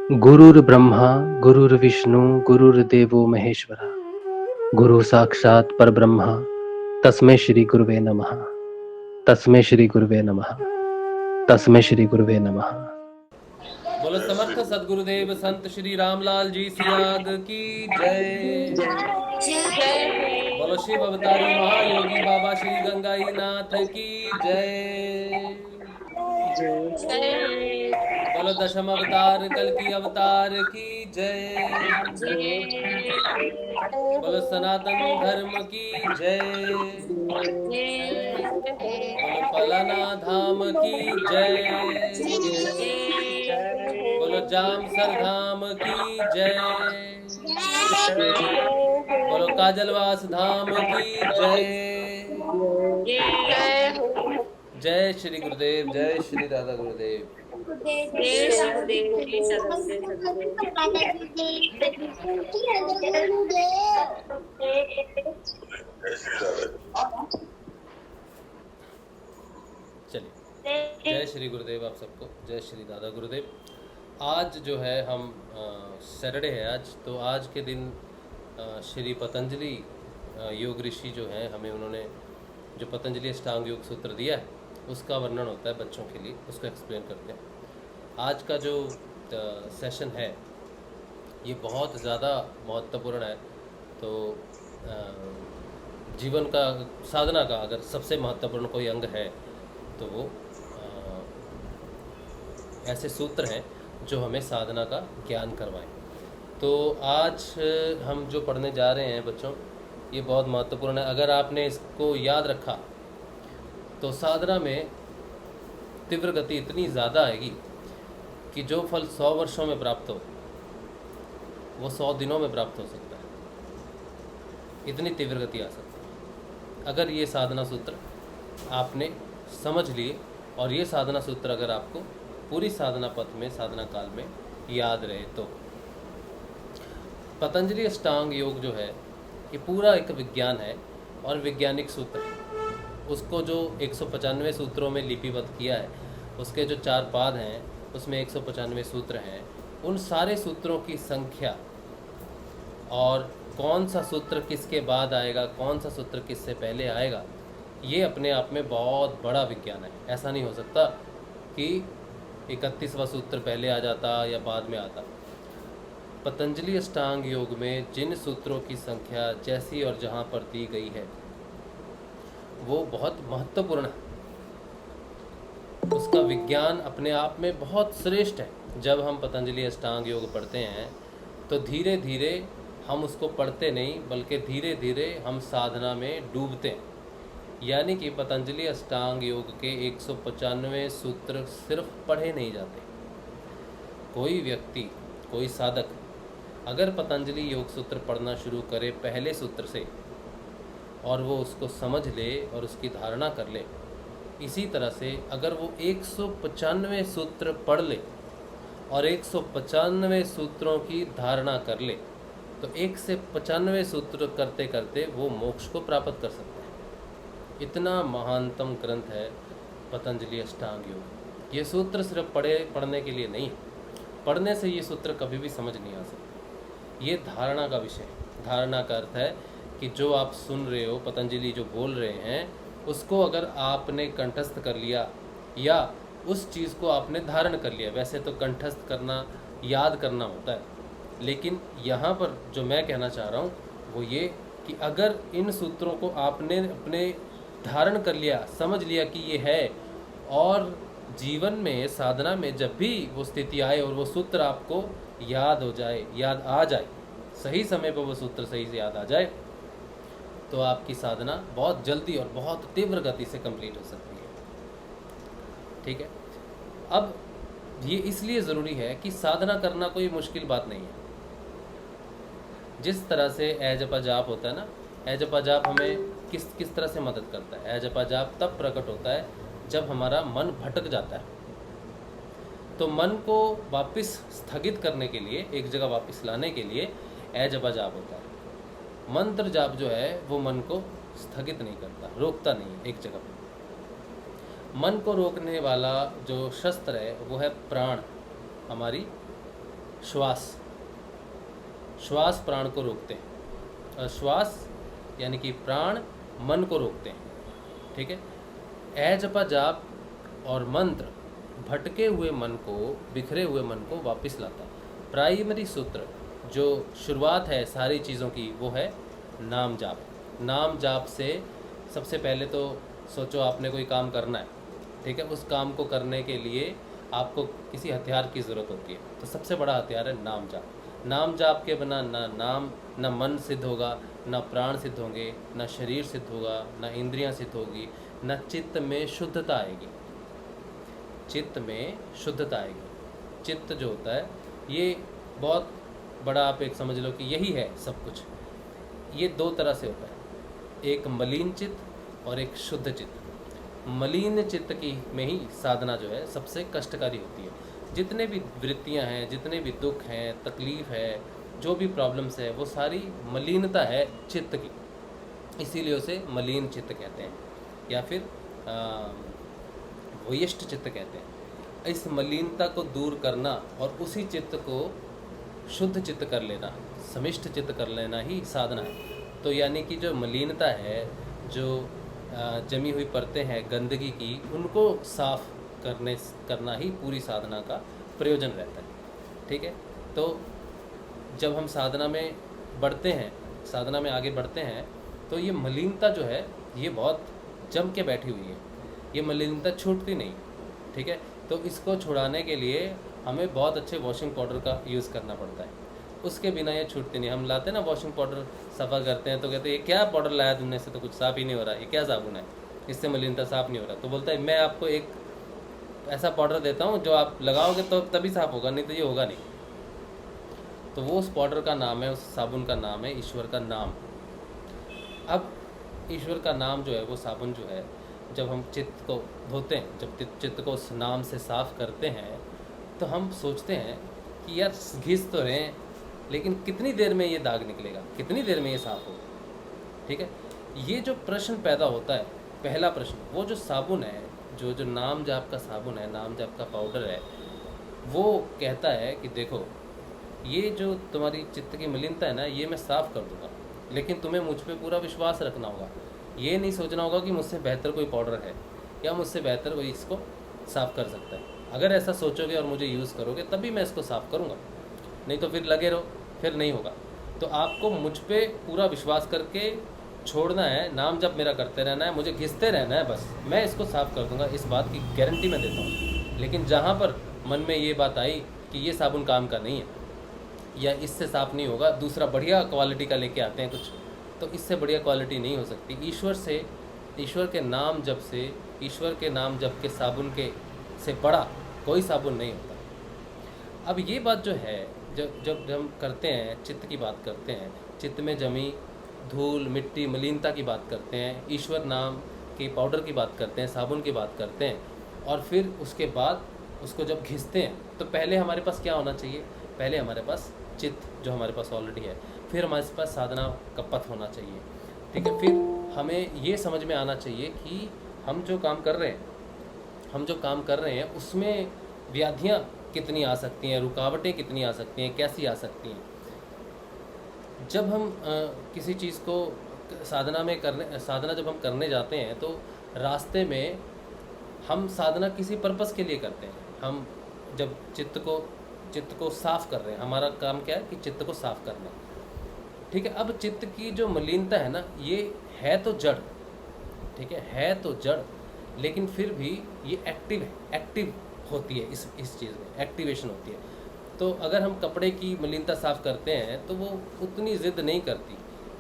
गुरुर्ब्रह्मा गुरुर्विष्णु गुरुर्देवो महेश्वरा गुरु साक्षात् परब्रह्म तस्मै श्री गुरुवे नमः। तस्मै श्री गुरुवे नमः। तस्मै श्री गुरुवे नमः। बोलो समर्थ सदगुरुदेव संत श्री रामलाल जी सियाद की जय। बोलो शिव अवतारी महायोगी बाबा श्री गंगाई नाथ की जय। बोलो दशम अवतार कल की अवतार की जय। बोलो सनातन धर्म की जय। बोलो पलाना धाम की जय। बोलो जामसर धाम की जय। बोलो काजलवास धाम की जय। जय श्री गुरुदेव, जय श्री दादा गुरुदेव। चलिए, जय श्री गुरुदेव आप सबको, जय श्री दादा गुरुदेव। आज जो है हम सैटरडे है आज, तो आज के दिन श्री पतंजलि योग ऋषि जो हैं, हमें उन्होंने जो पतंजलि अष्टांग योग सूत्र दिया है उसका वर्णन होता है बच्चों के लिए, उसको एक्सप्लेन करते हैं। आज का जो सेशन है ये बहुत ज़्यादा महत्वपूर्ण है। तो जीवन का साधना का अगर सबसे महत्वपूर्ण कोई अंग है तो वो ऐसे सूत्र हैं जो हमें साधना का ज्ञान करवाएं। तो आज हम जो पढ़ने जा रहे हैं बच्चों, ये बहुत महत्वपूर्ण है। अगर आपने इसको याद रखा तो साधना में तीव्र गति इतनी ज़्यादा आएगी कि जो फल 100 वर्षों में प्राप्त हो वो 100 दिनों में प्राप्त हो सकता है। इतनी तीव्र गति आ सकती है अगर ये साधना सूत्र आपने समझ लिए, और ये साधना सूत्र अगर आपको पूरी साधना पथ में, साधना काल में याद रहे तो। पतंजलि अष्टांग योग जो है ये पूरा एक विज्ञान है और वैज्ञानिक सूत्र है। उसको जो 195 सूत्रों में लिपिबद्ध किया है, उसके जो 4 पाद हैं उसमें 195 सूत्र हैं। उन सारे सूत्रों की संख्या और कौन सा सूत्र किसके बाद आएगा, कौन सा सूत्र किससे पहले आएगा, ये अपने आप में बहुत बड़ा विज्ञान है। ऐसा नहीं हो सकता कि 31वां सूत्र पहले आ जाता या बाद में आता। पतंजलि अष्टांग योग में जिन सूत्रों की संख्या जैसी और जहाँ पर दी गई है वो बहुत महत्वपूर्ण है। उसका विज्ञान अपने आप में बहुत श्रेष्ठ है। जब हम पतंजलि अष्टांग योग पढ़ते हैं तो धीरे धीरे हम उसको पढ़ते नहीं, बल्कि धीरे धीरे हम साधना में डूबते हैं। यानी कि पतंजलि अष्टांग योग के 195 सूत्र सिर्फ पढ़े नहीं जाते। कोई व्यक्ति, कोई साधक अगर पतंजलि योग सूत्र पढ़ना शुरू करे पहले सूत्र से, और वो उसको समझ ले और उसकी धारणा कर ले, इसी तरह से अगर वो 195 सूत्र पढ़ ले और 195 सूत्रों की धारणा कर ले तो 1 से 95 सूत्र करते करते वो मोक्ष को प्राप्त कर सकते हैं। इतना महानतम ग्रंथ है पतंजलि अष्टांग योग। ये सूत्र सिर्फ पढ़ने के लिए नहीं है, पढ़ने से ये सूत्र कभी भी समझ नहीं आ सकते। ये धारणा का विषय है। धारणा का अर्थ है कि जो आप सुन रहे हो, पतंजलि जो बोल रहे हैं, उसको अगर आपने कंठस्थ कर लिया या उस चीज़ को आपने धारण कर लिया। वैसे तो कंठस्थ करना याद करना होता है, लेकिन यहाँ पर जो मैं कहना चाह रहा हूँ वो ये कि अगर इन सूत्रों को आपने अपने धारण कर लिया, समझ लिया कि ये है, और जीवन में, साधना में जब भी वो स्थिति आए और वो सूत्र आपको याद हो जाए, याद आ जाए, सही समय पर वो सूत्र सही से याद आ जाए, तो आपकी साधना बहुत जल्दी और बहुत तीव्र गति से कंप्लीट हो सकती है। ठीक है। अब ये इसलिए ज़रूरी है कि साधना करना कोई मुश्किल बात नहीं है। जिस तरह से ए जपा जाप होता है ना, ए जपा जाप हमें किस तरह से मदद करता है। ए जपा जाप तब प्रकट होता है जब हमारा मन भटक जाता है। तो मन को वापस स्थगित करने के लिए, एक जगह वापस लाने के लिए ए जपा जाप होता है। मंत्र जाप जो है वो मन को स्थगित नहीं करता, रोकता नहीं एक जगह पर। मन को रोकने वाला जो शस्त्र है वो है प्राण, हमारी श्वास, श्वास प्राण को रोकते हैं, और श्वास यानी कि प्राण मन को रोकते हैं। ठीक है। ऐ जपा जाप और मंत्र भटके हुए मन को, बिखरे हुए मन को वापस लाता है। प्राइमरी सूत्र जो शुरुआत है सारी चीज़ों की वो है नाम जाप। नाम जाप से सबसे पहले तो सोचो आपने कोई काम करना है, ठीक है, उस काम को करने के लिए आपको किसी हथियार की ज़रूरत होती है, तो सबसे बड़ा हथियार है नाम जाप। नाम जाप के बिना ना नाम, ना मन सिद्ध होगा, ना प्राण सिद्ध होंगे, ना शरीर सिद्ध होगा, ना इंद्रियां सिद्ध होगी, ना चित्त में शुद्धता आएगी। चित्त में शुद्धता आएगी। चित्त जो होता है ये बहुत बड़ा, आप एक समझ लो कि यही है सब कुछ। ये दो तरह से होता है, एक मलिन चित्त और एक शुद्ध चित्त। मलिन चित्त की में ही साधना जो है सबसे कष्टकारी होती है। जितने भी वृत्तियां हैं, जितने भी दुख हैं, तकलीफ़ है, जो भी प्रॉब्लम्स है, वो सारी मलिनता है चित्त की, इसीलिए उसे मलिन चित्त कहते हैं, या फिर वयष्ट चित्त कहते हैं। इस मलिनता को दूर करना और उसी चित्त को शुद्ध चित्त कर लेना, समिष्ट चित्त कर लेना ही साधना है। तो यानी कि जो मलिनता है, जो जमी हुई परतें हैं गंदगी की, उनको साफ करना ही पूरी साधना का प्रयोजन रहता है। ठीक है। तो जब हम साधना में बढ़ते हैं, साधना में आगे बढ़ते हैं, तो ये मलिनता जो है ये बहुत जम के बैठी हुई है, ये मलिनता छूटती नहीं। ठीक है। तो इसको छुड़ाने के लिए हमें बहुत अच्छे वॉशिंग पाउडर का यूज़ करना पड़ता है, उसके बिना ये छूटती नहीं। हम लाते हैं ना वॉशिंग पाउडर, सफ़ा करते हैं तो कहते हैं ये क्या पाउडर लाया तुमने, से तो कुछ साफ़ ही नहीं हो रहा, ये क्या साबुन है, इससे मलिनता साफ़ नहीं हो रहा। तो बोलता है मैं आपको एक ऐसा पाउडर देता हूँ जो आप लगाओगे तो तभी साफ़ होगा, नहीं तो ये होगा नहीं। तो वो उस पाउडर का नाम है, उस साबुन का नाम है ईश्वर का नाम। अब ईश्वर का नाम जो है, वो साबुन जो है, जब हम चित्त को धोते हैं, जब चित्त को उस नाम से साफ़ करते हैं, तो हम सोचते हैं कि यार घिस तो रहे हैं, लेकिन कितनी देर में ये दाग निकलेगा, कितनी देर में ये साफ़ होगा। ठीक है। ये जो प्रश्न पैदा होता है, पहला प्रश्न, वो जो साबुन है, जो नाम जाप का साबुन है, नाम जाप का पाउडर है, वो कहता है कि देखो ये जो तुम्हारी चित्त की मलिनता है ना, ये मैं साफ़ कर दूंगा, लेकिन तुम्हें मुझ पे पूरा विश्वास रखना होगा। ये नहीं सोचना होगा कि मुझसे बेहतर कोई पाउडर है या मुझसे बेहतर कोई इसको साफ़ कर सकता है। अगर ऐसा सोचोगे और मुझे यूज़ करोगे तभी मैं इसको साफ़ करूँगा, नहीं तो फिर लगे रहो, फिर नहीं होगा। तो आपको मुझ पे पूरा विश्वास करके छोड़ना है, नाम जब मेरा करते रहना है, मुझे घिसते रहना है, बस मैं इसको साफ़ कर दूंगा, इस बात की गारंटी मैं देता हूँ। लेकिन जहाँ पर मन में ये बात आई कि ये साबुन काम का नहीं है, या इससे साफ़ नहीं होगा, दूसरा बढ़िया क्वालिटी का लेके आते हैं कुछ, तो इससे बढ़िया क्वालिटी नहीं हो सकती। ईश्वर के नाम जप से, ईश्वर के नाम जप के साबुन के से बड़ा कोई साबुन नहीं होता। अब ये बात जो है, जब हम करते हैं, चित्त की बात करते हैं, चित्त में जमी धूल मिट्टी मलिनता की बात करते हैं, ईश्वर नाम के पाउडर की बात करते हैं, साबुन की बात करते हैं, और फिर उसके बाद उसको जब घिसते हैं, तो पहले हमारे पास क्या होना चाहिए? पहले हमारे पास चित्त जो हमारे पास ऑलरेडी है, फिर हमारे पास साधना का पथ होना चाहिए। ठीक है। फिर हमें ये समझ में आना चाहिए कि हम जो काम कर रहे हैं उसमें व्याधियाँ कितनी आ सकती हैं, रुकावटें कितनी आ सकती हैं, कैसी आ सकती हैं। जब हम किसी चीज़ को साधना जब हम करने जाते हैं, तो रास्ते में हम साधना किसी पर्पस के लिए करते हैं। हम जब चित्त को साफ़ कर रहे हैं, हमारा काम क्या है कि चित्त को साफ़ करना है। ठीक है। अब चित्त की जो मलिनता है ना, ये है तो जड़, ठीक है तो जड़, लेकिन फिर भी ये एक्टिव होती है, इस चीज़ में एक्टिवेशन होती है। तो अगर हम कपड़े की मलिनता साफ़ करते हैं तो वो उतनी ज़िद नहीं करती,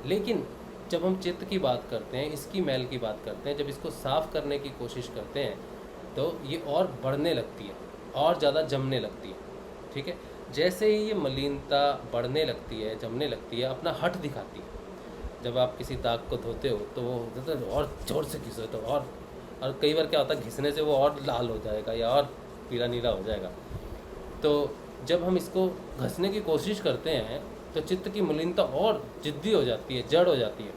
लेकिन जब हम चित्त की बात करते हैं, इसकी मैल की बात करते हैं, जब इसको साफ़ करने की कोशिश करते हैं, तो ये और बढ़ने लगती है, और ज़्यादा जमने लगती है। ठीक है। जैसे ही ये मलिनता बढ़ने लगती है, जमने लगती है, अपना हट दिखाती है। जब आप किसी दाग को धोते हो तो वो और ज़ोर से घिसो, तो और कई बार क्या होता है, घिसने से वो और लाल हो जाएगा या और पीला नीला हो जाएगा। तो जब हम इसको घसने की कोशिश करते हैं तो चित्त की मलिनता और जिद्दी हो जाती है, जड़ हो जाती है।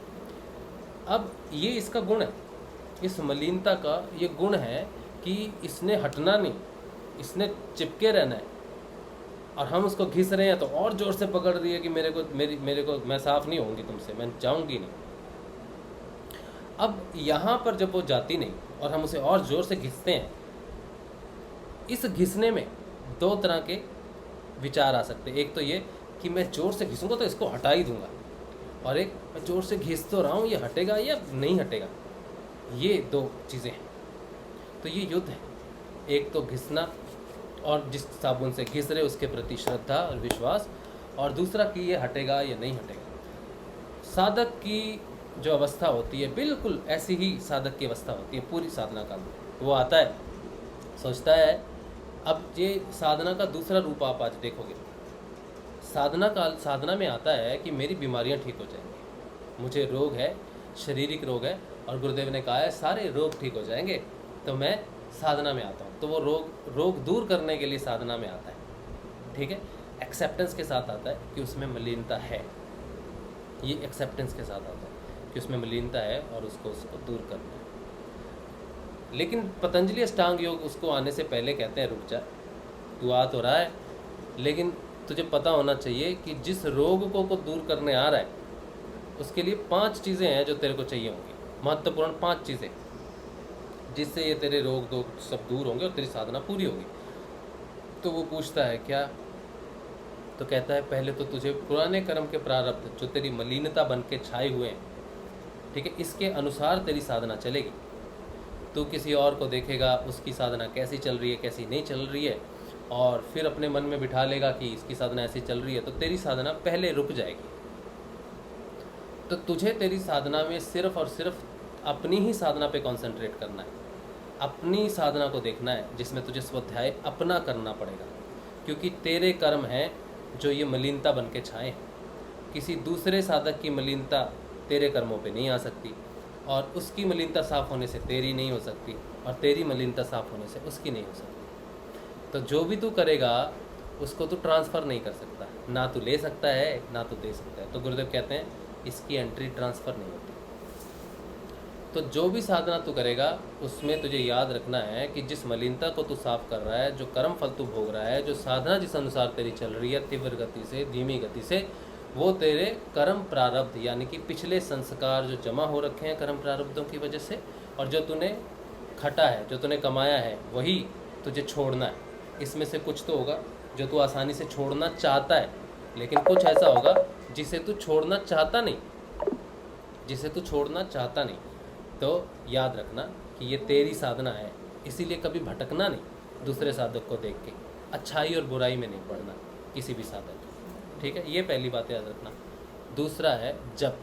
अब ये इसका गुण है, इस मलिनता का ये गुण है कि इसने हटना नहीं, इसने चिपके रहना है। और हम उसको घिस रहे हैं तो और ज़ोर से पकड़ रही है कि मेरे को मैं साफ़ नहीं होंगी तुमसे, मैं जाऊंगी नहीं। अब यहाँ पर जब वो जाती नहीं और हम उसे और ज़ोर से घिसते हैं, इस घिसने में दो तरह के विचार आ सकते हैं। एक तो ये कि मैं ज़ोर से घिसूंगा तो इसको हटा ही दूंगा, और एक मैं ज़ोर से घिस तो रहा हूँ, ये हटेगा या नहीं हटेगा। ये दो चीज़ें हैं। तो ये युद्ध है, एक तो घिसना और जिस साबुन से घिस रहे उसके प्रति श्रद्धा और विश्वास, और दूसरा कि ये हटेगा या नहीं हटेगा। साधक की जो अवस्था होती है बिल्कुल ऐसी ही साधक की अवस्था होती है पूरी साधना काल में। वो आता है, सोचता है, अब ये साधना का दूसरा रूप आप आज देखोगे। साधना में आता है कि मेरी बीमारियां ठीक हो जाएंगी, मुझे रोग है, शारीरिक रोग है, और गुरुदेव ने कहा है सारे रोग ठीक हो जाएंगे, तो मैं साधना में आता हूँ। तो वो रोग दूर करने के लिए साधना में आता है, ठीक है। एक्सेप्टेंस के साथ आता है कि उसमें मलिनता है, ये एक्सेप्टेंस के साथ आता है कि उसमें मलिनता है और उसको दूर करना है। लेकिन पतंजलि अष्टांग योग उसको आने से पहले कहते हैं रुक जा, तू आ तो रहा है, लेकिन तुझे पता होना चाहिए कि जिस रोग को दूर करने आ रहा है उसके लिए 5 चीज़ें हैं जो तेरे को चाहिए होंगी, महत्वपूर्ण 5 चीज़ें, जिससे ये तेरे रोग सब दूर होंगे और तेरी साधना पूरी होगी। तो वो पूछता है क्या? तो कहता है पहले तो तुझे पुराने कर्म के प्रारब्ध जो तेरी मलिनता बन के छाए हुए हैं, ठीक है, इसके अनुसार तेरी साधना चलेगी। तू किसी और को देखेगा उसकी साधना कैसी चल रही है कैसी नहीं चल रही है, और फिर अपने मन में बिठा लेगा कि इसकी साधना ऐसी चल रही है, तो तेरी साधना पहले रुक जाएगी। तो तुझे तेरी साधना में सिर्फ और सिर्फ अपनी ही साधना पे कंसंट्रेट करना है, अपनी साधना को देखना है, जिसमें तुझे स्वाध्याय अपना करना पड़ेगा, क्योंकि तेरे कर्म हैं जो ये मलिनता बन के छाए हैं। किसी दूसरे साधक की मलिनता तेरे कर्मों पे नहीं आ सकती, और उसकी मलिनता साफ़ होने से तेरी नहीं हो सकती, और तेरी मलिनता साफ़ होने से उसकी नहीं हो सकती। तो जो भी तू करेगा उसको तू ट्रांसफ़र नहीं कर सकता, ना तू ले सकता है ना तू दे सकता है। तो गुरुदेव कहते हैं इसकी एंट्री ट्रांसफ़र नहीं होती। तो जो भी साधना तू करेगा उसमें तुझे याद रखना है कि जिस मलिनता को तू साफ़ कर रहा है, जो कर्म फल तू भोग रहा है, जो साधना जिस अनुसार तेरी चल रही है, तीव्र गति से धीमी गति से, वो तेरे कर्म प्रारब्ध यानी कि पिछले संस्कार जो जमा हो रखे हैं कर्म प्रारब्धों की वजह से, और जो तूने खटा है, जो तूने कमाया है, वही तुझे छोड़ना है। इसमें से कुछ तो होगा जो तू आसानी से छोड़ना चाहता है, लेकिन कुछ ऐसा होगा जिसे तू छोड़ना चाहता नहीं, तो याद रखना कि ये तेरी साधना है, इसीलिए कभी भटकना नहीं दूसरे साधक को देख के, अच्छाई और बुराई में नहीं पड़ना किसी भी साधक, ठीक है। ये पहली बात याद रखना। दूसरा है जप।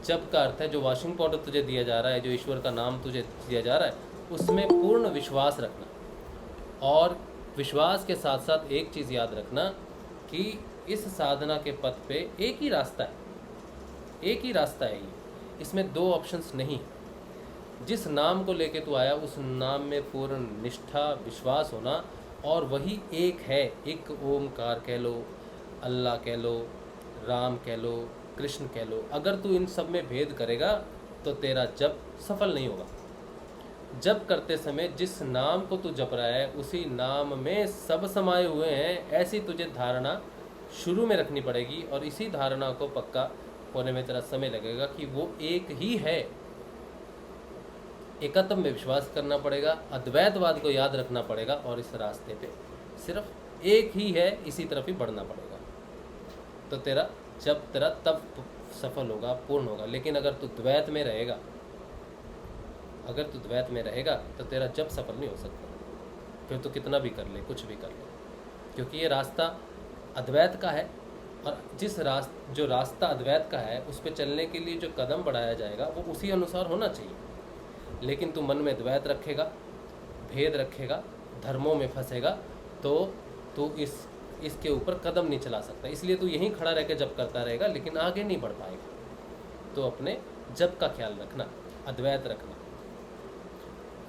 जप का अर्थ है जो वॉशिंग पाउडर तुझे दिया जा रहा है, जो ईश्वर का नाम तुझे दिया जा रहा है, उसमें पूर्ण विश्वास रखना। और विश्वास के साथ साथ एक चीज़ याद रखना कि इस साधना के पथ पे एक ही रास्ता है ये, इसमें 2 ऑप्शंस नहीं। जिस नाम को लेके तू आया उस नाम में पूर्ण निष्ठा विश्वास होना, और वही एक है। एक ओमकार कह लो, अल्लाह कह लो, राम कह लो, कृष्ण कह लो। अगर तू इन सब में भेद करेगा तो तेरा जप सफल नहीं होगा। जप करते समय जिस नाम को तू जप रहा है उसी नाम में सब समाये हुए हैं, ऐसी तुझे धारणा शुरू में रखनी पड़ेगी, और इसी धारणा को पक्का होने में तेरा समय लगेगा कि वो एक ही है। एकत्व में विश्वास करना पड़ेगा, अद्वैतवाद को याद रखना पड़ेगा, और इस रास्ते पे सिर्फ एक ही है, इसी तरफ ही बढ़ना पड़ेगा। तो तेरा जब तेरा तब सफल होगा, पूर्ण होगा। लेकिन अगर तू द्वैत में रहेगा तो तेरा जब सफल नहीं हो सकता, फिर तो कितना भी कर ले, कुछ भी कर ले, क्योंकि ये रास्ता अद्वैत का है, और जो रास्ता अद्वैत का है उस पर चलने के लिए जो कदम बढ़ाया जाएगा वो उसी अनुसार होना चाहिए। लेकिन तू मन में द्वैत रखेगा, भेद रखेगा, धर्मों में फंसेगा, तो तू इसके ऊपर कदम नहीं चला सकता। इसलिए तू यहीं खड़ा रह के जप करता रहेगा, लेकिन आगे नहीं बढ़ पाएगा। तो अपने जप का ख्याल रखना, अद्वैत रखना।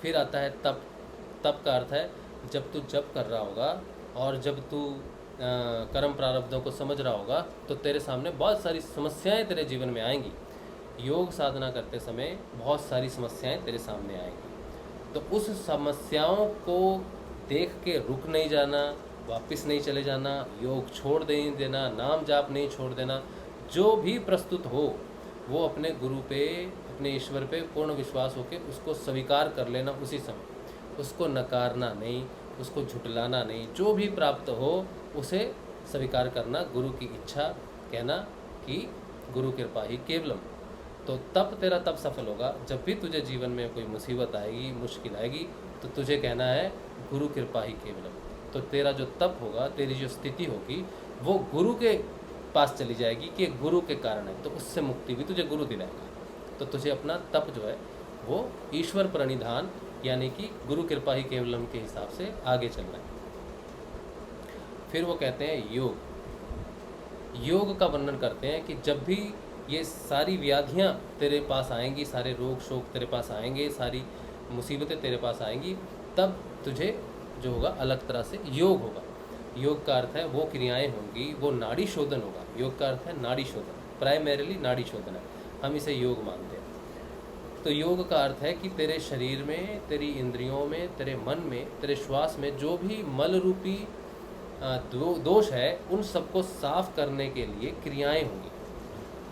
फिर आता है तप। तप का अर्थ है जब तू जप कर रहा होगा और जब तू कर्म प्रारब्धों को समझ रहा होगा, तो तेरे सामने बहुत सारी समस्याएं तेरे जीवन में आएंगी। योग साधना करते समय बहुत सारी समस्याएं तेरे सामने आएंगी, तो उस समस्याओं को देख के रुक नहीं जाना, वापस नहीं चले जाना, योग छोड़ नहीं देना, नाम जाप नहीं छोड़ देना। जो भी प्रस्तुत हो वो अपने गुरु पे, अपने ईश्वर पे पूर्ण विश्वास होकर उसको स्वीकार कर लेना उसी समय, उसको नकारना नहीं, उसको झुटलाना नहीं। जो भी प्राप्त हो उसे स्वीकार करना, गुरु की इच्छा कहना कि गुरु कृपा ही केवलम। तो तब तेरा तब सफल होगा। जब भी तुझे जीवन में कोई मुसीबत आएगी, मुश्किल आएगी, तो तुझे कहना है गुरु कृपा ही केवलम। तो तेरा जो तप होगा, तेरी जो स्थिति होगी, वो गुरु के पास चली जाएगी कि गुरु के कारण है, तो उससे मुक्ति भी तुझे गुरु दिलाएगा। तो तुझे अपना तप जो है वो ईश्वर प्रणिधान यानी कि गुरु कृपा ही केवलम के हिसाब से आगे चलना है। फिर वो कहते हैं योग। योग का वर्णन करते हैं कि जब भी ये सारी व्याधियाँ तेरे पास आएंगी, सारे रोग शोक तेरे पास आएंगे, सारी मुसीबतें तेरे पास आएंगी, तब तुझे जो होगा अलग तरह से योग होगा। योग का अर्थ है वो क्रियाएं होंगी, वो नाड़ी शोधन होगा। योग का अर्थ है नाड़ी शोधन, प्राइमरीली नाड़ी शोधन है, हम इसे योग मानते हैं। तो योग का अर्थ है कि तेरे शरीर में, तेरी इंद्रियों में, तेरे मन में, तेरे श्वास में जो भी मल रूपी दोष है, उन सबको साफ करने के लिए क्रियाएं होंगी।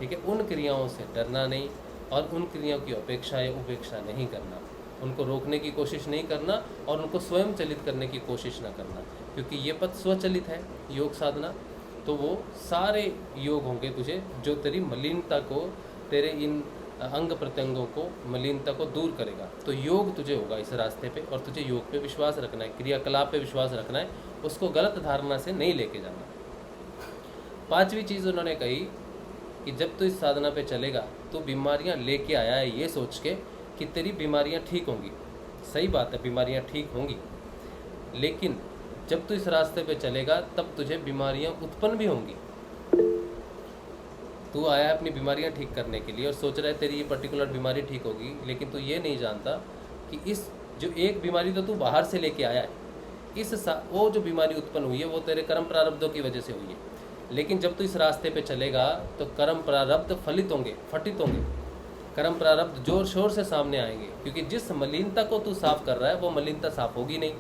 ठीक है, उन क्रियाओं से डरना नहीं और उन क्रियाओं की अपेक्षा या उपेक्षा नहीं करना, उनको रोकने की कोशिश नहीं करना और उनको स्वयं चलित करने की कोशिश ना करना, क्योंकि ये पथ स्वचलित है योग साधना। तो वो सारे योग होंगे तुझे जो तेरी मलिनता को, तेरे इन अंग प्रत्यंगों को, मलिनता को दूर करेगा। तो योग तुझे होगा इस रास्ते पे, और तुझे योग पे विश्वास रखना है, क्रियाकलाप पे विश्वास रखना है, उसको गलत धारणा से नहीं लेके जाना। पांचवी चीज़ उन्होंने कही कि जब तू इस साधना पे चलेगा तो बीमारियां लेके आया है ये सोच के कि तेरी बीमारियां ठीक होंगी। सही बात है, बीमारियां ठीक होंगी, लेकिन जब तू इस रास्ते पे चलेगा तब तुझे बीमारियां उत्पन्न भी होंगी। तू आया है अपनी बीमारियां ठीक करने के लिए और सोच रहा है तेरी ये पर्टिकुलर बीमारी ठीक होगी, लेकिन तू ये नहीं जानता कि इस जो एक बीमारी तो तू बाहर से लेके आया है, वो जो बीमारी उत्पन्न हुई है वो तेरे कर्म प्रारब्धों की वजह से हुई है। लेकिन जब तू इस रास्ते पे चलेगा तो कर्म प्रारब्ध फलित होंगे, फटित होंगे, कर्म प्रारब्ध जोर शोर से सामने आएंगे, क्योंकि जिस मलिनता को तू साफ कर रहा है वो मलिनता साफ होगी नहीं,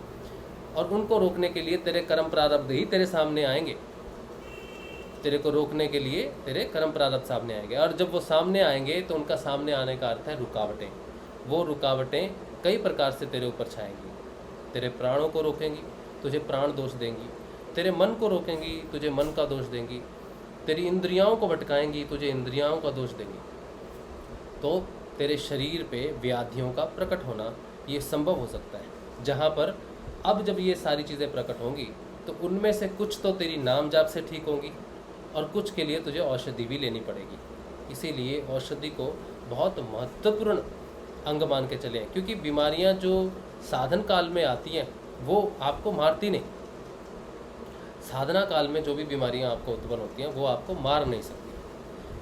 और उनको रोकने के लिए तेरे कर्म प्रारब्ध ही तेरे सामने आएंगे। तेरे को रोकने के लिए तेरे कर्म प्रारब्ध सामने आएंगे, और जब वो सामने आएंगे तो उनका सामने आने का अर्थ है रुकावटें। वो रुकावटें कई प्रकार से तेरे ऊपर छाएंगी। तेरे प्राणों को रोकेंगी, तुझे प्राण दोष देंगी, तेरे मन को रोकेंगी, तुझे मन का दोष देंगी, तेरी इंद्रियाओं को भटकाएंगी, तुझे इंद्रियाओं का दोष देंगी। तो तेरे शरीर पे व्याधियों का प्रकट होना ये संभव हो सकता है, जहाँ पर अब जब ये सारी चीज़ें प्रकट होंगी तो उनमें से कुछ तो तेरी नाम जाप से ठीक होंगी और कुछ के लिए तुझे औषधि भी लेनी पड़ेगी। इसीलिए औषधि को बहुत महत्वपूर्ण अंग मान के चलें, क्योंकि बीमारियां जो साधन काल में आती हैं वो आपको मारती नहीं। साधना काल में जो भी बीमारियां आपको उत्पन्न होती हैं वो आपको मार नहीं सकती,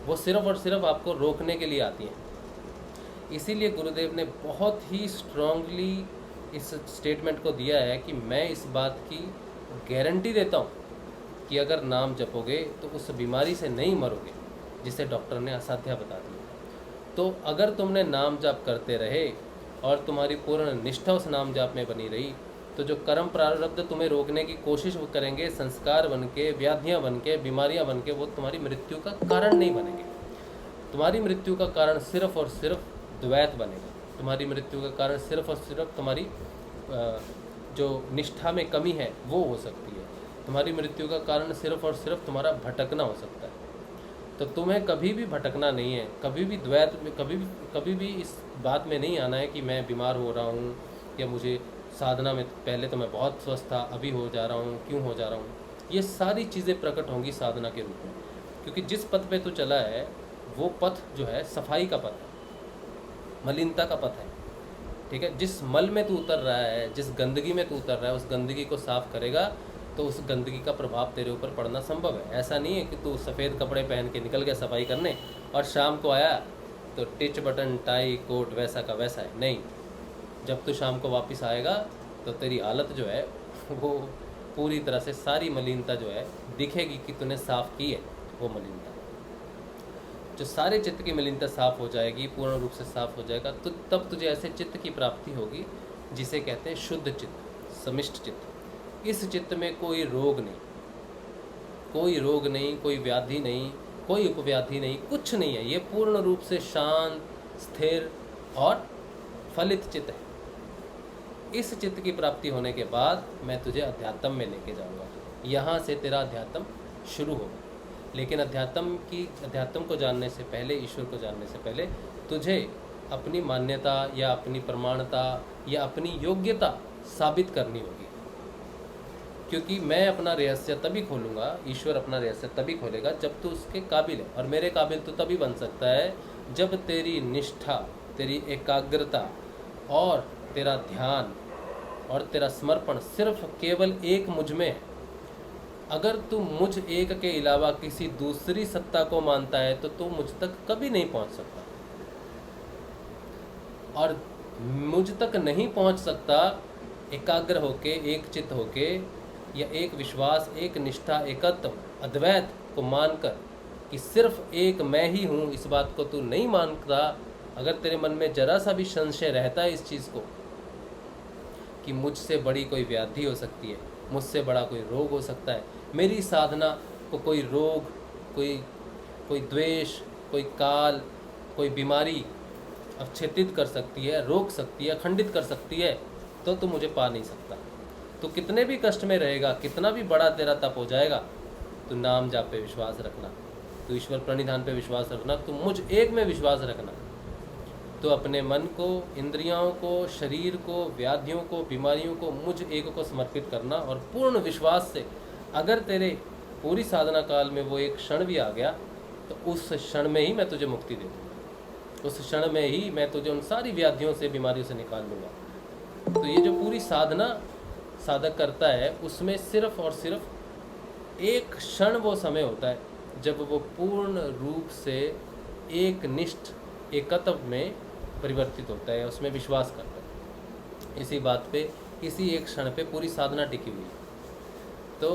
वो सिर्फ और सिर्फ आपको रोकने के लिए आती हैं। इसीलिए गुरुदेव ने बहुत ही स्ट्रांगली इस स्टेटमेंट को दिया है कि मैं इस बात की गारंटी देता हूँ कि अगर नाम जपोगे तो उस बीमारी से नहीं मरोगे जिसे डॉक्टर ने असाध्य बता दिया। तो अगर तुमने नाम जाप करते रहे और तुम्हारी पूर्ण निष्ठा उस नाम जाप में बनी रही, तो जो कर्म प्रारब्ध तुम्हें रोकने की कोशिश करेंगे, संस्कार बन के, व्याधियाँ बन के, बीमारियाँ बन के, वो तुम्हारी मृत्यु का कारण नहीं बनेंगे। तुम्हारी मृत्यु का कारण सिर्फ और सिर्फ द्वैत बनेगा। तुम्हारी मृत्यु का कारण सिर्फ और सिर्फ तुम्हारी जो निष्ठा में कमी है वो हो सकती है। तुम्हारी मृत्यु का कारण सिर्फ और सिर्फ तुम्हारा भटकना हो सकता है। तो तुम्हें कभी भी भटकना नहीं है, कभी भी द्वैत में, कभी भी इस बात में नहीं आना है कि मैं बीमार हो रहा हूँ या मुझे साधना में पहले तो मैं बहुत स्वस्थ था, अभी हो जा रहा हूँ, क्यों हो जा रहा हूँ। ये सारी चीज़ें प्रकट होंगी साधना के रूप में, क्योंकि जिस पथ पे तू चला है वो पथ जो है सफाई का पथ है, मलिनता का पथ है। ठीक है, जिस मल में तू उतर रहा है, जिस गंदगी में तू उतर रहा है, उस गंदगी को साफ करेगा तो उस गंदगी का प्रभाव तेरे ऊपर पड़ना संभव है। ऐसा नहीं है कि तू सफ़ेद कपड़े पहन के निकल गया सफाई करने और शाम को आया तो टिच बटन टाई कोट वैसा का वैसा है। नहीं, जब तू शाम को वापस आएगा तो तेरी हालत जो है वो पूरी तरह से सारी मलिनता जो है दिखेगी कि तूने साफ़ की है। वो मलिनता जो सारे चित्त की मलिनता साफ़ हो जाएगी, पूर्ण रूप से साफ़ हो जाएगा, तो तब तुझे ऐसे चित्त की प्राप्ति होगी जिसे कहते हैं शुद्ध चित्त, समिष्ट चित्त। इस चित्त में कोई रोग नहीं, कोई रोग नहीं, कोई व्याधि नहीं, कोई उपव्याधि नहीं, कुछ नहीं है। ये पूर्ण रूप से शांत, स्थिर और फलित चित्त है। इस चित्त की प्राप्ति होने के बाद मैं तुझे अध्यात्म में लेके जाऊंगा। यहाँ से तेरा अध्यात्म शुरू होगा। लेकिन अध्यात्म को जानने से पहले, ईश्वर को जानने से पहले तुझे अपनी मान्यता या अपनी प्रमाणता या अपनी योग्यता साबित करनी होगी। क्योंकि मैं अपना रहस्य तभी खोलूँगा, ईश्वर अपना रहस्य तभी खोलेगा जब तू उसके काबिल है। और मेरे काबिल तो तभी बन सकता है जब तेरी निष्ठा, तेरी एकाग्रता और तेरा ध्यान और तेरा समर्पण सिर्फ केवल एक मुझ में है। अगर तू मुझ एक के अलावा किसी दूसरी सत्ता को मानता है तो तू मुझ तक कभी नहीं पहुंच सकता। और मुझ तक नहीं पहुंच सकता एकाग्र होके, एक चित्त होके, या एक विश्वास, एक निष्ठा, एकत्व, अद्वैत को मानकर कि सिर्फ एक मैं ही हूँ, इस बात को तू नहीं मानता। अगर तेरे मन में जरा सा भी संशय रहता है इस चीज़ को कि मुझसे बड़ी कोई व्याधि हो सकती है, मुझसे बड़ा कोई रोग हो सकता है, मेरी साधना को कोई रोग, कोई द्वेष, कोई काल, कोई बीमारी अवक्षेपित कर सकती है, रोक सकती है, खंडित कर सकती है, तो तू मुझे पा नहीं सकता। तो कितने भी कष्ट में रहेगा, कितना भी बड़ा तेरा तप हो जाएगा, तो नाम जाप पे विश्वास रखना, तो ईश्वर प्रणिधान पे विश्वास रखना, तो मुझ एक में विश्वास रखना। तो अपने मन को, इंद्रियों को, शरीर को, व्याधियों को, बीमारियों को मुझ एक को समर्पित करना। और पूर्ण विश्वास से अगर तेरे पूरी साधना काल में वो एक क्षण भी आ गया तो उस क्षण में ही मैं तुझे मुक्ति दे दूँगा, उस क्षण में ही मैं तुझे उन सारी व्याधियों से, बीमारियों से निकाल दूँगा। तो ये जो पूरी साधना साधक करता है उसमें सिर्फ और सिर्फ एक क्षण वो समय होता है जब वो पूर्ण रूप से एक निष्ठ एकत्व में परिवर्तित होता है, उसमें विश्वास करता है। इसी बात पे, इसी एक क्षण पे पूरी साधना टिकी हुई है। तो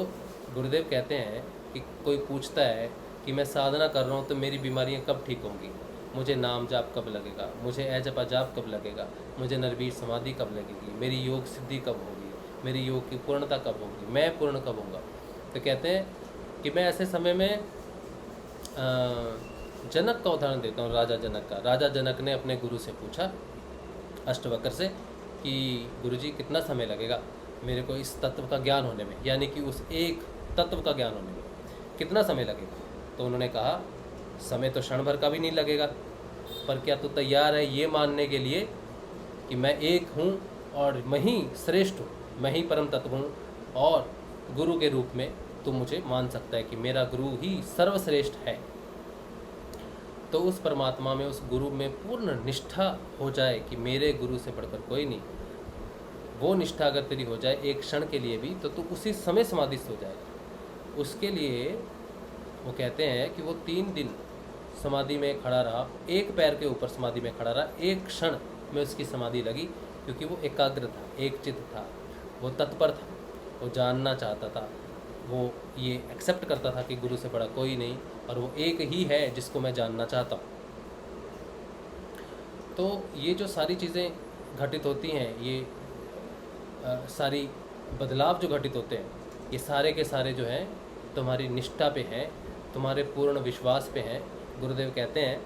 गुरुदेव कहते हैं कि कोई पूछता है कि मैं साधना कर रहा हूँ तो मेरी बीमारियाँ कब ठीक होंगी, मुझे नाम जाप कब लगेगा, मुझे ऐजपा जाप कब लगेगा, मुझे नरवीर समाधि कब लगेगी, मेरी योग सिद्धि कब होगी, मेरी योग की पूर्णता कब होगी, मैं पूर्ण कब होऊंगा। तो कहते हैं कि मैं ऐसे समय में जनक का उदाहरण देता हूँ, राजा जनक का। राजा जनक ने अपने गुरु से पूछा, अष्टवक्र से, कि गुरुजी कितना समय लगेगा मेरे को इस तत्व का ज्ञान होने में, यानी कि उस एक तत्व का ज्ञान होने में कितना समय लगेगा। तो उन्होंने कहा समय तो क्षण भर का भी नहीं लगेगा, पर क्या तू तैयार है ये मानने के लिए कि मैं एक हूँ और मैं ही श्रेष्ठ हूँ, मैं ही परम तत्व हूँ, और गुरु के रूप में तू मुझे मान सकता है कि मेरा गुरु ही सर्वश्रेष्ठ है। तो उस परमात्मा में, उस गुरु में पूर्ण निष्ठा हो जाए कि मेरे गुरु से बढ़कर कोई नहीं, वो निष्ठा अगर तेरी हो जाए एक क्षण के लिए भी, तो तू उसी समय समाधिस्थ हो जाएगा। उसके लिए वो कहते हैं कि वो 3 दिन समाधि में खड़ा रहा, एक पैर के ऊपर समाधि में खड़ा रहा, एक क्षण में उसकी समाधि लगी, क्योंकि वो एकाग्र था, एक चित्त था, वो तत्पर था, वो जानना चाहता था, वो ये एक्सेप्ट करता था कि गुरु से बड़ा कोई नहीं और वो एक ही है जिसको मैं जानना चाहता हूँ। तो ये जो सारी चीज़ें घटित होती हैं, ये सारी बदलाव जो घटित होते हैं, ये सारे के सारे जो हैं तुम्हारी निष्ठा पे हैं, तुम्हारे पूर्ण विश्वास पे हैं। गुरुदेव कहते हैं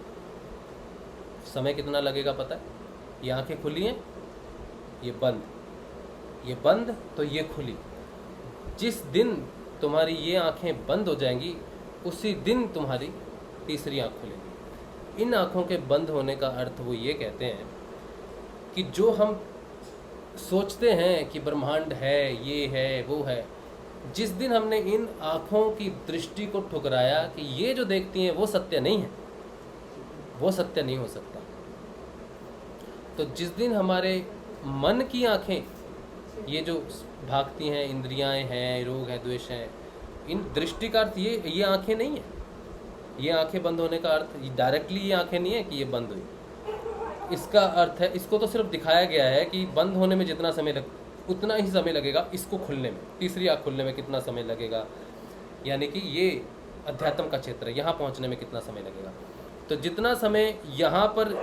समय कितना लगेगा पता है, ये आँखें खुली हैं, ये बंद, ये बंद, तो ये खुली। जिस दिन तुम्हारी ये आँखें बंद हो जाएंगी उसी दिन तुम्हारी तीसरी आँख खुलेगी। इन आँखों के बंद होने का अर्थ वो ये कहते हैं कि जो हम सोचते हैं कि ब्रह्मांड है, ये है, वो है, जिस दिन हमने इन आँखों की दृष्टि को ठुकराया कि ये जो देखती हैं वो सत्य नहीं है, वो सत्य नहीं हो सकता, तो जिस दिन हमारे मन की आँखें, ये जो भागती हैं, इंद्रियां हैं, रोग है, द्वेष है, इन दृष्टि का अर्थ ये आँखें नहीं है। ये आँखें बंद होने का अर्थ डायरेक्टली ये आँखें नहीं है कि ये बंद हुई, इसका अर्थ है, इसको तो सिर्फ दिखाया गया है कि बंद होने में जितना समय उतना ही समय लगेगा इसको खुलने में, तीसरी आँख खुलने में कितना समय लगेगा, यानी कि ये अध्यात्म का क्षेत्र है, यहाँ पहुँचने में कितना समय लगेगा। तो जितना समय यहाँ पर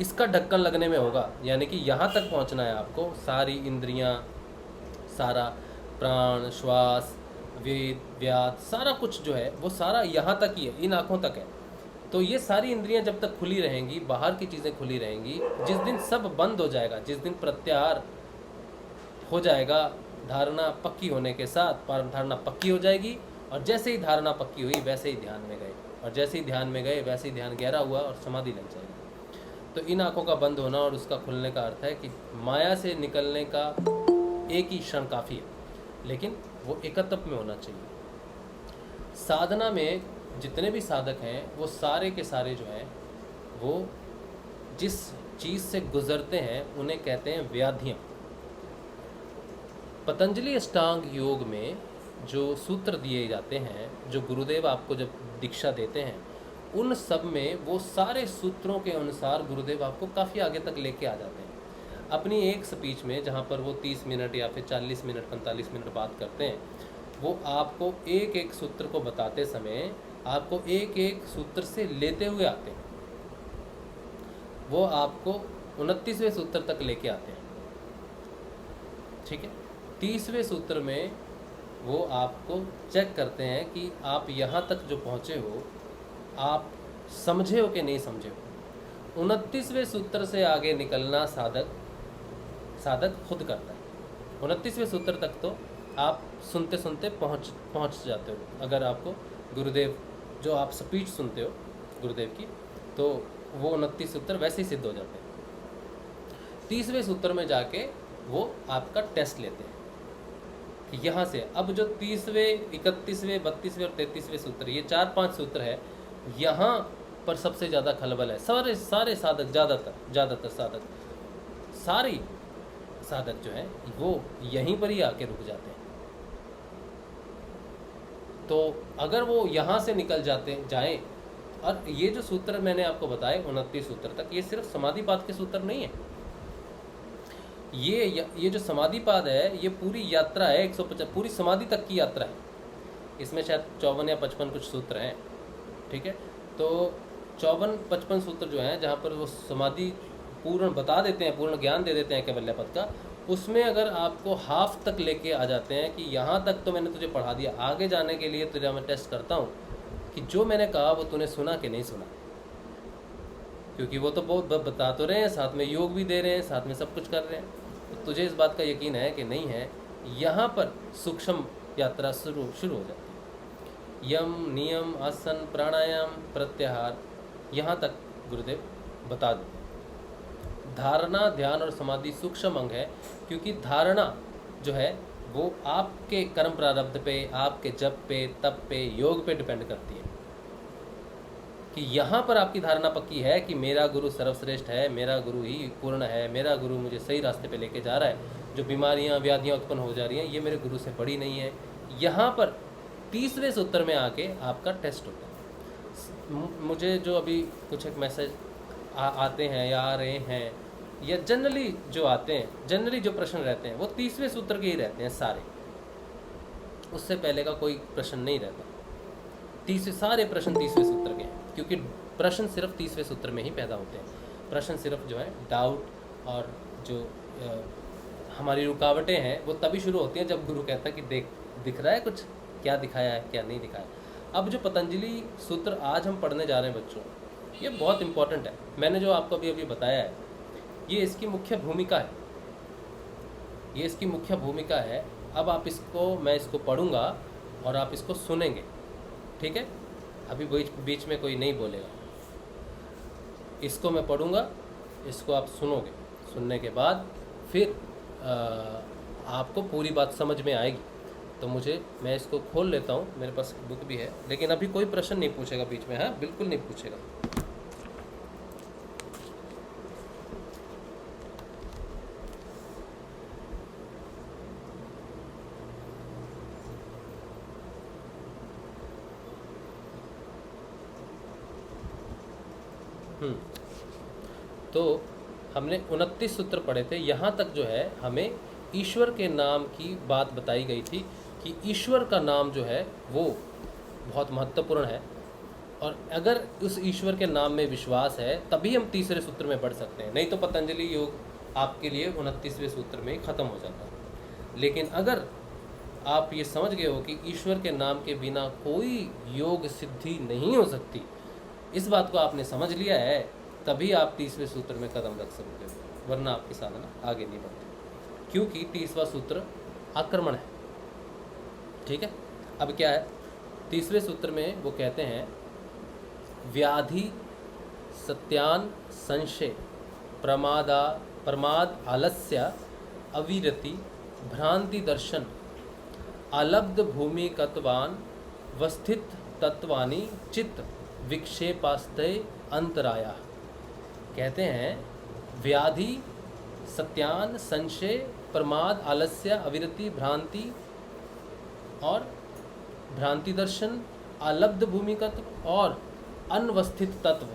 इसका ढक्कन लगने में होगा, यानी कि यहाँ तक पहुँचना है आपको, सारी इंद्रियाँ, सारा प्राण, श्वास, वेद, व्याद, सारा कुछ जो है वो सारा यहाँ तक ही है, इन आँखों तक है। तो ये सारी इंद्रियां जब तक खुली रहेंगी, बाहर की चीज़ें खुली रहेंगी, जिस दिन सब बंद हो जाएगा, जिस दिन प्रत्याहार हो जाएगा, धारणा पक्की होने के साथ धारणा पक्की हो जाएगी, और जैसे ही धारणा पक्की हुई वैसे ही ध्यान में गए, और जैसे ही ध्यान में गए वैसे ही ध्यान गहरा हुआ और समाधि लग जाएगी। तो इन आँखों का बंद होना और उसका खुलने का अर्थ है कि माया से निकलने का एक ही क्षण काफ़ी है, लेकिन वो एकत्व में होना चाहिए। साधना में जितने भी साधक हैं वो सारे के सारे जो हैं वो जिस चीज़ से गुजरते हैं उन्हें कहते हैं व्याधियाँ। पतंजलि अष्टांग योग में जो सूत्र दिए जाते हैं, जो गुरुदेव आपको जब दीक्षा देते हैं, उन सब में वो सारे सूत्रों के अनुसार गुरुदेव आपको काफ़ी आगे तक लेके आ जाते हैं। अपनी एक स्पीच में जहाँ पर वो 30 मिनट या फिर 40 मिनट 45 मिनट बात करते हैं, वो आपको एक एक सूत्र को बताते समय आपको एक एक सूत्र से लेते हुए आते हैं। वो आपको 29वें सूत्र तक लेके आते हैं, ठीक है। 30वें सूत्र में वो आपको चेक करते हैं कि आप यहाँ तक जो पहुँचे हो आप समझे हो कि नहीं समझे हो। 29वें सूत्र से आगे निकलना साधक खुद करता है। 29वें सूत्र तक तो आप सुनते सुनते पहुँच जाते हो। अगर आपको गुरुदेव जो आप स्पीच सुनते हो गुरुदेव की, तो वो 29 सूत्र वैसे ही सिद्ध हो जाते हैं। 30वें सूत्र में जाके वो आपका टेस्ट लेते हैं कि यहाँ से अब जो 30वें, 31वें, 32वें और 33वें सूत्र, ये 4-5 सूत्र है, यहाँ पर सबसे ज़्यादा खलबल है। सारे साधक, ज़्यादातर साधक जो हैं वो यहीं पर ही आके रुक जाते हैं। तो अगर वो यहाँ से निकल जाएं, और ये जो सूत्र मैंने आपको बताए 29 सूत्र तक, ये सिर्फ समाधिपाद के सूत्र नहीं है। ये जो समाधिपाद है ये पूरी यात्रा है, 150 पूरी समाधि तक की यात्रा है। इसमें शायद 54 या 55 कुछ सूत्र हैं, ठीक है। तो 54-55 सूत्र जो हैं जहाँ पर वो समाधि पूर्ण बता देते हैं, पूर्ण ज्ञान दे देते हैं कैवल्य पद का, उसमें अगर आपको हाफ तक लेके आ जाते हैं कि यहाँ तक तो मैंने तुझे पढ़ा दिया, आगे जाने के लिए तुझे मैं टेस्ट करता हूँ कि जो मैंने कहा वो तूने सुना कि नहीं सुना। क्योंकि वो तो बहुत बता तो रहे हैं, साथ में योग भी दे रहे हैं, साथ में सब कुछ कर रहे हैं, तो तुझे इस बात का यकीन है कि नहीं है। यहाँ पर सूक्ष्म यात्रा शुरू हो जाती है। यम, नियम, आसन, प्राणायाम, प्रत्याहार, यहाँ तक गुरुदेव बता दो। धारणा, ध्यान और समाधि सूक्ष्म अंग है, क्योंकि धारणा जो है वो आपके कर्म प्रारब्ध पे, आपके जप पे, तप पे, योग पे डिपेंड करती है कि यहाँ पर आपकी धारणा पक्की है कि मेरा गुरु सर्वश्रेष्ठ है, मेरा गुरु ही पूर्ण है, मेरा गुरु मुझे सही रास्ते पे लेके जा रहा है, जो बीमारियाँ व्याधियाँ उत्पन्न हो जा रही हैं ये मेरे गुरु से बड़ी नहीं है। यहाँ पर 30वें सूत्र में आके आपका टेस्ट होता है। मुझे जो अभी कुछ एक मैसेज आते हैं या आ रहे हैं, या जनरली जो आते हैं, जनरली जो प्रश्न रहते हैं वो 30वें सूत्र के ही रहते हैं सारे, उससे पहले का कोई प्रश्न नहीं रहता। सारे प्रश्न 30वें सूत्र के हैं, क्योंकि प्रश्न सिर्फ 30वें सूत्र में ही पैदा होते हैं। प्रश्न सिर्फ जो है डाउट और जो हमारी रुकावटें हैं वो तभी शुरू होती हैं जब गुरु कहता है कि दिख रहा है कुछ, क्या दिखाया है क्या नहीं दिखाया। अब जो पतंजलि सूत्र आज हम पढ़ने जा रहे हैं बच्चों, ये बहुत इंपॉर्टेंट है। मैंने जो आपको अभी बताया है ये इसकी मुख्य भूमिका है, ये इसकी मुख्य भूमिका है। अब आप मैं इसको पढ़ूंगा और आप इसको सुनेंगे, ठीक है। अभी बीच में कोई नहीं बोलेगा, इसको मैं पढ़ूंगा, इसको आप सुनोगे, सुनने के बाद फिर आपको पूरी बात समझ में आएगी। तो मैं इसको खोल लेता हूँ, मेरे पास बुक भी है, लेकिन अभी कोई प्रश्न नहीं पूछेगा बीच में, हाँ बिल्कुल नहीं पूछेगा। तो हमने 29 सूत्र पढ़े थे। यहाँ तक जो है हमें ईश्वर के नाम की बात बताई गई थी कि ईश्वर का नाम जो है वो बहुत महत्वपूर्ण है, और अगर उस ईश्वर के नाम में विश्वास है तभी हम तीसरे सूत्र में बढ़ सकते हैं, नहीं तो पतंजलि योग आपके लिए 29वें सूत्र में ही ख़त्म हो जाता है। लेकिन अगर आप ये समझ गए हो कि ईश्वर के नाम के बिना कोई योग सिद्धि नहीं हो सकती, इस बात को आपने समझ लिया है, तभी आप 30वें सूत्र में कदम रख सकते हो, वरना आपकी साधना आगे नहीं बढ़ती, क्योंकि 30वां सूत्र आक्रमण है। ठीक है, अब क्या है 30वें सूत्र में वो कहते हैं व्याधि सत्यान संशय प्रमाद आलस्य अविरति भ्रांति दर्शन अलब्ध भूमिकत्वान वस्थित तत्वानि चित्त विक्षेपास्ते अंतराया। कहते हैं व्याधि सत्यान संशय प्रमाद आलस्य अविरति भ्रांति और भ्रांति दर्शन अलब्ध भूमिकत्व और अनवस्थित तत्व,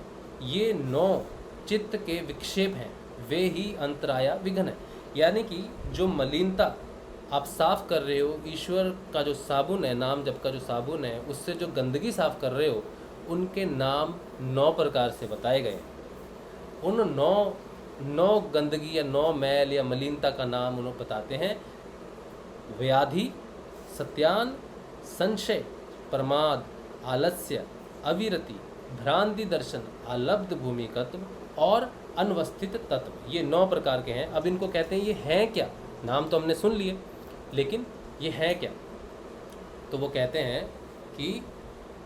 ये 9 चित्त के विक्षेप हैं, वे ही अंतराया विघ्न है। यानी कि जो मलिनता आप साफ कर रहे हो, ईश्वर का जो साबुन है, नाम जप का जो साबुन है, उससे जो गंदगी साफ कर रहे हो, उनके नाम 9 प्रकार से बताए गए। उन 9 गंदगी या 9 मैल या मलिनता का नाम उन्होंने बताते हैं व्याधि सत्यान संशय प्रमाद आलस्य अविरति भ्रांति दर्शन अलब्ध भूमिकत्व और अनवस्थित तत्व, ये 9 प्रकार के हैं। अब इनको कहते हैं ये हैं क्या, नाम तो हमने सुन लिए, लेकिन ये हैं क्या? तो वो कहते हैं कि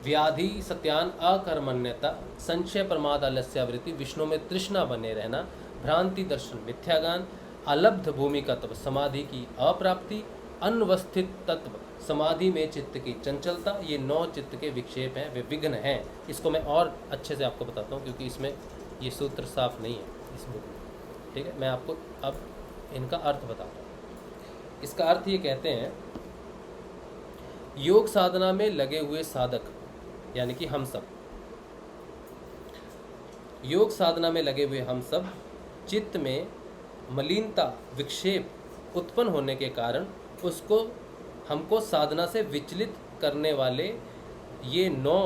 व्याधि सत्यान अकर्मण्यता संशय प्रमाद आलस्य आवृत्ति विष्णु में तृष्णा बने रहना भ्रांति दर्शन मिथ्यागान अलब्ध भूमिकत्व समाधि की अप्राप्ति अनवस्थित तत्व समाधि में चित्त की चंचलता, ये 9 चित्त के विक्षेप हैं, वे विघ्न हैं। इसको मैं और अच्छे से आपको बताता हूँ क्योंकि इसमें ये सूत्र साफ नहीं है इस बुक में। ठीक है, मैं आपको अब इनका अर्थ बताता हूँ। इसका अर्थ ये कहते हैं योग साधना में लगे हुए साधक यानी कि हम सब, योग साधना में लगे हुए हम सब चित्त में मलिनता विक्षेप उत्पन्न होने के कारण उसको हमको साधना से विचलित करने वाले ये 9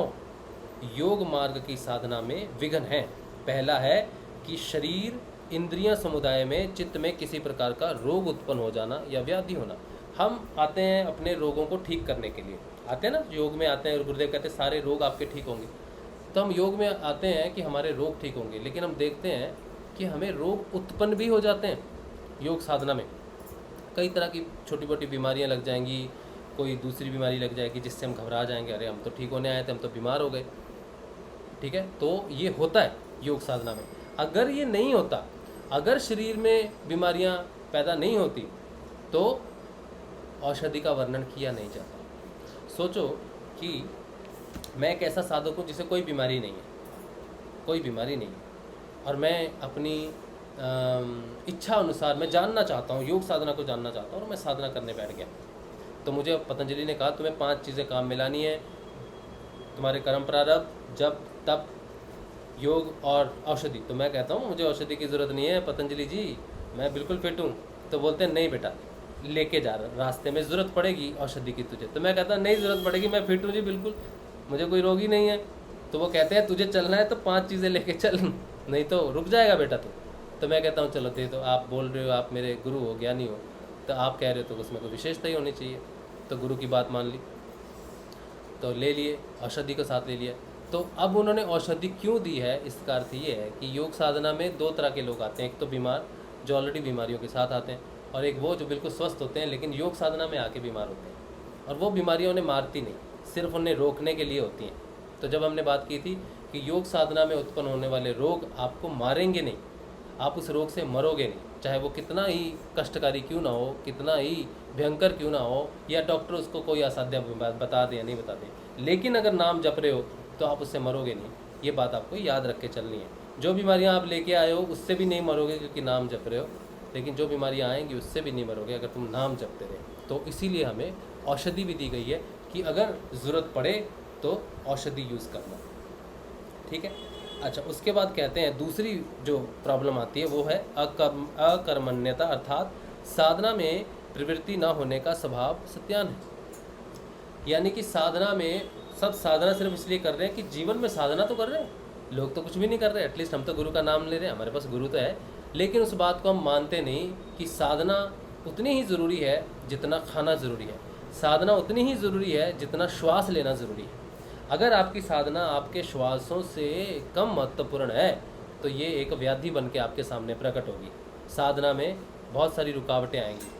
योग मार्ग की साधना में विघ्न हैं। पहला है कि शरीर इंद्रियां समुदाय में चित्त में किसी प्रकार का रोग उत्पन्न हो जाना या व्याधि होना। हम आते हैं अपने रोगों को ठीक करने के लिए, आते हैं ना, योग में आते हैं और गुरुदेव कहते हैं सारे रोग आपके ठीक होंगे। तो हम योग में आते हैं कि हमारे रोग ठीक होंगे, लेकिन हम देखते हैं कि हमें रोग उत्पन्न भी हो जाते हैं। योग साधना में कई तरह की छोटी मोटी बीमारियां लग जाएंगी, कोई दूसरी बीमारी लग जाएगी जिससे हम घबरा जाएंगे, अरे हम तो ठीक होने आए थे, हम तो बीमार हो गए। ठीक है, तो ये होता है योग साधना में। अगर ये नहीं होता, अगर शरीर में बीमारियां पैदा नहीं होती तो औषधि का वर्णन किया नहीं जाता। सोचो कि मैं एक ऐसा साधक हूँ जिसे कोई बीमारी नहीं है, कोई बीमारी नहीं है, और मैं अपनी इच्छा अनुसार मैं जानना चाहता हूँ, योग साधना को जानना चाहता हूँ और मैं साधना करने बैठ गया। तो मुझे पतंजलि ने कहा तुम्हें 5 चीज़ें काम मिलानी है, तुम्हारे कर्म प्रारब्ध, जब तब, योग और औषधि। तो मैं कहता हूँ मुझे औषधि की ज़रूरत नहीं है पतंजलि जी, मैं बिल्कुल फिट हूँ। तो बोलते हैं नहीं बेटा, लेके जा रहा रास्ते में ज़रूरत पड़ेगी औषधि की तुझे। तो मैं कहता नहीं ज़रूरत पड़ेगी, मैं फिट हूँ जी बिल्कुल, मुझे कोई रोग ही नहीं है। तो वो कहते हैं तुझे चलना है तो 5 चीज़ें लेके चल, नहीं तो रुक जाएगा बेटा तू। तो मैं कहता हूँ चलो दे दो, आप बोल रहे हो, आप मेरे गुरु हो, ज्ञानी हो, तो आप कह रहे हो तो उसमें कोई विशेषता ही होनी चाहिए। तो गुरु की बात मान ली, तो ले लिए, औषधि को साथ ले लिया। तो अब उन्होंने औषधि क्यों दी है, इसका अर्थ ये है कि योग साधना में 2 तरह के लोग आते हैं। एक तो बीमार जो ऑलरेडी बीमारियों के साथ आते हैं, और एक वो जो बिल्कुल स्वस्थ होते हैं लेकिन योग साधना में आके बीमार होते हैं। और वो बीमारियाँ उन्हें मारती नहीं, सिर्फ उन्हें रोकने के लिए होती हैं। तो जब हमने बात की थी कि योग साधना में उत्पन्न होने वाले रोग आपको मारेंगे नहीं, आप उस रोग से मरोगे नहीं, चाहे वो कितना ही कष्टकारी क्यों ना हो, कितना ही भयंकर क्यों ना हो, या डॉक्टर उसको कोई असाध्य बता दें या नहीं बता दें, लेकिन अगर नाम जप रहे हो तो आप उससे मरोगे नहीं। ये बात आपको याद रख के चलनी है। जो बीमारियां आप लेके आए हो उससे भी नहीं मरोगे क्योंकि नाम जप रहे हो, लेकिन जो बीमारियां आएंगी उससे भी नहीं मरोगे अगर तुम नाम जपते रहे। तो इसीलिए हमें औषधि भी दी गई है कि अगर ज़रूरत पड़े तो औषधि यूज़ करना। ठीक है, अच्छा, उसके बाद कहते हैं दूसरी जो प्रॉब्लम आती है वो है अकर्मण्यता, अर्थात साधना में प्रवृत्ति न होने का स्वभाव सत्यान है। यानी कि साधना में सब साधना सिर्फ इसलिए कर रहे हैं कि जीवन में साधना तो कर रहे हैं, लोग तो कुछ भी नहीं कर रहे, एटलीस्ट हम तो गुरु का नाम ले रहे हैं, हमारे पास गुरु तो है, लेकिन उस बात को हम मानते नहीं कि साधना उतनी ही ज़रूरी है जितना खाना ज़रूरी है। साधना उतनी ही ज़रूरी है जितना श्वास लेना ज़रूरी है। अगर आपकी साधना आपके श्वासों से कम महत्वपूर्ण है तो ये एक व्याधि बन के आपके सामने प्रकट होगी। साधना में बहुत सारी रुकावटें आएंगी।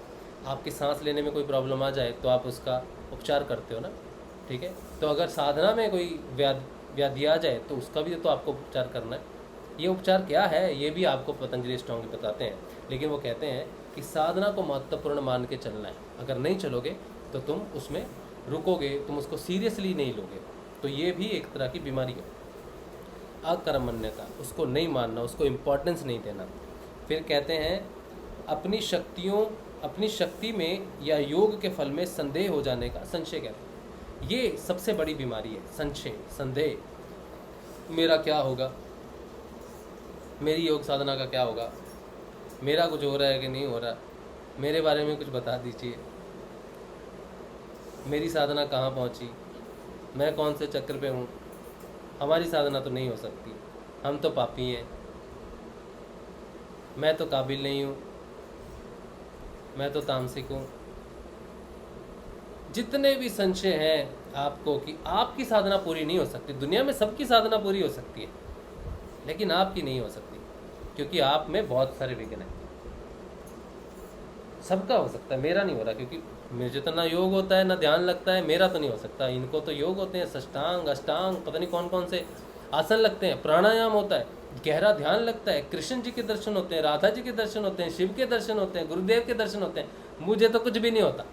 आपकी सांस लेने में कोई प्रॉब्लम आ जाए तो आप उसका उपचार करते हो ना, ठीक है। तो अगर साधना में कोई व्याधि आ जाए तो उसका भी तो आपको उपचार करना है। ये उपचार क्या है ये भी आपको पतंजलि अष्टांग बताते हैं, लेकिन वो कहते हैं कि साधना को महत्वपूर्ण मान के चलना है। अगर नहीं चलोगे तो तुम उसमें रुकोगे, तुम उसको सीरियसली नहीं लोगे, तो ये भी एक तरह की बीमारी है। अकर्मण्यता, उसको नहीं मानना, उसको इम्पोर्टेंस नहीं देना। फिर कहते हैं अपनी शक्ति में या योग के फल में संदेह हो जाने का, संशय कहते हैं। ये सबसे बड़ी बीमारी है, संशय, संदेह। मेरा क्या होगा, मेरी योग साधना का क्या होगा, मेरा कुछ हो रहा है कि नहीं हो रहा, मेरे बारे में कुछ बता दीजिए, मेरी साधना कहाँ पहुँची, मैं कौन से चक्र पे हूँ, हमारी साधना तो नहीं हो सकती, हम तो पापी हैं, मैं तो काबिल नहीं हूँ, मैं तो तामसिक हूँ। जितने भी संशय हैं आपको कि आपकी साधना पूरी नहीं हो सकती। दुनिया में सबकी साधना पूरी हो सकती है लेकिन आपकी नहीं हो सकती, क्योंकि आप में बहुत सारे विघ्न हैं। सबका हो सकता है, मेरा नहीं हो रहा, क्योंकि मुझे तो ना योग होता है ना ध्यान लगता है, मेरा तो नहीं हो सकता। इनको तो योग होते हैं, सष्टांग अष्टांग पता नहीं कौन कौन से आसन लगते हैं, प्राणायाम होता है, गहरा ध्यान लगता है, कृष्ण जी के दर्शन होते हैं, राधा जी के दर्शन होते हैं, शिव के दर्शन होते हैं, गुरुदेव के दर्शन होते हैं। मुझे तो कुछ भी नहीं होता,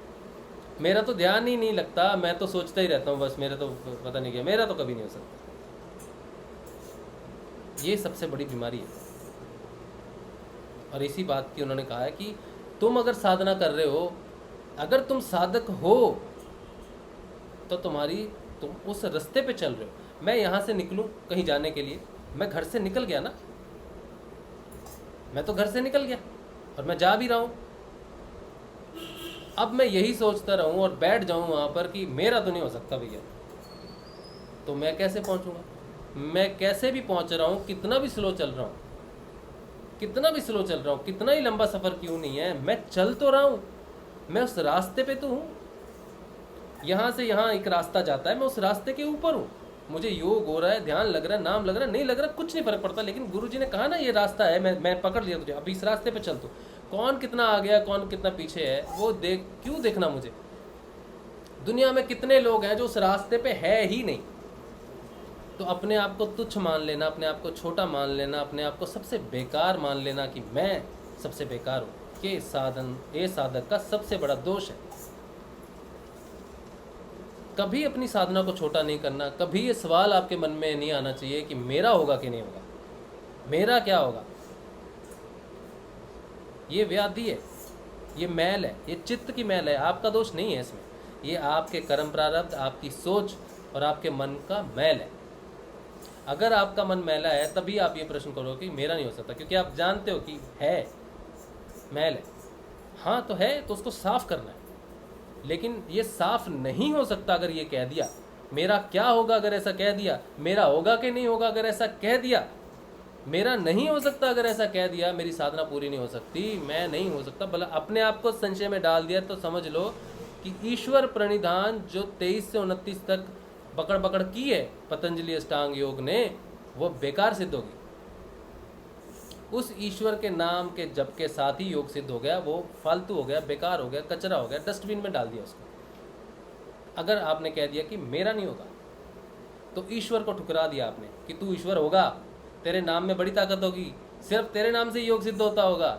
मेरा तो ध्यान ही नहीं लगता, मैं तो सोचता ही रहता हूँ बस, मेरा तो पता नहीं क्या, मेरा तो कभी नहीं हो सकता। ये सबसे बड़ी बीमारी है। और इसी बात की उन्होंने कहा है कि तुम अगर साधना कर रहे हो, अगर तुम साधक हो तो तुम उस रास्ते पे चल रहे हो। मैं यहाँ से निकलूँ कहीं जाने के लिए, मैं घर से निकल गया ना, मैं तो घर से निकल गया और मैं जा भी रहा हूँ। अब मैं यही सोचता रहूँ और बैठ जाऊँ वहाँ पर कि मेरा तो नहीं हो सकता भैया, तो मैं कैसे पहुँचूँगा? मैं कैसे भी पहुँच रहा हूँ, कितना भी स्लो चल रहा हूँ, कितना भी स्लो चल रहा हूँ, कितना ही लंबा सफ़र क्यों नहीं है, मैं चल तो रहा हूँ, मैं उस रास्ते पे तो हूँ। यहाँ से यहाँ एक रास्ता जाता है, मैं उस रास्ते के ऊपर हूँ। मुझे योग हो रहा है, ध्यान लग रहा है, नाम लग रहा है, नहीं लग रहा, कुछ नहीं फर्क पड़ता, लेकिन गुरुजी ने कहा ना ये रास्ता है, मैं पकड़ लिया तुझे, अभी इस रास्ते पे चल। तो कौन कितना आ गया, कौन कितना पीछे है, वो क्यों देखना मुझे? दुनिया में कितने लोग हैं जो उस रास्ते पे है ही नहीं। तो अपने आप को तुच्छ मान लेना, अपने आप को छोटा मान लेना, अपने आप को सबसे बेकार मान लेना कि मैं सबसे बेकार हूँ, ये साधक का सबसे बड़ा दोष है। कभी अपनी साधना को छोटा नहीं करना। कभी ये सवाल आपके मन में नहीं आना चाहिए कि मेरा होगा कि नहीं होगा, मेरा क्या होगा। ये व्याधि है, ये मैल है, ये चित्त की मैल है, आपका दोष नहीं है इसमें। ये आपके कर्म प्रारब्ध, आपकी सोच और आपके मन का मैल है। अगर आपका मन मैला है तभी आप ये प्रश्न करो कि मेरा नहीं हो सकता, क्योंकि आप जानते हो कि है, मैल है। हाँ तो है, तो उसको साफ करना है। लेकिन ये साफ नहीं हो सकता अगर ये कह दिया। मेरा क्या होगा अगर ऐसा कह दिया, मेरा होगा कि नहीं होगा अगर ऐसा कह दिया, मेरा नहीं हो सकता अगर ऐसा कह दिया, मेरी साधना पूरी नहीं हो सकती, मैं नहीं हो सकता, भला अपने आप को संशय में डाल दिया, तो समझ लो कि ईश्वर प्रणिधान जो 23 से 29 तक पकड़ की है पतंजलि अष्टांग योग ने, वो बेकार सिद्ध होगी। उस ईश्वर के नाम के जप के साथ ही योग सिद्ध हो गया, वो फालतू हो गया, बेकार हो गया, कचरा हो गया, डस्टबिन में डाल दिया उसको। अगर आपने कह दिया कि मेरा नहीं होगा, तो ईश्वर को ठुकरा दिया आपने कि तू ईश्वर होगा, तेरे नाम में बड़ी ताकत होगी, सिर्फ तेरे नाम से योग सिद्ध होता होगा,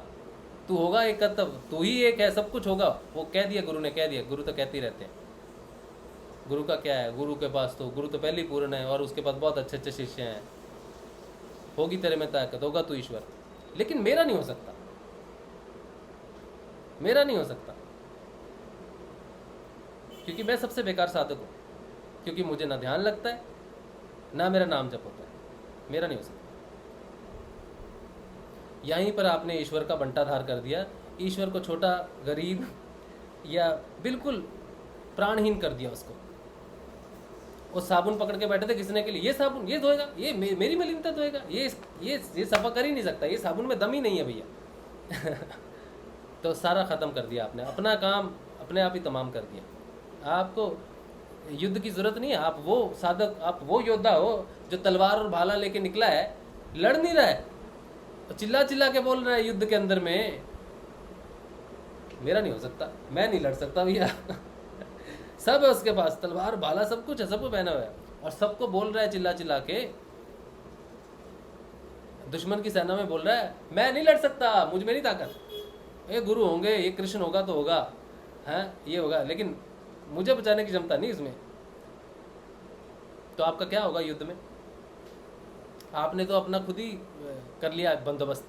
तू होगा एक, तब तू ही एक है, सब कुछ होगा। वो कह दिया, गुरु ने कह दिया। गुरु तो कहते ही रहते हैं, गुरु का क्या है, गुरु के पास तो गुरु तो पहले ही पूर्ण है और उसके पास बहुत अच्छे अच्छे शिष्य हैं, होगी तेरे में ताकत, होगा तू ईश्वर। लेकिन मेरा नहीं हो सकता, मेरा नहीं हो सकता, क्योंकि मैं सबसे बेकार साधक हूँ, क्योंकि मुझे ना ध्यान लगता है ना मेरा नाम जप होता है, मेरा नहीं हो सकता। यहीं पर आपने ईश्वर का बंटाधार कर दिया, ईश्वर को छोटा, गरीब या बिल्कुल प्राणहीन कर दिया उसको। वो साबुन पकड़ के बैठे थे घिसने के लिए, ये साबुन ये धोएगा, ये मेरी मलिनता धोएगा, ये सफा कर ही नहीं सकता, ये साबुन में दम ही नहीं है भैया। तो सारा ख़त्म कर दिया आपने, अपना काम अपने आप ही तमाम कर दिया। आपको युद्ध की जरूरत नहीं है। आप वो साधक, आप वो योद्धा हो जो तलवार और भाला लेके निकला है, लड़ नहीं रहा है, चिल्ला चिल्ला के बोल रहा है युद्ध के अंदर में, मेरा नहीं हो सकता, मैं नहीं लड़ सकता भैया। सब है उसके पास, तलवार भाला सब कुछ है, सबको पहना हुआ है, और सबको बोल रहा है चिल्ला चिल्ला के, दुश्मन की सेना में बोल रहा है मैं नहीं लड़ सकता, मुझ में नहीं ताकत, ये गुरु होंगे, ये कृष्ण होगा तो होगा, हैं ये होगा, लेकिन मुझे बचाने की क्षमता नहीं इसमें। तो आपका क्या होगा युद्ध में? आपने तो अपना खुद ही कर लिया बंदोबस्त,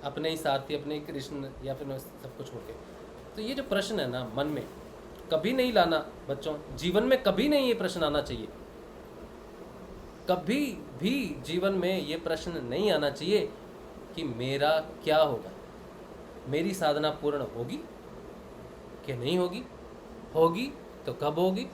अपने ही सारथी, अपने ही कृष्ण, या फिर सबको छोड़ के। तो ये जो प्रश्न है ना मन में, कभी नहीं लाना बच्चों, जीवन में कभी नहीं ये प्रश्न आना चाहिए, कभी भी जीवन में ये प्रश्न नहीं आना चाहिए कि मेरा क्या होगा, मेरी साधना पूर्ण होगी कि नहीं होगी, होगी तो कब होगी,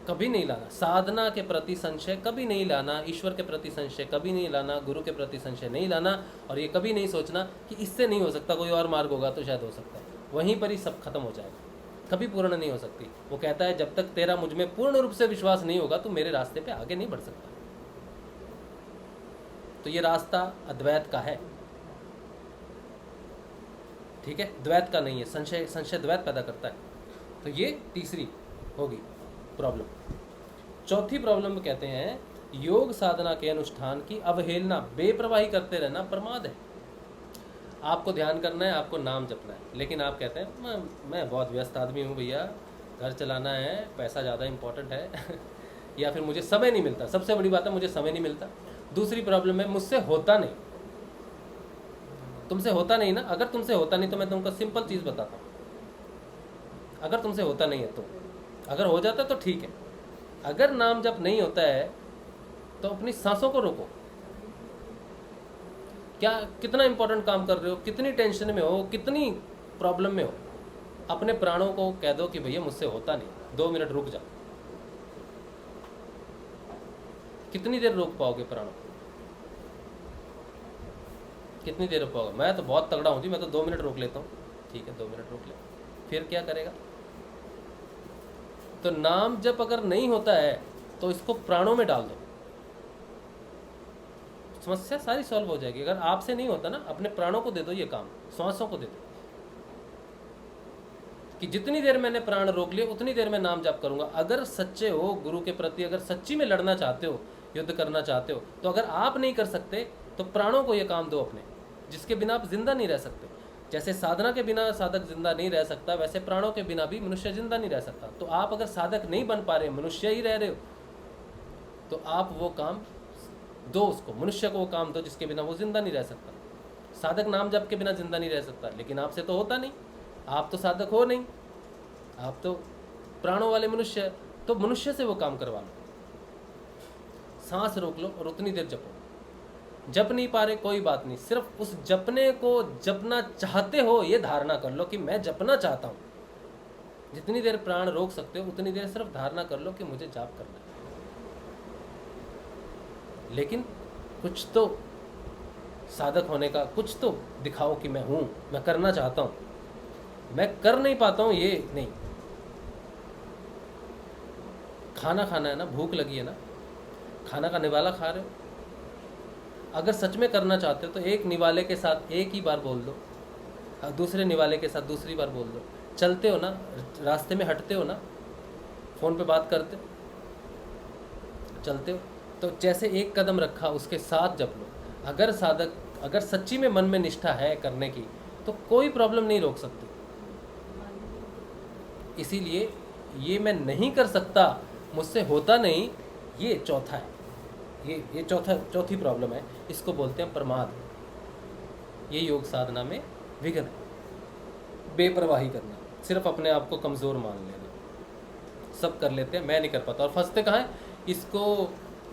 कभी नहीं लाना। साधना के प्रति संशय कभी नहीं लाना, ईश्वर के प्रति संशय कभी नहीं लाना, गुरु के प्रति संशय नहीं लाना, और ये कभी नहीं सोचना कि इससे नहीं हो सकता, कोई और मार्ग होगा तो शायद हो सकता है, वहीं पर ही सब खत्म हो जाएगा, कभी पूर्ण नहीं हो सकती। वो कहता है जब तक तेरा मुझ में पूर्ण रूप से विश्वास नहीं होगा तो मेरे रास्ते पे आगे नहीं बढ़ सकता। तो ये रास्ता अद्वैत का है, ठीक है, द्वैत का नहीं है। संशय, संशय द्वैत पैदा करता है। तो ये तीसरी होगी प्रॉब्लम। चौथी प्रॉब्लम में कहते हैं योग साधना के अनुष्ठान की अवहेलना, बेप्रवाही करते रहना प्रमाद है। आपको ध्यान करना है, आपको नाम जपना है, लेकिन आप कहते हैं मैं बहुत व्यस्त आदमी हूँ भैया, घर चलाना है, पैसा ज़्यादा इम्पोर्टेंट है या फिर मुझे समय नहीं मिलता। सबसे बड़ी बात है मुझे समय नहीं मिलता। दूसरी प्रॉब्लम है मुझसे होता नहीं। तुमसे होता नहीं ना, अगर तुमसे होता नहीं तो मैं तुमको सिंपल चीज़ बताता हूँ, अगर तुमसे होता नहीं है तो, अगर हो जाता तो ठीक है, अगर नाम जप नहीं होता है तो अपनी सांसों को रोको। क्या कितना इंपॉर्टेंट काम कर रहे हो, कितनी टेंशन में हो, कितनी प्रॉब्लम में हो, अपने प्राणों को कह दो कि भैया मुझसे होता नहीं, 2 मिनट रुक जा। कितनी देर रोक पाओगे प्राणों को? कितनी देर रोक पाओगे? मैं तो बहुत तगड़ा हूँ जी, मैं तो 2 मिनट रोक लेता हूँ। ठीक है 2 मिनट रोक ले, फिर क्या करेगा? तो नाम जप अगर नहीं होता है तो इसको प्राणों में डाल दो, समस्या सारी सॉल्व हो जाएगी। अगर आपसे नहीं होता ना, अपने प्राणों को दे दो ये काम, श्वासों को दे दो कि जितनी देर मैंने प्राण रोक लिए उतनी देर में नाम जप करूंगा। अगर सच्चे हो गुरु के प्रति, अगर सच्ची में लड़ना चाहते हो, युद्ध करना चाहते हो, तो अगर आप नहीं कर सकते तो प्राणों को ये काम दो अपने, जिसके बिना आप जिंदा नहीं रह सकते। जैसे साधना के बिना साधक जिंदा नहीं रह सकता, वैसे प्राणों के बिना भी मनुष्य जिंदा नहीं रह सकता। तो आप अगर साधक नहीं बन पा रहे, मनुष्य ही रह रहे हो, तो आप वो काम दो उसको, मनुष्य को वो काम दो जिसके बिना वो जिंदा नहीं रह सकता। साधक नाम जप के बिना जिंदा नहीं रह सकता, लेकिन आपसे तो होता नहीं, आप तो साधक हो नहीं, आप तो प्राणों वाले मनुष्य। तो मनुष्य से वो काम करवा लो, सांस रोक लो और उतनी देर जपो। जप नहीं पा रहे कोई बात नहीं, सिर्फ उस जपने को जपना चाहते हो ये धारणा कर लो कि मैं जपना चाहता हूँ। जितनी देर प्राण रोक सकते हो उतनी देर सिर्फ धारणा कर लो कि मुझे जाप करना है। लेकिन कुछ तो साधक होने का कुछ तो दिखाओ कि मैं हूँ, मैं करना चाहता हूँ, मैं कर नहीं पाता हूँ ये नहीं। खाना खाना है ना, भूख लगी है ना, खाना का निवाला खा रहे हो, अगर सच में करना चाहते हो तो एक निवाले के साथ एक ही बार बोल दो, दूसरे निवाले के साथ दूसरी बार बोल दो। चलते हो ना, रास्ते में हटते हो ना, फ़ोन पे बात करते हो, चलते हो, तो जैसे एक कदम रखा उसके साथ जप लो। अगर साधक, अगर सच्ची में मन में निष्ठा है करने की, तो कोई प्रॉब्लम नहीं रोक सकती। इसीलिए ये मैं नहीं कर सकता, मुझसे होता नहीं, ये चौथा है, ये चौथी प्रॉब्लम है। इसको बोलते हैं प्रमाद। ये योग साधना में विघ्न है, बेपरवाही करना, सिर्फ अपने आप को कमज़ोर मान लेना। सब कर लेते हैं, मैं नहीं कर पाता, और फंसते कहाँ है?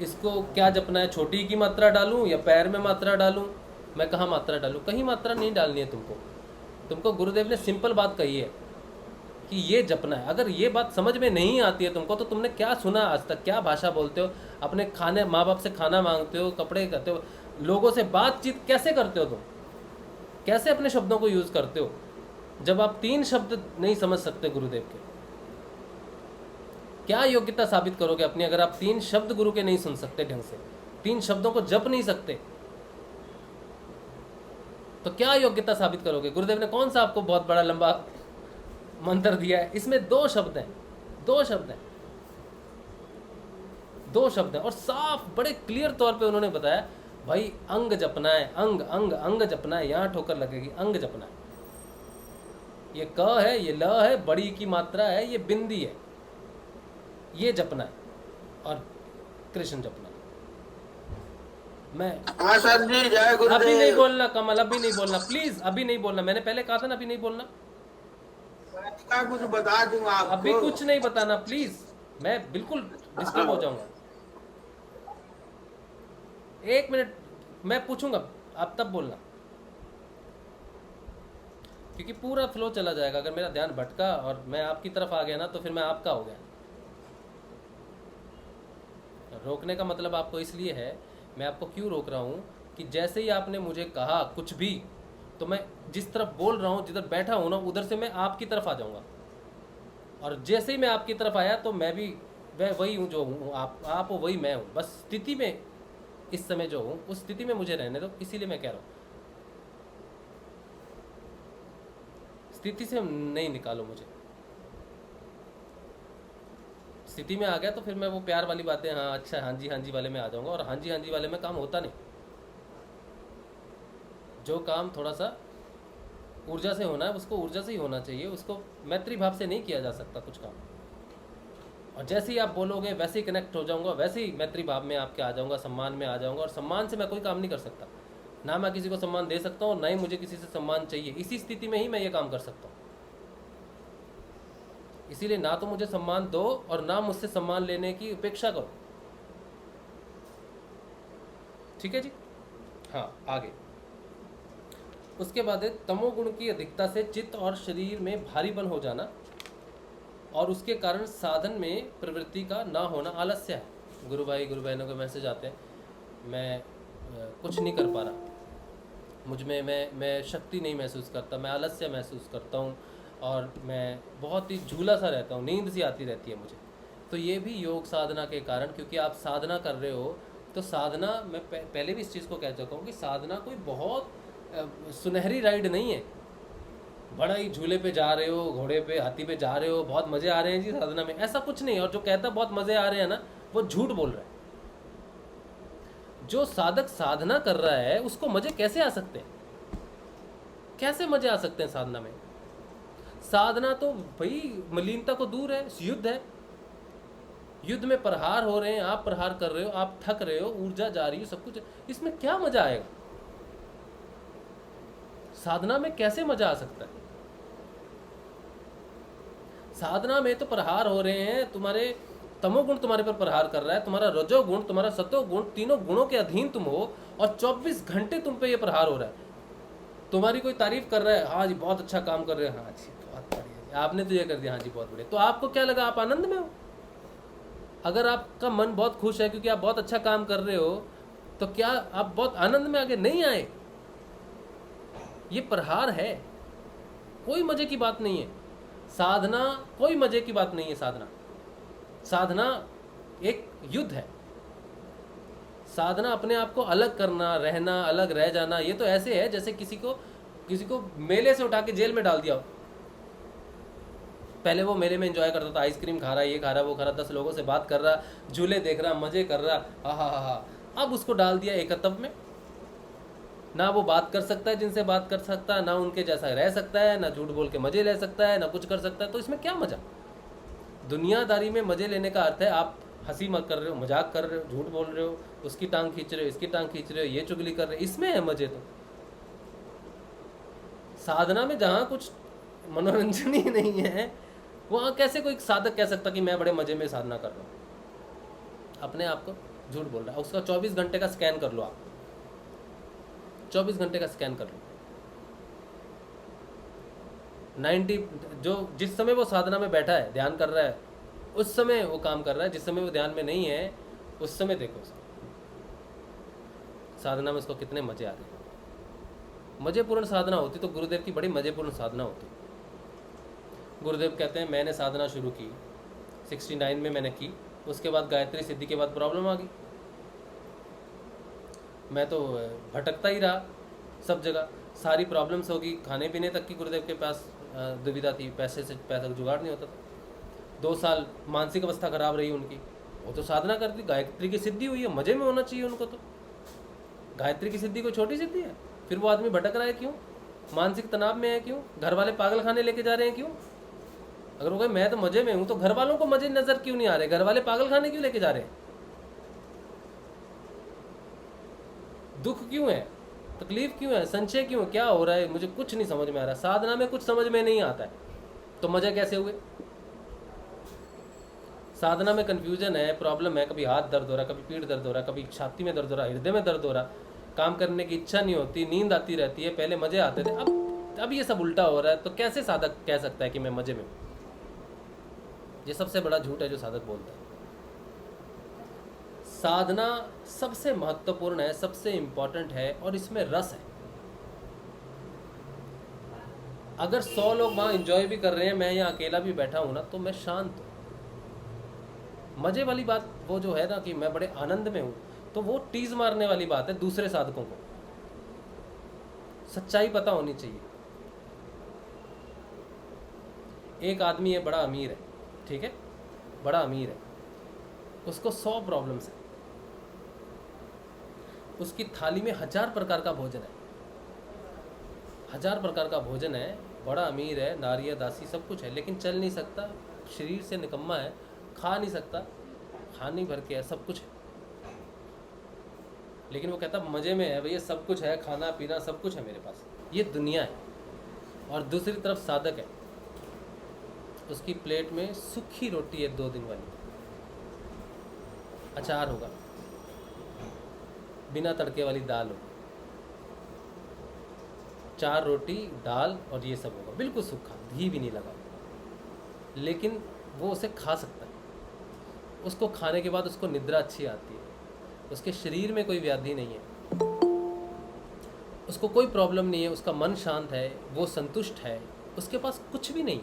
इसको क्या जपना है, छोटी की मात्रा डालूं या पैर में मात्रा डालूं? मैं कहाँ मात्रा डालूं? कहीं मात्रा नहीं डालनी है तुमको गुरुदेव ने सिंपल बात कही है कि ये जपना है। अगर ये बात समझ में नहीं आती है तुमको, तो तुमने क्या सुना आज तक, क्या भाषा बोलते हो, अपने खाने, माँ बाप से खाना मांगते हो, कपड़े करते हो, लोगों से बातचीत कैसे करते हो तुम, कैसे अपने शब्दों को यूज़ करते हो? जब आप 3 शब्द नहीं समझ सकते गुरुदेव के, क्या योग्यता साबित करोगे अपनी? अगर आप 3 शब्द गुरु के नहीं सुन सकते ढंग से, 3 शब्दों को जप नहीं सकते, तो क्या योग्यता साबित करोगे? गुरुदेव ने कौन सा आपको बहुत बड़ा लंबा मंत्र दिया है? इसमें 2 शब्द हैं, 2 शब्द हैं, 2 शब्द हैं, और साफ बड़े क्लियर तौर पे उन्होंने बताया, भाई अंग जपना है, अंग अंग अंग जपना है, यहां ठोकर लगेगी, अंग जपना है। ये क है, ये ल है, बड़ी की मात्रा है, ये बिंदी है, ये जपना है, और कृष्ण जपना है। मैं हाँ सर जी, जय गुरुदेव। अभी नहीं बोलना कमल, अभी नहीं बोलना प्लीज, अभी नहीं बोलना। मैंने पहले कहा था ना अभी नहीं बोलना। मैं कुछ बता दूंगा आपको। अभी कुछ नहीं बताना प्लीज, मैं बिल्कुल डिस्टर्ब हो जाऊंगा। 1 मिनट मैं पूछूंगा, आप तब बोलना, क्योंकि पूरा फ्लो चला जाएगा। अगर मेरा ध्यान भटका और मैं आपकी तरफ आ गया ना, तो फिर मैं आपका हो गया। रोकने का मतलब आपको इसलिए है, मैं आपको क्यों रोक रहा हूँ कि जैसे ही आपने मुझे कहा कुछ भी, तो मैं जिस तरफ बोल रहा हूँ, जिधर बैठा हूँ ना, उधर से मैं आपकी तरफ आ जाऊँगा। और जैसे ही मैं आपकी तरफ आया तो मैं भी वही हूँ जो हूँ, आप हो वही मैं हूँ। बस स्थिति में इस समय जो हूँ उस स्थिति में मुझे रहने दो, इसीलिए मैं कह रहा हूँ। स्थिति से नहीं निकालो मुझे। स्थिति में आ गया तो फिर मैं वो प्यार वाली बातें, हाँ अच्छा हाँ जी वाले में आ जाऊंगा, और हाँ जी वाले में काम होता नहीं। जो काम थोड़ा सा ऊर्जा से होना है उसको ऊर्जा से ही होना चाहिए, उसको मैत्री भाव से नहीं किया जा सकता कुछ काम। और जैसे ही आप बोलोगे वैसे ही कनेक्ट हो जाऊंगा, वैसे ही मैत्री भाव में आपके आ जाऊंगा, सम्मान में आ जाऊंगा। और सम्मान से मैं कोई काम नहीं कर सकता, ना मैं किसी को सम्मान दे सकता हूँ, ना ही मुझे किसी से सम्मान चाहिए। इसी स्थिति में ही मैं ये काम कर सकता हूँ। इसीलिए ना तो मुझे सम्मान दो और ना मुझसे सम्मान लेने की उपेक्षा करो। ठीक है जी, हाँ आगे। उसके बाद है तमोगुण की अधिकता से चित्त और शरीर में भारीपन हो जाना, और उसके कारण साधन में प्रवृत्ति का ना होना आलस्य है। गुरु भाई गुरु बहनों के मैसेज आते हैं, मैं कुछ नहीं कर पा रहा, मुझ में मैं शक्ति नहीं महसूस करता, मैं आलस्य महसूस करता हूँ, और मैं बहुत ही झूला सा रहता हूँ, नींद सी आती रहती है मुझे। तो ये भी योग साधना के कारण, क्योंकि आप साधना कर रहे हो, तो साधना, मैं पहले भी इस चीज़ को कह चुका हूँ कि साधना कोई बहुत सुनहरी राइड नहीं है। बड़ा ही झूले पे जा रहे हो, घोड़े पे, हाथी पे जा रहे हो, बहुत मज़े आ रहे हैं जी साधना में, ऐसा कुछ नहीं। और जो कहता बहुत मज़े आ रहे हैं ना, वो झूठ बोल रहा है। जो साधक साधना कर रहा है उसको मज़े कैसे आ सकते हैं? कैसे मज़े आ सकते हैं साधना में? साधना तो भाई मलिनता को दूर है, युद्ध है। युद्ध में प्रहार हो रहे हैं, आप प्रहार कर रहे हो, आप थक रहे हो, ऊर्जा जा रही है, सब कुछ। इसमें क्या मजा आएगा? साधना में कैसे मजा आ सकता है? साधना में तो प्रहार हो रहे हैं, तुम्हारे तमोगुण तुम्हारे पर प्रहार कर रहा है, तुम्हारा रजोगुण, तुम्हारा सतोगुण, तीनों गुणों के अधीन तुम हो, और 24 घंटे तुम पे ये प्रहार हो रहा है। तुम्हारी कोई तारीफ कर रहा है, हाँ जी बहुत अच्छा काम कर रहे हो, हाँ जी बहुत बढ़िया, आपने तो ये कर दिया, हाँ जी बहुत बढ़िया। तो आपको क्या लगा? आप आनंद में हो। अगर आपका मन बहुत खुश है क्योंकि आप बहुत अच्छा काम कर रहे हो, तो क्या आप बहुत आनंद में आगे नहीं आए? ये प्रहार है, कोई मजे की बात नहीं है। साधना कोई मजे की बात नहीं है। साधना एक युद्ध है। साधना अपने आप को अलग करना, रहना, अलग रह जाना, ये तो ऐसे है जैसे किसी को मेले से उठा के जेल में डाल दिया हो। पहले वो मेले में एंजॉय करता था, आइसक्रीम खा रहा, ये खा रहा, वो खा रहा, 10 लोगों से बात कर रहा, झूले देख रहा, मजे कर रहा, हा। अब उसको डाल दिया एकत्व में। ना वो बात कर सकता है जिनसे बात कर सकता है, ना उनके जैसा रह सकता है, ना झूठ बोल के मजे ले सकता है, ना कुछ कर सकता है। तो इसमें क्या मजा? दुनियादारी में मजे लेने का अर्थ है आप हंसी मत कर रहे हो, मजाक कर रहे हो, झूठ बोल रहे हो, उसकी टांग खींच रहे हो, इसकी टांग खींच रहे हो, ये चुगली कर रहे हो, इसमें है मजे। तो साधना में जहाँ कुछ मनोरंजन ही नहीं है, वहाँ कैसे कोई साधक कह सकता कि मैं बड़े मजे में साधना कर रहा हूँ? अपने आप को झूठ बोल रहा है। उसका 24 घंटे का स्कैन कर लो आप, 24 घंटे का स्कैन कर लो। 90 जो जिस समय वो साधना में बैठा है, ध्यान कर रहा है, उस समय वो काम कर रहा है। जिस समय वो ध्यान में नहीं है, उस समय देखो साधना में उसको कितने मजे आ रहे हैं। मजेपूर्ण साधना होती तो गुरुदेव की बड़ी मजेपूर्ण साधना होती। गुरुदेव कहते हैं मैंने साधना शुरू की 69 में मैंने की, उसके बाद गायत्री सिद्धि के बाद प्रॉब्लम आ गई, मैं तो भटकता ही रहा सब जगह, सारी प्रॉब्लम्स होगी, खाने पीने तक की गुरुदेव के पास दुविधा थी, पैसे से पैसा जुगाड़ नहीं होता था। 2 साल मानसिक अवस्था खराब रही उनकी, वो तो साधना करती, गायत्री की सिद्धि हुई है, मज़े में होना चाहिए उनको। तो गायत्री की सिद्धि कोई छोटी सिद्धि है? फिर वो आदमी भटक रहा है क्यों? मानसिक तनाव में है क्यों? घर वाले पागल खाने लेके जा रहे हैं क्यों? अगर वो कहे मैं तो मज़े में हूँ, तो घर वालों को मज़े नज़र क्यों नहीं आ रहे? घर वाले पागल खाने क्यों लेके जा रहे हैं? दुख क्यों है? तकलीफ क्यों है? संशय क्यों है? क्या हो रहा है? मुझे कुछ नहीं समझ में आ रहा। साधना में कुछ समझ में नहीं आता है, तो मज़े कैसे हुए? साधना में कन्फ्यूजन है, प्रॉब्लम है, कभी हाथ दर्द हो रहा, कभी पीठ दर्द हो रहा, कभी छाती में दर्द हो रहा, हृदय में दर्द हो रहा, काम करने की इच्छा नहीं होती, नींद आती रहती है, पहले मज़े आते थे, अब ये सब उल्टा हो रहा है। तो कैसे साधक कह सकता है कि मैं मज़े में हूँ? ये सबसे बड़ा झूठ है जो साधक बोलता है। साधना सबसे महत्वपूर्ण है, सबसे इम्पोर्टेंट है, और इसमें रस है। अगर 100 लोग वहाँ एंजॉय भी कर रहे हैं, मैं यहाँ अकेला भी बैठा हूँ ना, तो मैं शांत हूँ। मज़े वाली बात वो जो है ना कि मैं बड़े आनंद में हूँ, तो वो टीज मारने वाली बात है दूसरे साधकों को। सच्चाई पता होनी चाहिए। एक आदमी है, बड़ा अमीर है, ठीक है, बड़ा अमीर है, उसको 100 प्रॉब्लम्स है, उसकी थाली में 1000 प्रकार का भोजन है, 1000 प्रकार का भोजन है, बड़ा अमीर है, नारिया दासी सब कुछ है, लेकिन चल नहीं सकता, शरीर से निकम्मा है, खा नहीं सकता, खाने भर के है, सब कुछ है, लेकिन वो कहता मज़े में है भैया, सब कुछ है, खाना पीना सब कुछ है मेरे पास। ये दुनिया है। और दूसरी तरफ साधक है, उसकी प्लेट में सूखी रोटी है 2 दिन वाली, अचार होगा, बिना तड़के वाली दाल होगी, 4 रोटी दाल और ये सब होगा, बिल्कुल सूखा, घी भी नहीं लगा, लेकिन वो उसे खा सकता है। उसको खाने के बाद उसको निद्रा अच्छी आती है, उसके शरीर में कोई व्याधि नहीं है, उसको कोई प्रॉब्लम नहीं है, उसका मन शांत है, वो संतुष्ट है, उसके पास कुछ भी नहीं,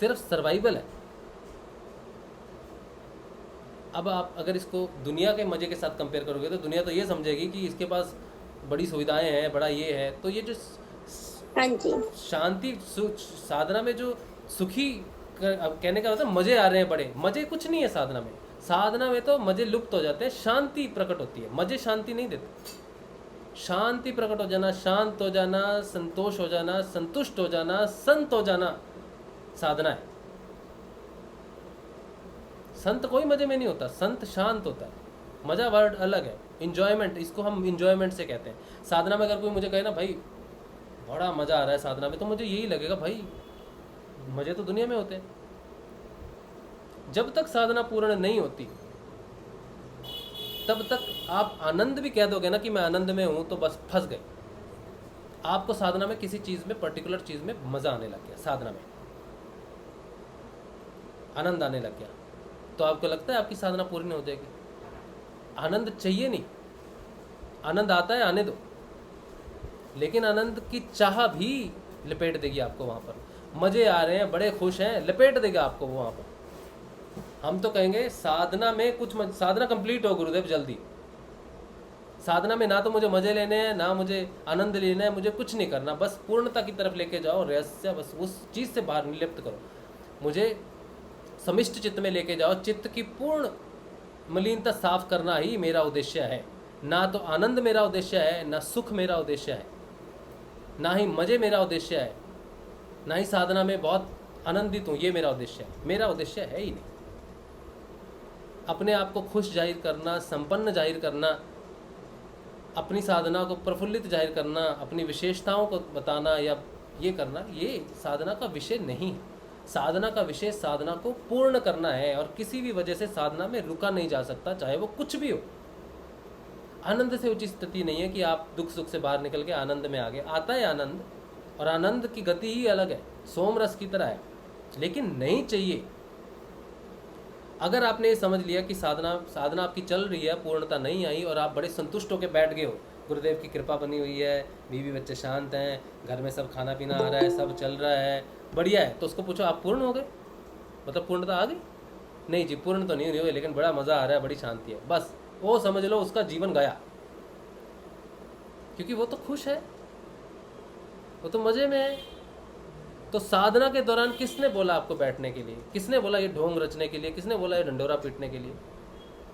सिर्फ सर्वाइवल है। अब आप अगर इसको दुनिया के मज़े के साथ कंपेयर करोगे तो दुनिया तो ये समझेगी कि इसके पास बड़ी सुविधाएं हैं, बड़ा ये है, तो ये जो हाँ जी, शांति साधना में जो सुखी अब कहने का मतलब मज़े आ रहे हैं, बड़े मज़े कुछ नहीं है साधना में। साधना में तो मज़े लुप्त हो जाते हैं, शांति प्रकट होती है, मज़े शांति नहीं देते। शांति प्रकट हो जाना, शांत हो जाना, संतोष हो जाना, संतुष्ट हो जाना, संत हो जाना साधना है। संत कोई मज़े में नहीं होता, संत शांत होता है। मज़ा वर्ड अलग है, इन्जॉयमेंट, इसको हम इन्जॉयमेंट से कहते हैं। साधना में अगर कोई मुझे कहे ना भाई बड़ा मज़ा आ रहा है साधना में, तो मुझे यही लगेगा भाई मज़े तो दुनिया में होते हैं। जब तक साधना पूर्ण नहीं होती तब तक आप आनंद भी कह दोगे ना कि मैं आनंद में हूँ, तो बस फंस गए। आपको साधना में किसी चीज़ में, पर्टिकुलर चीज़ में मज़ा आने लग गया, साधना में आनंद आने लग गया, तो आपको लगता है आपकी साधना पूर्ण हो जाएगी। आनंद चाहिए नहीं, आनंद आता है आने दो, लेकिन आनंद की चाह भी लपेट देगी आपको वहाँ पर। मज़े आ रहे हैं, बड़े खुश हैं, लपेट देगा आपको वहाँ पर। हम तो कहेंगे साधना में कुछ साधना कंप्लीट हो गुरुदेव जल्दी। साधना में ना तो मुझे मज़े लेने हैं, ना मुझे आनंद लेना है, मुझे कुछ नहीं करना, बस पूर्णता की तरफ लेके जाओ, रहस्य बस उस चीज़ से बाहर निर्लिप्त करो, मुझे समिष्ट चित्त में लेके जाओ। चित्त की पूर्ण मलिनता साफ करना ही मेरा उद्देश्य है। ना तो आनंद मेरा उद्देश्य है, ना सुख मेरा उद्देश्य है, ना ही मज़े मेरा उद्देश्य है, ना ही साधना में बहुत आनंदित हूँ ये मेरा उद्देश्य है। मेरा उद्देश्य है ही नहीं। अपने आप को खुश जाहिर करना, संपन्न जाहिर करना, अपनी साधना को प्रफुल्लित जाहिर करना, अपनी विशेषताओं को बताना या ये करना, ये साधना का विषय नहीं है। साधना का विषय साधना को पूर्ण करना है, और किसी भी वजह से साधना में रुका नहीं जा सकता, चाहे वो कुछ भी हो। आनंद से उचित स्थिति नहीं है कि आप दुख सुख से बाहर निकल के आनंद में आ गए। आता है आनंद, और आनंद की गति ही अलग है, सोम रस की तरह है, लेकिन नहीं चाहिए। अगर आपने ये समझ लिया कि साधना आपकी चल रही है, पूर्णता नहीं आई, और आप बड़े संतुष्ट होकर बैठ गए हो, गुरुदेव की कृपा बनी हुई है, बीवी बच्चे शांत हैं, घर में सब खाना पीना आ रहा है, सब चल रहा है, बढ़िया है, तो उसको पूछो आप पूर्ण हो गए, मतलब पूर्णता आ गई? नहीं जी, पूर्ण तो नहीं हुए, लेकिन बड़ा मज़ा आ रहा है, बड़ी शांति है, बस वो समझ लो उसका जीवन गया, क्योंकि वो तो खुश है, वो तो मज़े में है। तो साधना के दौरान किसने बोला आपको बैठने के लिए? किसने बोला ये ढोंग रचने के लिए? किसने बोला ये ढंडोरा पीटने के लिए?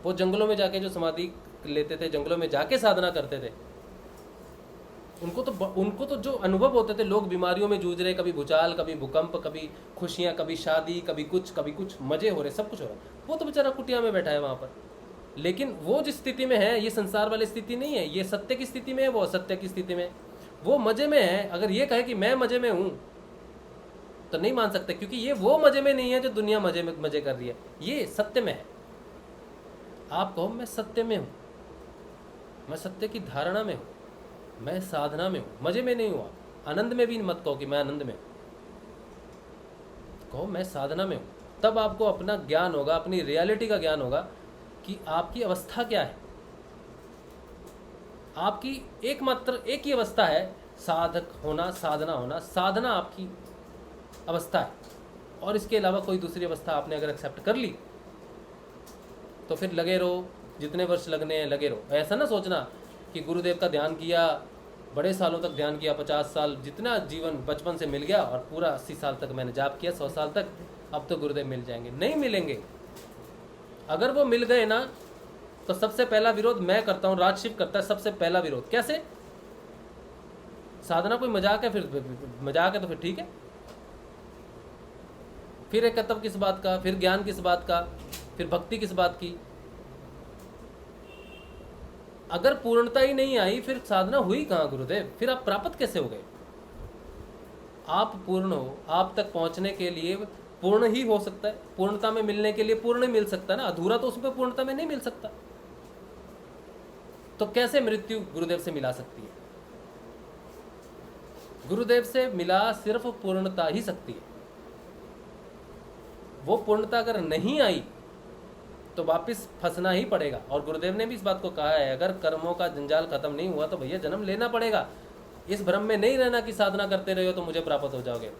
वो जंगलों में जाके जो समाधि लेते थे, जंगलों में जाके साधना करते थे, उनको तो जो अनुभव होते थे, लोग बीमारियों में जूझ रहे, कभी भूचाल, कभी भूकंप, कभी खुशियाँ, कभी शादी, कभी कुछ मज़े हो रहे, सब कुछ हो रहा है, वो तो बेचारा कुटिया में बैठा है वहाँ पर। लेकिन वो जिस स्थिति में है, ये संसार वाली स्थिति नहीं है, ये सत्य की स्थिति में है, वो असत्य की स्थिति में, वो मज़े में है। अगर ये कहे कि मैं मज़े में हूँ तो नहीं मान सकते, क्योंकि ये वो मज़े में नहीं है जो दुनिया मज़े कर रही है, ये सत्य में है। आप कहो मैं सत्य में हूँ, मैं सत्य की धारणा में हूँ, मैं साधना में हूँ, मज़े में नहीं हुआ। आनंद में भी मत कहो कि मैं आनंद में हूँ, कहो मैं साधना में हूँ। तब आपको अपना ज्ञान होगा, अपनी रियलिटी का ज्ञान होगा कि आपकी अवस्था क्या है। आपकी एकमात्र एक ही अवस्था है, साधक होना, साधना होना। साधना आपकी अवस्था है, और इसके अलावा कोई दूसरी अवस्था आपने अगर एक्सेप्ट कर ली तो फिर लगे रहो, जितने वर्ष लगने हैं लगे रहो। ऐसा ना सोचना कि गुरुदेव का ध्यान किया, बड़े सालों तक ध्यान किया, 50 साल, जितना जीवन बचपन से मिल गया, और पूरा 80 साल तक मैंने जाप किया, 100 साल तक, अब तो गुरुदेव मिल जाएंगे। नहीं मिलेंगे। अगर वो मिल गए ना तो सबसे पहला विरोध मैं करता हूँ, राजशिव करता है सबसे पहला विरोध। कैसे? साधना कोई मजाक है? फिर मजाक है तो फिर ठीक है, फिर एक कर्तव्य किस बात का, फिर ज्ञान किस बात का, फिर भक्ति किस बात की? अगर पूर्णता ही नहीं आई फिर साधना हुई कहाँ गुरुदेव? फिर आप प्राप्त कैसे हो गए? आप पूर्ण हो, आप तक पहुंचने के लिए पूर्ण ही हो सकता है, पूर्णता में मिलने के लिए पूर्ण ही मिल सकता है ना, अधूरा तो उसमें पूर्णता में नहीं मिल सकता। तो कैसे मृत्यु गुरुदेव से मिला सकती है? गुरुदेव से मिला सिर्फ पूर्णता ही सकती है। वो पूर्णता अगर नहीं आई तो वापस फंसना ही पड़ेगा। और गुरुदेव ने भी इस बात को कहा है, अगर कर्मों का जंजाल खत्म नहीं हुआ तो भैया जन्म लेना पड़ेगा। इस भ्रम में नहीं रहना कि साधना करते रहो तो मुझे प्राप्त हो जाओगे।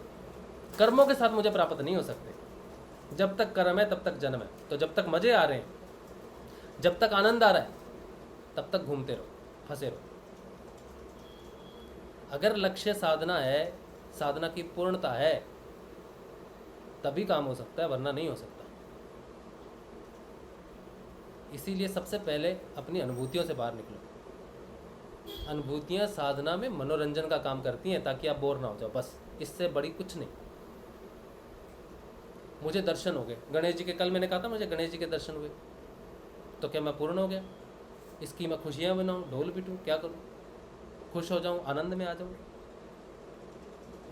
कर्मों के साथ मुझे प्राप्त नहीं हो सकते। जब तक कर्म है तब तक जन्म है। तो जब तक मजे आ रहे हैं, जब तक आनंद आ रहा है, तब तक घूमते रहो, फंसे रहो। अगर लक्ष्य साधना है, साधना की पूर्णता है, तभी काम हो सकता है, वरना नहीं हो सकता। इसीलिए सबसे पहले अपनी अनुभूतियों से बाहर निकलो। अनुभूतियाँ साधना में मनोरंजन का काम करती हैं, ताकि आप बोर ना हो जाओ, बस। इससे बड़ी कुछ नहीं। मुझे दर्शन हो गए गणेश जी के, कल मैंने कहा था मुझे गणेश जी के दर्शन हुए, तो क्या मैं पूर्ण हो गया? इसकी मैं खुशियाँ बनाऊँ, ढोल पीटूँ, क्या करूँ? खुश हो जाऊँ, आनंद में आ जाऊँ?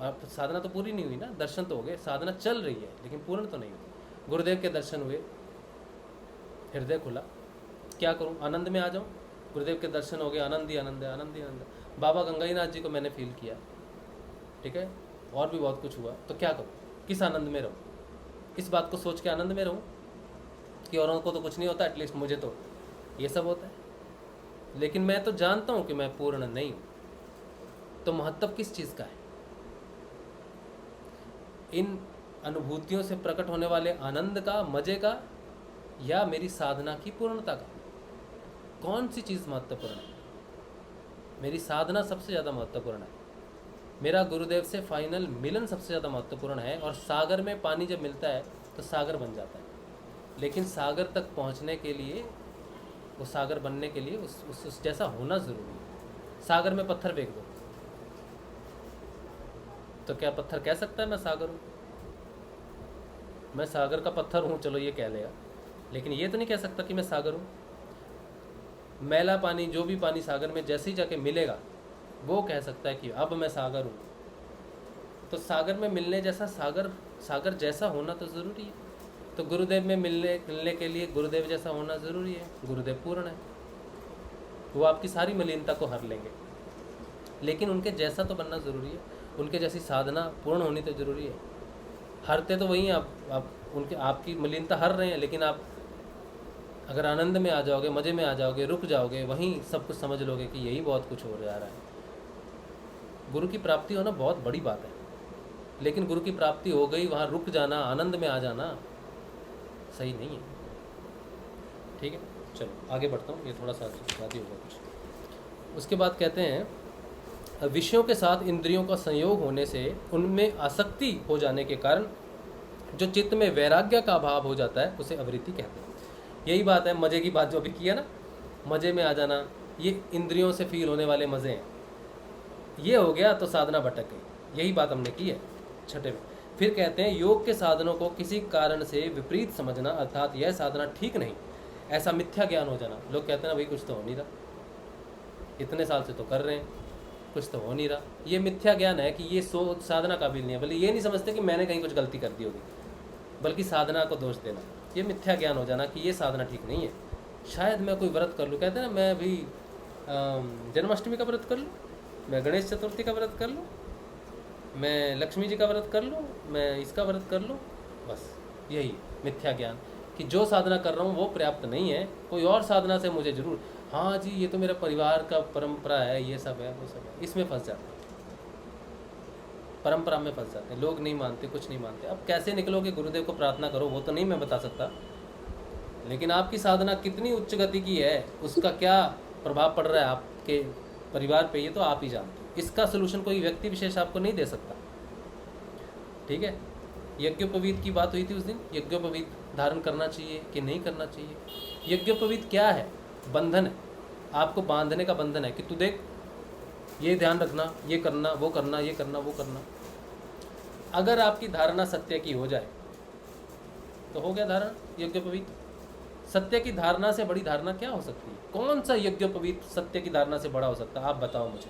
अब साधना तो पूरी नहीं हुई ना। दर्शन तो हो गए, साधना चल रही है, लेकिन पूर्ण तो नहीं हुई। गुरुदेव के दर्शन हुए, हृदय खुला, क्या करूं? आनंद में आ जाऊं। गुरुदेव के दर्शन हो गए, आनंद ही आनंद है, आनंद ही आनंद है। बाबा गंगाईनाथ जी को मैंने फील किया, ठीक है, और भी बहुत कुछ हुआ, तो क्या करूं? किस आनंद में रहूं? इस बात को सोच के आनंद में रहूं कि औरों को तो कुछ नहीं होता, एटलीस्ट मुझे तो ये सब होता है। लेकिन मैं तो जानता हूं कि मैं पूर्ण नहीं हूं। तो महत्व किस चीज़ का है? इन अनुभूतियों से प्रकट होने वाले आनंद का, मजे का, या मेरी साधना की पूर्णता का? कौन सी चीज़ महत्वपूर्ण है? मेरी साधना सबसे ज़्यादा महत्वपूर्ण है। मेरा गुरुदेव से फाइनल मिलन सबसे ज़्यादा महत्वपूर्ण है। और सागर में पानी जब मिलता है तो सागर बन जाता है, लेकिन सागर तक पहुंचने के लिए, वो सागर बनने के लिए उस जैसा होना ज़रूरी है। सागर में पत्थर फेंक दो तो क्या पत्थर कह सकता है मैं सागर हूँ? मैं सागर का पत्थर हूँ, चलो ये कह लेगा, लेकिन ये तो नहीं कह सकता कि मैं सागर हूँ। मैला पानी, जो भी पानी सागर में जैसे ही जाके मिलेगा, वो कह सकता है कि अब मैं सागर हूँ। तो सागर में मिलने जैसा, सागर जैसा होना तो ज़रूरी है। तो गुरुदेव में मिलने के लिए गुरुदेव जैसा होना ज़रूरी है। गुरुदेव पूर्ण है, वो आपकी सारी मलिनता को हर लेंगे, लेकिन उनके जैसा तो बनना ज़रूरी है। उनके जैसी साधना पूर्ण होनी तो ज़रूरी है। हरते तो वहीं आप उनके, आपकी मलिनता हर रहे हैं, लेकिन आप अगर आनंद में आ जाओगे, मज़े में आ जाओगे, रुक जाओगे, वहीं सब कुछ समझ लोगे कि यही बहुत कुछ हो जा रहा है। गुरु की प्राप्ति होना बहुत बड़ी बात है। लेकिन गुरु की प्राप्ति हो गई, वहाँ रुक जाना, आनंद में आ जाना सही नहीं है। ठीक है, चलो आगे बढ़ता हूँ, ये थोड़ा सा ज़्यादा होगा कुछ। उसके बाद कहते हैं विषयों के साथ इंद्रियों का संयोग होने से उनमें आसक्ति हो जाने के कारण जो चित्त में वैराग्य का अभाव हो जाता है उसे अवृत्ति कहते हैं। यही बात है, मज़े की बात जो अभी की है ना, मज़े में आ जाना, ये इंद्रियों से फील होने वाले मज़े हैं, ये हो गया तो साधना भटक गई। यही बात हमने की है छठे में। फिर कहते हैं योग के साधनों को किसी कारण से विपरीत समझना, अर्थात यह साधना ठीक नहीं, ऐसा मिथ्या ज्ञान हो जाना। लोग कहते हैं ना भाई कुछ तो हो नहीं रहा, इतने साल से तो कर रहे हैं, कुछ तो हो नहीं रहा। ये मिथ्या ज्ञान है कि ये साधना काबिल नहीं है। भले ये नहीं समझते कि मैंने कहीं कुछ गलती कर दी होगी, बल्कि साधना को दोष देना, ये मिथ्या ज्ञान हो जाना कि ये साधना ठीक नहीं है। शायद मैं कोई व्रत कर लूँ, कहते हैं ना मैं अभी जन्माष्टमी का व्रत कर लूँ, मैं गणेश चतुर्थी का व्रत कर लूँ, मैं लक्ष्मी जी का व्रत कर लूँ, मैं इसका व्रत कर लूँ, बस यही मिथ्या ज्ञान कि जो साधना कर रहा हूँ वो पर्याप्त नहीं है, कोई और साधना से मुझे जरूर, हाँ जी ये तो मेरा परिवार का परंपरा है, ये सब है वो सब है, इसमें फंस जाते हैं, परंपरा में फंस जाते हैं। लोग नहीं मानते, कुछ नहीं मानते। अब कैसे निकलोगे, गुरुदेव को प्रार्थना करो, वो तो नहीं मैं बता सकता, लेकिन आपकी साधना कितनी उच्च गति की है, उसका क्या प्रभाव पड़ रहा है आपके परिवार पे, ये तो आप ही जानते हो। इसका सोल्यूशन कोई व्यक्ति विशेष आपको नहीं दे सकता। ठीक है, यज्ञोपवीत की बात हुई थी उस दिन, यज्ञोपवीत धारण करना चाहिए कि नहीं करना चाहिए। यज्ञोपवीत क्या है? बंधन है, आपको बांधने का बंधन है कि तू देख ये ध्यान रखना, ये करना, वो करना, ये करना, वो करना। अगर आपकी धारणा सत्य की हो जाए तो हो गया धारणा यज्ञोपवीत। सत्य की धारणा से बड़ी धारणा क्या हो सकती है? कौन सा यज्ञोपवीत सत्य की धारणा से बड़ा हो सकता है? आप बताओ मुझे,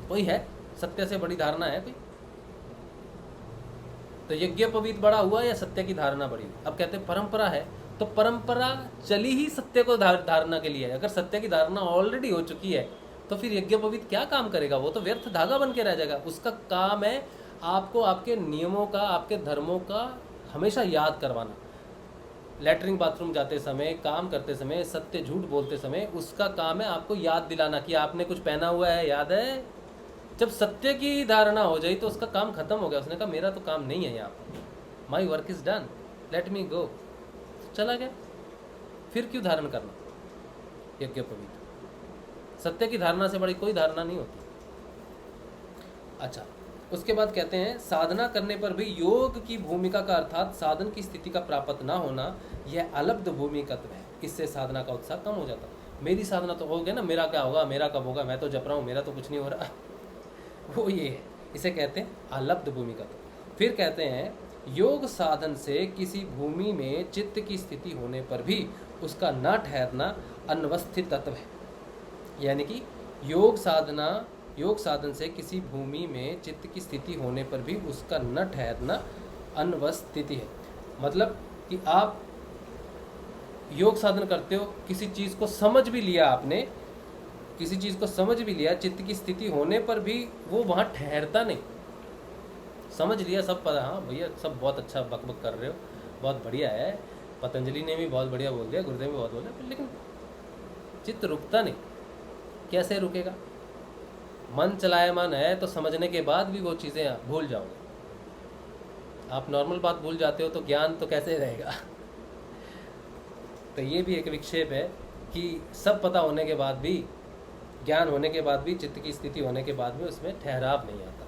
कोई है सत्य से बड़ी धारणा है कोई? तो यज्ञोपवीत बड़ा हुआ या सत्य की धारणा बड़ी? अब कहते हैं परंपरा है, तो परंपरा चली ही सत्य को धारणा के लिए है। अगर सत्य की धारणा ऑलरेडी हो चुकी है तो फिर यज्ञोपवीत क्या काम करेगा? वो तो व्यर्थ धागा बन के रह जाएगा। उसका काम है आपको आपके नियमों का, आपके धर्मों का हमेशा याद करवाना। लैट्रिन बाथरूम जाते समय, काम करते समय, सत्य झूठ बोलते समय, उसका काम है आपको याद दिलाना कि आपने कुछ पहना हुआ है, याद है। जब सत्य की धारणा हो जाए तो उसका काम खत्म हो गया। उसने कहा मेरा तो काम नहीं है यहाँ पर, my work is done, let me go, चला गया। फिर क्यों धारण करना यज्ञोपवीत? सत्य की धारणा से बड़ी कोई धारणा नहीं होती। अच्छा, उसके बाद कहते हैं साधना करने पर भी योग की भूमिका का अर्थात साधन की स्थिति का प्राप्त ना होना, यह अलब्ध भूमिकत्व है। इससे साधना का उत्साह कम हो जाता। मेरी साधना तो हो गया ना, मेरा क्या होगा, मेरा कब होगा, मैं तो जप रहा हूँ, मेरा तो कुछ नहीं हो रहा, वो ये है। इसे कहते हैं अलब्ध भूमिकत्व। फिर कहते हैं योग साधन से किसी भूमि में चित्त की स्थिति होने पर भी उसका न ठहरना अनवस्थित तत्व है। यानी कि योग साधन से किसी भूमि में चित्त की स्थिति होने पर भी उसका न ठहरना अनवस्थिति है। मतलब कि आप योग साधन करते हो, किसी चीज़ को समझ भी लिया आपने, किसी चीज़ को समझ भी लिया, चित्त की स्थिति होने पर भी वो वहाँ ठहरता नहीं। समझ लिया, सब पता, हाँ भैया सब बहुत अच्छा बकबक कर रहे हो, बहुत बढ़िया है, पतंजलि ने भी बहुत बढ़िया बोल दिया, गुरुदेव भी बहुत बोल दिया, लेकिन चित्त रुकता नहीं। कैसे रुकेगा? मन चलायमान है तो समझने के बाद भी वो चीज़ें भूल जाओगे। आप नॉर्मल बात भूल जाते हो तो ज्ञान तो कैसे रहेगा? तो ये भी एक विक्षेप है कि सब पता होने के बाद भी, ज्ञान होने के बाद भी, चित्त की स्थिति होने के बाद भी उसमें ठहराव नहीं आता।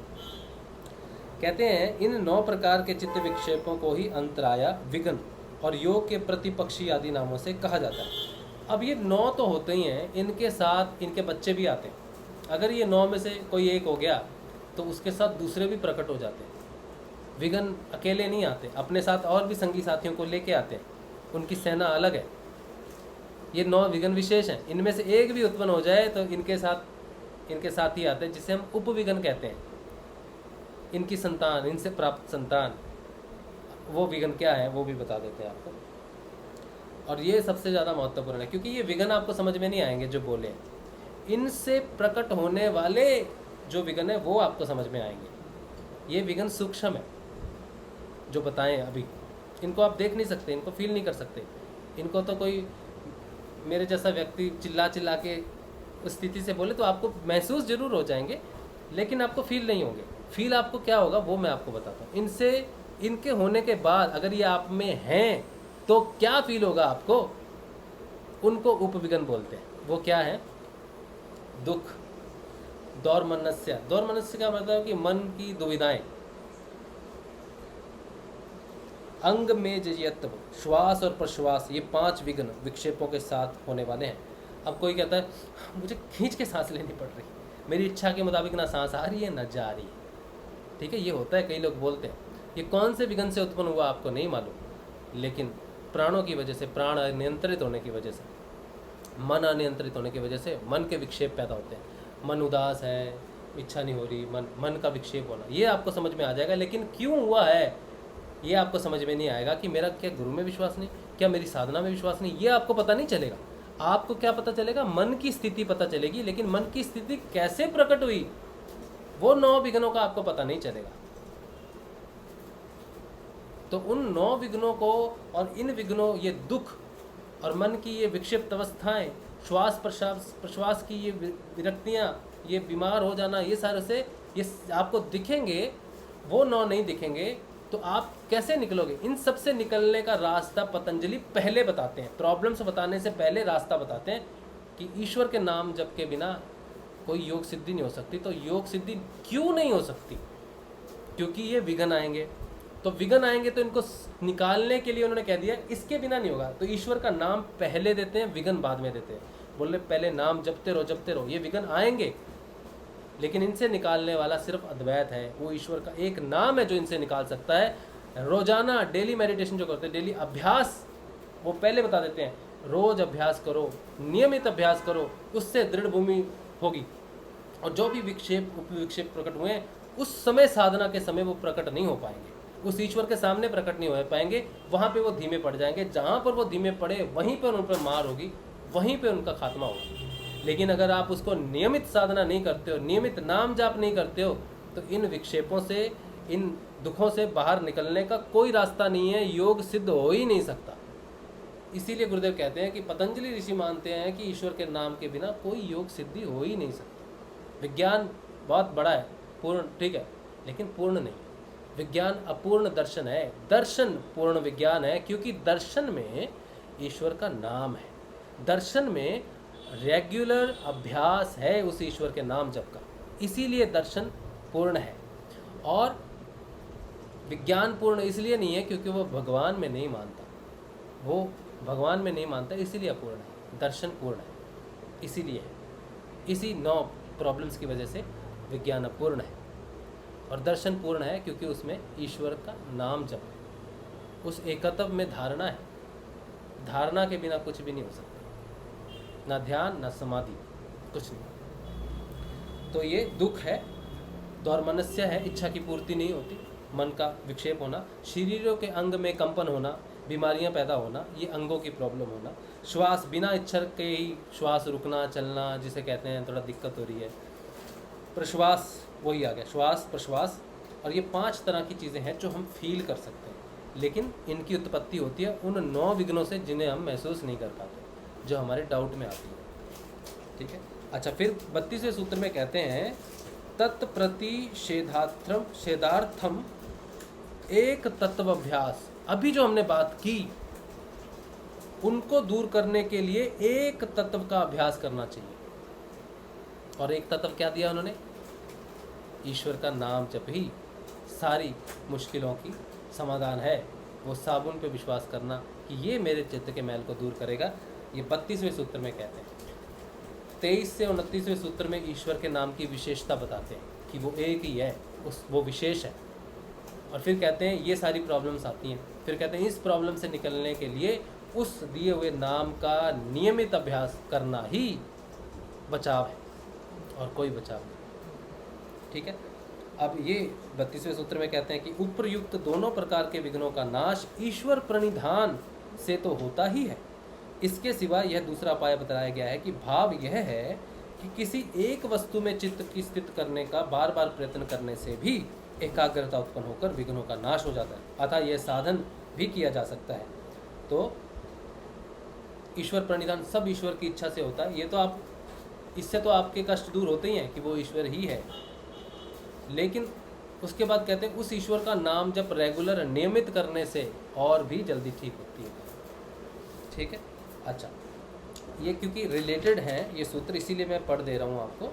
कहते हैं इन 9 प्रकार के चित्त विक्षेपों को ही अंतराया, विघ्न और योग के प्रतिपक्षी आदि नामों से कहा जाता है। अब ये 9 तो होते ही हैं, इनके साथ इनके बच्चे भी आते हैं। अगर ये 9 में से कोई एक हो गया तो उसके साथ दूसरे भी प्रकट हो जाते हैं। विघ्न अकेले नहीं आते, अपने साथ और भी संगी साथियों को लेके आते हैं, उनकी सेना अलग है। ये 9 विघ्न विशेष हैं, इनमें से एक भी उत्पन्न हो जाए तो इनके साथ ही आते हैं, जिसे हम उपविघ्न कहते हैं। इनकी संतान, इनसे प्राप्त संतान, वो विघ्न क्या है वो भी बता देते हैं आपको। और ये सबसे ज़्यादा महत्वपूर्ण है, क्योंकि ये विघ्न आपको समझ में नहीं आएंगे जो बोले, इनसे प्रकट होने वाले जो विघ्न है वो आपको समझ में आएंगे। ये विघ्न सूक्ष्म है जो बताएं अभी, इनको आप देख नहीं सकते, इनको फील नहीं कर सकते। इनको तो कोई मेरे जैसा व्यक्ति चिल्ला के उस स्थिति से बोले तो आपको महसूस जरूर हो जाएंगे, लेकिन आपको फील नहीं होंगे। फील आपको क्या होगा वो मैं आपको बताता हूँ। इनसे इनके होने के बाद अगर ये आप में हैं तो क्या फील होगा आपको, उनको उपविघ्न बोलते हैं। वो क्या है? दुख, दौर्मनस्य। दौर्मनस्य का मतलब कि मन की दुविधाएं, अंग में जयत्व, श्वास और प्रश्वास, ये 5 विघ्न विक्षेपों के साथ होने वाले हैं। अब कोई कहता है मुझे खींच के सांस लेनी पड़ रही, मेरी इच्छा के मुताबिक ना सांस आ रही है ना जा रही है। ठीक है, ये होता है, कई लोग बोलते हैं। ये कौन से विघ्न से उत्पन्न हुआ आपको नहीं मालूम, लेकिन प्राणों की वजह से, प्राण अनियंत्रित होने की वजह से, मन अनियंत्रित होने की वजह से मन के विक्षेप पैदा होते हैं। मन उदास है, इच्छा नहीं हो रही, मन का विक्षेप होना, ये आपको समझ में आ जाएगा। लेकिन क्यों हुआ है ये आपको समझ में नहीं आएगा कि मेरा क्या गुरु में विश्वास नहीं, क्या मेरी साधना में विश्वास नहीं, ये आपको पता नहीं चलेगा। आपको क्या पता चलेगा? मन की स्थिति पता चलेगी, लेकिन मन की स्थिति कैसे प्रकट हुई वो 9 विघ्नों का आपको पता नहीं चलेगा। तो उन 9 विघ्नों को और इन विघ्नों, ये दुख और मन की ये विक्षिप्त अवस्थाएं, श्वास प्रश्वास की ये विरक्तियाँ, ये बीमार हो जाना, ये सारे से ये आपको दिखेंगे, वो 9 नहीं दिखेंगे। तो आप कैसे निकलोगे? इन सब से निकलने का रास्ता पतंजलि पहले बताते हैं। प्रॉब्लम्स बताने से पहले रास्ता बताते हैं कि ईश्वर के नाम जप के बिना कोई योग सिद्धि नहीं हो सकती। तो योग सिद्धि क्यों नहीं हो सकती? क्योंकि ये विघ्न आएंगे। तो विघ्न आएंगे तो इनको निकालने के लिए उन्होंने कह दिया इसके बिना नहीं होगा। तो ईश्वर का नाम पहले देते हैं, विघ्न बाद में देते हैं। बोले पहले नाम जपते रहो, ये विघ्न आएंगे, लेकिन इनसे निकालने वाला सिर्फ अद्वैत है। वो ईश्वर का एक नाम है जो इनसे निकाल सकता है। रोजाना डेली मेडिटेशन जो करते हैं, डेली अभ्यास, वो पहले बता देते हैं रोज अभ्यास करो, नियमित अभ्यास करो, उससे दृढ़ भूमि होगी। और जो भी विक्षेप प्रकट हुए हैं उस समय, साधना के समय वो प्रकट नहीं हो पाएंगे, उस ईश्वर के सामने प्रकट नहीं हो पाएंगे। वहाँ पे वो धीमे पड़ जाएंगे। जहाँ पर वो धीमे पड़े वहीं पर उन पर मार होगी, वहीं पर उनका खात्मा होगा। लेकिन अगर आप उसको नियमित साधना नहीं करते हो, नियमित नाम जाप नहीं करते हो, तो इन विक्षेपों से, इन दुखों से बाहर निकलने का कोई रास्ता नहीं है। योग सिद्ध हो ही नहीं सकता। इसीलिए गुरुदेव कहते हैं कि पतंजलि ऋषि मानते हैं कि ईश्वर के नाम के बिना कोई योग सिद्धि हो ही नहीं सकती। विज्ञान बहुत बड़ा है, पूर्ण ठीक है, लेकिन पूर्ण नहीं। विज्ञान अपूर्ण दर्शन है, दर्शन पूर्ण विज्ञान है, क्योंकि दर्शन में ईश्वर का नाम है। दर्शन में रेगुलर अभ्यास है उस ईश्वर के नाम जप का, इसीलिए दर्शन पूर्ण है। और विज्ञान पूर्ण इसलिए नहीं है क्योंकि वो भगवान में नहीं मानता, वो भगवान में नहीं मानता, इसीलिए अपूर्ण है। दर्शन पूर्ण है, इसीलिए है। इसी 9 प्रॉब्लम्स की वजह से विज्ञान अपूर्ण है और दर्शन पूर्ण है, क्योंकि उसमें ईश्वर का नाम जप है, उस एकत्व में धारणा है। धारणा के बिना कुछ भी नहीं हो सकता, ना ध्यान ना समाधि, कुछ नहीं। तो ये दुख है, दौर्मनस्य है, इच्छा की पूर्ति नहीं होती, मन का विक्षेप होना, शरीरों के अंग में कंपन होना, बीमारियां पैदा होना, ये अंगों की प्रॉब्लम होना, श्वास बिना इच्छा के ही श्वास रुकना, चलना, जिसे कहते हैं थोड़ा दिक्कत हो रही है, प्रश्वास, वही आ गया श्वास प्रश्वास। और ये 5 तरह की चीज़ें हैं जो हम फील कर सकते हैं, लेकिन इनकी उत्पत्ति होती है उन 9 विघ्नों से जिन्हें हम महसूस नहीं कर पाते, जो हमारे डाउट में आती है। ठीक है, अच्छा, फिर 32वें सूत्र में कहते हैं तत्प्रतिषेधार्थम एक तत्वाभ्यास। अभी जो हमने बात की उनको दूर करने के लिए एक तत्व का अभ्यास करना चाहिए। और एक तत्व क्या दिया उन्होंने? ईश्वर का नाम जप ही सारी मुश्किलों की समाधान है। वो साबुन पे विश्वास करना कि ये मेरे चित्त के मैल को दूर करेगा, ये 32वें सूत्र में कहते हैं। 23 से 29वें सूत्र में ईश्वर के नाम की विशेषता बताते हैं कि वो एक ही है, वो विशेष है। और फिर कहते हैं ये सारी प्रॉब्लम्स आती हैं, फिर कहते हैं इस प्रॉब्लम से निकलने के लिए उस दिए हुए नाम का नियमित अभ्यास करना ही बचाव है, और कोई बचाव नहीं। ठीक है, अब ये 32वें सूत्र में कहते हैं कि उपयुक्त दोनों प्रकार के विघ्नों का नाश ईश्वर प्रणिधान से तो होता ही है। इसके सिवा यह दूसरा उपाय बताया गया है कि भाव यह है कि किसी एक वस्तु में चित्त की स्थित करने का बार बार प्रयत्न करने से भी एकाग्रता उत्पन्न होकर विघ्नों का नाश हो जाता है। अतः यह साधन भी किया जा सकता है। तो ईश्वर प्रणिधान सब ईश्वर की इच्छा से होता है। ये तो आप, इससे तो आपके कष्ट दूर होते ही हैं कि वो ईश्वर ही है, लेकिन उसके बाद कहते हैं उस ईश्वर का नाम जब रेगुलर नियमित करने से और भी जल्दी ठीक होती है। ठीक है, अच्छा, ये क्योंकि रिलेटेड हैं ये सूत्र, इसीलिए मैं पढ़ दे रहा हूँ आपको।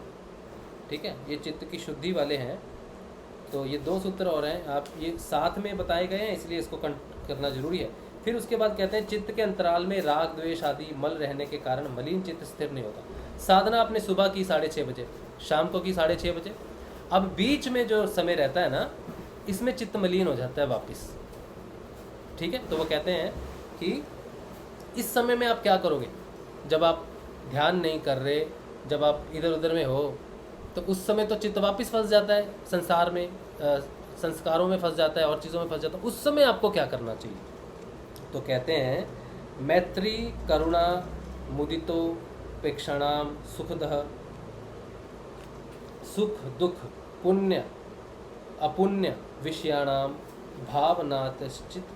ठीक है, ये चित्त की शुद्धि वाले हैं, तो ये 2 सूत्र और हैं, आप ये साथ में बताए गए हैं, इसलिए इसको करना जरूरी है। फिर उसके बाद कहते हैं चित्त के अंतराल में राग द्वेष आदि मल रहने के कारण मलिन चित्त स्थिर नहीं होता। साधना आपने सुबह की 6:30 बजे, शाम को की 6:30 बजे, अब बीच में जो समय रहता है ना, इसमें चित्त मलिन हो जाता है वापस। ठीक है, तो वो कहते हैं कि इस समय में आप क्या करोगे, जब आप ध्यान नहीं कर रहे, जब आप इधर उधर में हो, तो उस समय तो चित्त वापस फंस जाता है संसार में, संस्कारों में फंस जाता है और चीज़ों में फंस जाता है। उस समय आपको क्या करना चाहिए? तो कहते हैं मैत्री करुणा मुदितो पेक्षणाम सुखदः सुख दुख पुण्य अपुण्य विषयाणाम भावनातश्चित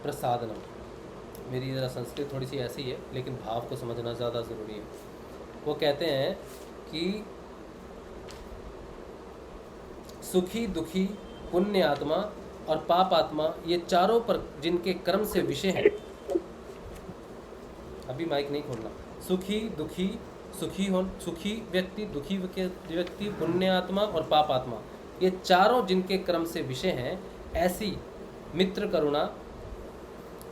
प्रसादनम। मेरी ज़रा संस्कृत थोड़ी सी ऐसी है, लेकिन भाव को समझना ज़्यादा ज़रूरी है। वो कहते हैं कि सुखी दुखी पुण्य आत्मा और पाप आत्मा, ये चारों पर जिनके कर्म से विषय हैं, अभी माइक नहीं खोलना, सुखी दुखी, सुखी व्यक्ति, दुखी व्यक्ति, पुण्य आत्मा और पाप आत्मा, ये चारों जिनके कर्म से विषय हैं, ऐसी मित्र करुणा,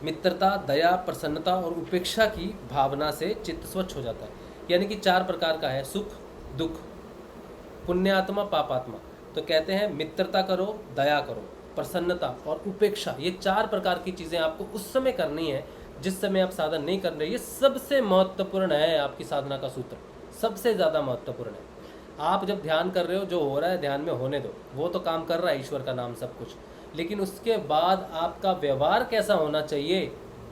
मित्रता, दया, प्रसन्नता और उपेक्षा की भावना से चित्त स्वच्छ हो जाता है। यानी कि 4 प्रकार का है, सुख दुख पुण्यात्मा पापात्मा। तो कहते हैं मित्रता करो, दया करो, प्रसन्नता और उपेक्षा, ये 4 प्रकार की चीज़ें आपको उस समय करनी है जिस समय आप साधन नहीं कर रहे। ये सबसे महत्वपूर्ण है, आपकी साधना का सूत्र सबसे ज़्यादा महत्वपूर्ण है। आप जब ध्यान कर रहे हो, जो हो रहा है ध्यान में होने दो, वो तो काम कर रहा है ईश्वर का नाम सब कुछ, लेकिन उसके बाद आपका व्यवहार कैसा होना चाहिए,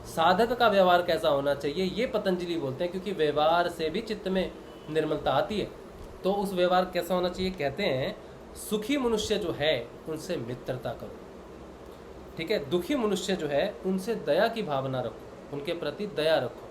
साधक का व्यवहार कैसा होना चाहिए, ये पतंजलि बोलते हैं, क्योंकि व्यवहार से भी चित्त में निर्मलता आती है। तो उस व्यवहार कैसा होना चाहिए? कहते हैं सुखी मनुष्य जो है उनसे मित्रता करो, ठीक है, दुखी मनुष्य जो है उनसे दया की भावना रखो, उनके प्रति दया रखो,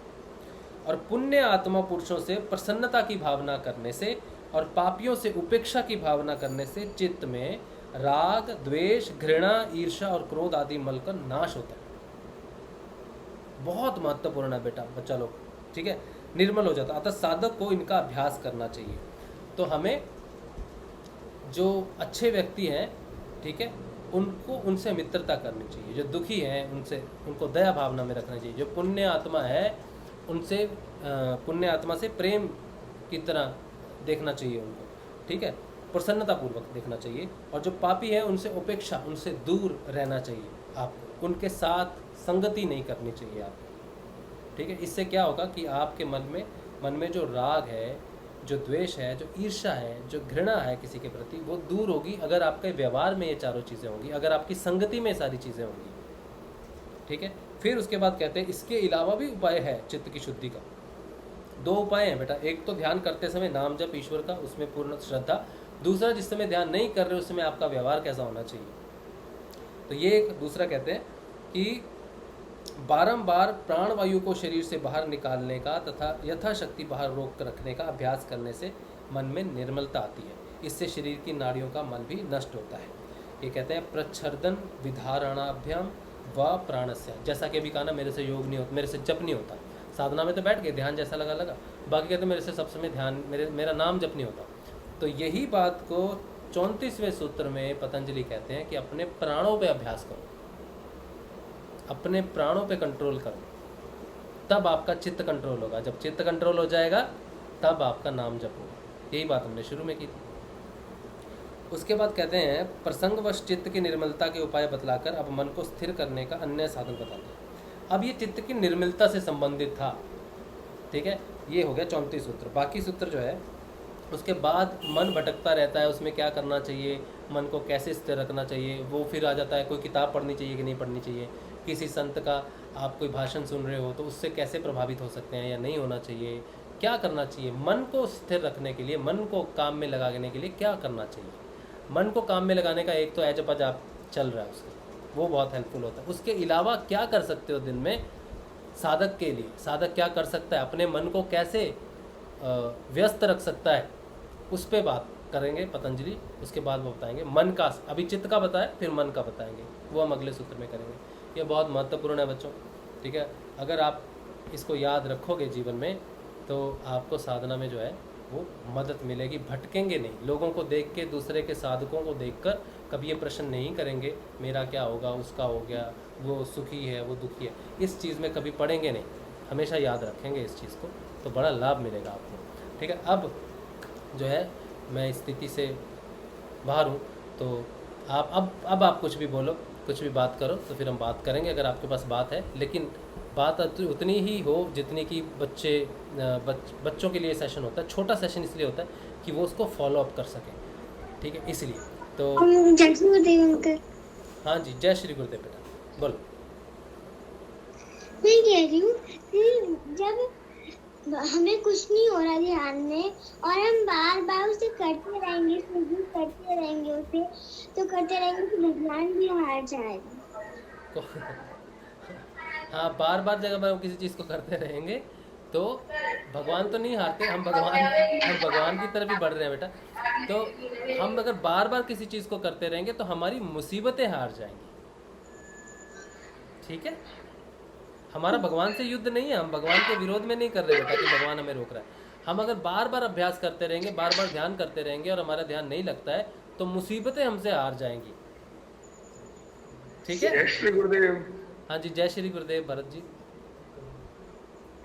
और पुण्य आत्मा पुरुषों से प्रसन्नता की भावना करने से और पापियों से उपेक्षा की भावना करने से चित्त में राग द्वेष घृणा ईर्ष्या और क्रोध आदि मल का नाश होता है। बहुत महत्वपूर्ण है बेटा, बच्चा लोग, ठीक है, निर्मल हो जाता है। अतः साधक को इनका अभ्यास करना चाहिए। तो हमें जो अच्छे व्यक्ति हैं, ठीक है, उनको उनसे मित्रता करनी चाहिए, जो दुखी हैं उनसे उनको दया भावना में रखना चाहिए, जो पुण्य आत्मा है उनसे पुण्य आत्मा से प्रेम की तरह देखना चाहिए उनको, ठीक है, प्रसन्नतापूर्वक देखना चाहिए, और जो पापी है उनसे उपेक्षा, उनसे दूर रहना चाहिए आपको, उनके साथ संगति नहीं करनी चाहिए आपको, ठीक है। इससे क्या होगा कि आपके मन में जो राग है, जो द्वेष है, जो ईर्ष्या है, जो घृणा है किसी के प्रति, वो दूर होगी अगर आपके व्यवहार में ये चारों चीज़ें होंगी, अगर आपकी संगति में सारी चीज़ें होंगी, ठीक है। फिर उसके बाद कहते हैं इसके अलावा भी उपाय है चित्त की शुद्धि का। 2 उपाय हैं बेटा, एक तो ध्यान करते समय नाम जप ईश्वर का, उसमें पूर्ण श्रद्धा, दूसरा जिस समय ध्यान नहीं कर रहे उस समय आपका व्यवहार कैसा होना चाहिए। तो ये एक दूसरा कहते हैं कि बारंबार प्राणवायु को शरीर से बाहर निकालने का तथा यथाशक्ति बाहर रोक कर रखने का अभ्यास करने से मन में निर्मलता आती है, इससे शरीर की नाड़ियों का मल भी नष्ट होता है। ये कहते हैं प्रच्छर्दन विधारणाभ्याम व प्राणस्य, जैसा कि अभी कहा ना, मेरे से योग नहीं होता, मेरे से जप नहीं होता, साधना में तो बैठ गए, ध्यान जैसा लगा, बाकी कहते मेरे से सब समय ध्यान, मेरा नाम जप नहीं होता। तो यही बात को 34वें सूत्र में पतंजलि कहते हैं कि अपने प्राणों पे अभ्यास करो, अपने प्राणों पे कंट्रोल करो, तब आपका चित्त कंट्रोल होगा। जब चित्त कंट्रोल हो जाएगा तब आपका नाम जप होगा। यही बात हमने शुरू में की थी। उसके बाद कहते हैं प्रसंगवश चित्त की निर्मलता के उपाय बतलाकर अब मन को स्थिर करने का अन्य साधन बताते हैं। अब ये चित्त की निर्मलता से संबंधित था, ठीक है, ये हो गया 34 सूत्र। बाकी सूत्र जो है उसके बाद मन भटकता रहता है, उसमें क्या करना चाहिए, मन को कैसे स्थिर रखना चाहिए, वो फिर आ जाता है कोई किताब पढ़नी चाहिए कि नहीं पढ़नी चाहिए, किसी संत का आप कोई भाषण सुन रहे हो तो उससे कैसे प्रभावित हो सकते हैं या नहीं होना चाहिए, क्या करना चाहिए, मन को स्थिर रखने के लिए, मन को काम में लगाने के लिए क्या करना चाहिए। मन को काम में लगाने का एक तो एज आप चल रहा है उसका, वो बहुत हेल्पफुल होता है। उसके अलावा क्या कर सकते हो दिन में साधक के लिए, साधक क्या कर सकता है, अपने मन को कैसे व्यस्त रख सकता है, उस पर बात करेंगे पतंजलि, उसके बाद वो बताएंगे मन का। अभी चित्त का बताया, फिर मन का बताएंगे, वो हम अगले सूत्र में करेंगे। ये बहुत महत्वपूर्ण है बच्चों, ठीक है। अगर आप इसको याद रखोगे जीवन में तो आपको साधना में जो है वो मदद मिलेगी, भटकेंगे नहीं। लोगों को देख के, दूसरे के साधकों को देखकर कभी ये प्रश्न नहीं करेंगे मेरा क्या होगा, उसका हो गया, वो सुखी है, वो दुखी है, इस चीज़ में कभी पड़ेंगे नहीं। हमेशा याद रखेंगे इस चीज़ को, तो बड़ा लाभ मिलेगा आपको, ठीक है। अब जो है मैं इस स्थिति से बाहर हूँ, तो आप अब आप कुछ भी बोलो, कुछ भी बात करो, तो फिर हम बात करेंगे अगर आपके पास बात है। लेकिन बात उतनी ही हो जितनी कि बच्चों के लिए सेशन होता है। छोटा सेशन इसलिए होता है कि वो उसको फॉलो अप कर सकें, ठीक है, इसलिए। तो हाँ जी, जय श्री गुरुदेव बेटा, बोलो। मैं कह रही हूँ कि जब हमें कुछ नहीं हो रहा ध्यान में और हम बार बार उसे करते रहेंगे, करते रहेंगे उसे, तो करते रहेंगे तो भगवान भी हार जाएगा। हाँ, बार बार जब हम किसी चीज़ को करते रहेंगे तो भगवान तो नहीं हारते, हम भगवान की तरफ ही बढ़ रहे हैं बेटा। तो हम अगर बार बार किसी चीज़ को करते रहेंगे तो हमारी मुसीबतें हार जाएंगी, ठीक है। हमारा भगवान से युद्ध नहीं है, हम भगवान के विरोध में नहीं कर रहे बेटा कि भगवान हमें रोक रहा है। हम अगर बार बार अभ्यास करते रहेंगे, बार बार ध्यान करते रहेंगे और हमारा ध्यान नहीं लगता है तो मुसीबतें हमसे हार जाएंगी, ठीक है। जय श्री गुरुदेव। हाँ जी, जय श्री गुरुदेव भरत जी।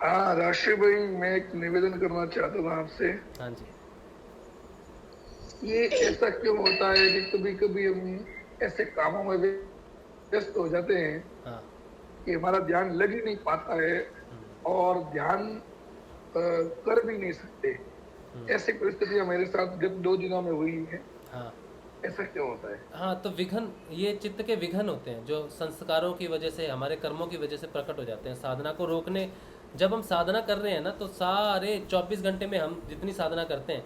हाँ राष्ट्रीय भाई, मैं एक निवेदन करना चाहता था आपसे। हाँ जी। ये ऐसा क्यों होता है कि कभी कभी हम ऐसे कामों में व्यस्त हो जाते हैं हाँ। कि हमारा ध्यान लग ही नहीं पाता है और ध्यान कर भी नहीं सकते। ऐसी परिस्थितियां मेरे साथ गत 2 दिनों में हुई है। हाँ, ऐसा क्यों होता है? हाँ, तो विघन, ये चित्त के विघन होते हैं जो संस्कारों की वजह से, हमारे कर्मों की वजह से प्रकट हो जाते हैं। साधना को रोकने, जब हम साधना कर रहे हैं ना, तो सारे 24 घंटे में हम जितनी साधना करते हैं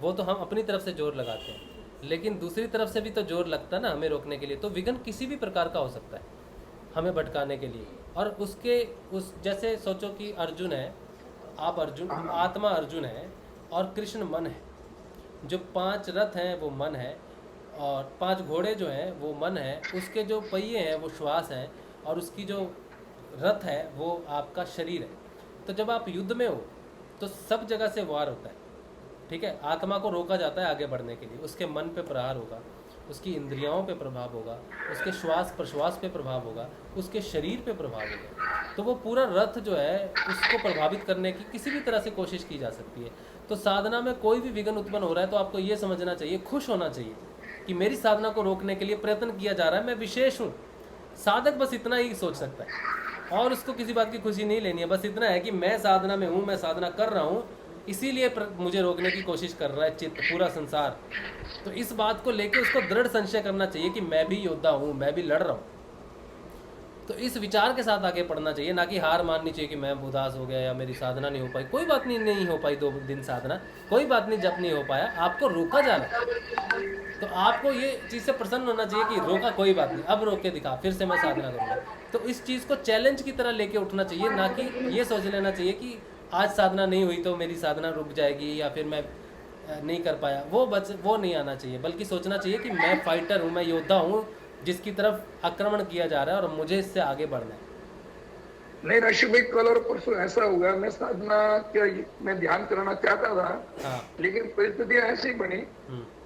वो तो हम अपनी तरफ से जोर लगाते हैं, लेकिन दूसरी तरफ से भी तो जोर लगता है ना हमें रोकने के लिए। तो विघन किसी भी प्रकार का हो सकता है हमें भटकाने के लिए। और उसके उस जैसे सोचो कि अर्जुन है, आप अर्जुन, आत्मा अर्जुन है और कृष्ण मन है। जो 5 रथ हैं वो मन है और 5 घोड़े जो हैं वो मन है। उसके जो पहिए हैं वो श्वास हैं और उसकी जो रथ है वो आपका शरीर है। तो जब आप युद्ध में हो तो सब जगह से वार होता है, ठीक है। आत्मा को रोका जाता है आगे बढ़ने के लिए, उसके मन पे प्रहार होगा, उसकी इंद्रियों पे प्रभाव होगा, उसके श्वास प्रश्वास पे प्रभाव होगा, उसके शरीर पे प्रभाव होगा। तो वो पूरा रथ जो है उसको प्रभावित करने की किसी भी तरह से कोशिश की जा सकती है। तो साधना में कोई भी विघ्न उत्पन्न हो रहा है तो आपको ये समझना चाहिए, खुश होना चाहिए कि मेरी साधना को रोकने के लिए प्रयत्न किया जा रहा है, मैं विशेष हूँ। साधक बस इतना ही सोच सकता है और उसको किसी बात की खुशी नहीं लेनी है। बस इतना है कि मैं साधना में हूँ, मैं साधना कर रहा हूँ, इसीलिए मुझे रोकने की कोशिश कर रहा है चित्त, पूरा संसार। तो इस बात को लेके उसको दृढ़ संशय करना चाहिए कि मैं भी योद्धा हूँ, मैं भी लड़ रहा हूँ। तो इस विचार के साथ आगे बढ़ना चाहिए, ना कि हार माननी चाहिए कि मैं उदास हो गया या मेरी साधना नहीं हो पाई। कोई बात नहीं, नहीं हो पाई 2 दिन साधना, कोई बात नहीं, जब नहीं हो पाया आपको रोका जा रहा है तो आपको ये चीज़ से प्रसन्न होना चाहिए कि रोका, कोई बात नहीं, अब रोक के दिखा, फिर से मैं साधना करूँगा। तो इस चीज़ को चैलेंज की तरह लेके उठना चाहिए, ना कि ये सोच लेना चाहिए कि आज साधना नहीं हुई तो मेरी साधना रुक जाएगी या फिर मैं नहीं कर पाया। वो नहीं आना चाहिए, बल्कि सोचना चाहिए कि मैं फाइटर हूँ, मैं योद्धा हूँ जिसकी तरफ आक्रमण किया जा रहा है और मुझे इससे आगे बढ़ना है। नहीं राशि भाई, कल और परसों ऐसा हुआ, मैं साधना क्या, मैं ध्यान कराना चाहता था। हाँ। लेकिन परिस्थितियां ऐसी बनी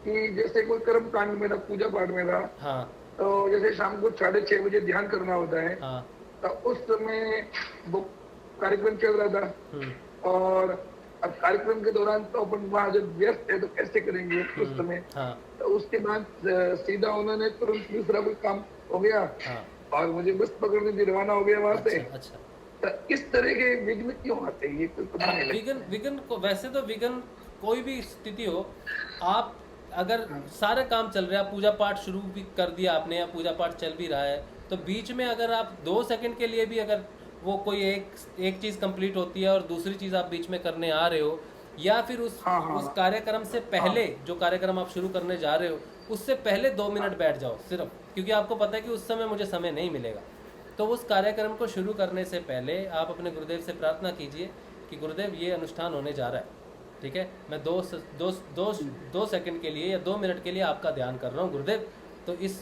कि जैसे कोई कर्म कांड में था, पूजा पाठ में था। हाँ। तो जैसे शाम को 6:30 बजे ध्यान करना होता है। हाँ। तो उस समय वो कार्यक्रम चल रहा था और अब कार्यक्रम के दौरान तो अपन वहाँ जब व्यस्त है तो कैसे करेंगे उस समय। हाँ। तो उसके बाद सीधा उन्होंने तुरंत दूसरा कोई काम हो गया। हाँ। और मुझे बस पकड़ने की रवाना हो गया वहां से। अच्छा। तो इस तरह के विघ्न क्यों आते हैं, ये कोई पता नहीं लगता। विघ्न को, वैसे तो विघ्न कोई भी स्थिति हो, आप अगर सारे काम चल रहे हैं, पूजा पाठ शुरू भी कर दिया आपने या पूजा पाठ चल भी रहा है, तो बीच में अगर आप 2 सेकंड के लिए भी अगर वो कोई एक चीज़ कंप्लीट होती है और दूसरी चीज़ आप बीच में करने आ रहे हो, या फिर उस कार्यक्रम से पहले जो कार्यक्रम आप शुरू करने जा रहे हो उससे पहले 2 मिनट बैठ जाओ सिर्फ, क्योंकि आपको पता है कि उस समय मुझे समय नहीं मिलेगा। तो उस कार्यक्रम को शुरू करने से पहले आप अपने गुरुदेव से प्रार्थना कीजिए कि गुरुदेव ये अनुष्ठान होने जा रहा है, ठीक है, मैं दो सेकंड के लिए या 2 मिनट के लिए आपका ध्यान कर रहा हूँ गुरुदेव, तो इस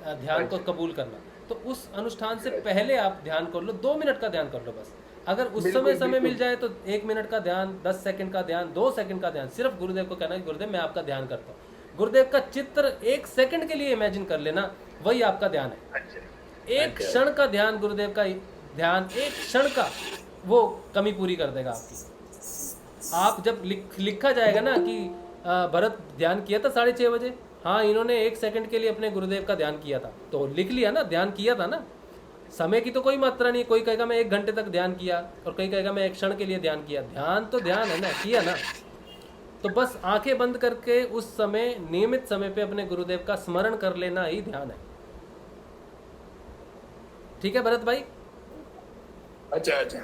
ध्यान को कबूल करना। तो उस अनुष्ठान से पहले आप ध्यान कर लो, 2 मिनट का ध्यान कर लो बस। अगर उस बिल्कुल, समय मिल बिल्कुल। जाए तो 1 मिनट का ध्यान, 10 सेकंड का ध्यान, 2 सेकंड का ध्यान, सिर्फ गुरुदेव को कहना है गुरुदेव मैं आपका ध्यान करता हूँ। गुरुदेव का चित्र 1 सेकंड के लिए इमेजिन कर लेना, वही आपका ध्यान है। अच्छा, एक क्षण का ध्यान, गुरुदेव का ध्यान, एक क्षण का वो कमी पूरी कर देगा आपकी। आप जब लिखा जाएगा ना कि भरत ध्यान किया था 6:30 बजे, हाँ इन्होंने 1 सेकंड के लिए अपने गुरुदेव का ध्यान किया था, तो लिख लिया ना, ध्यान किया था ना। समय की तो कोई मात्रा नहीं, कोई कहेगा मैं 1 घंटे तक ध्यान किया और कोई कहेगा मैं 1 क्षण के लिए ध्यान किया। ध्यान तो ध्यान है ना, किया ना। तो बस आंखें बंद करके उस समय, नियमित समय पे अपने गुरुदेव का स्मरण कर लेना ही ध्यान है। ठीक है भरत भाई? अच्छा, अच्छा।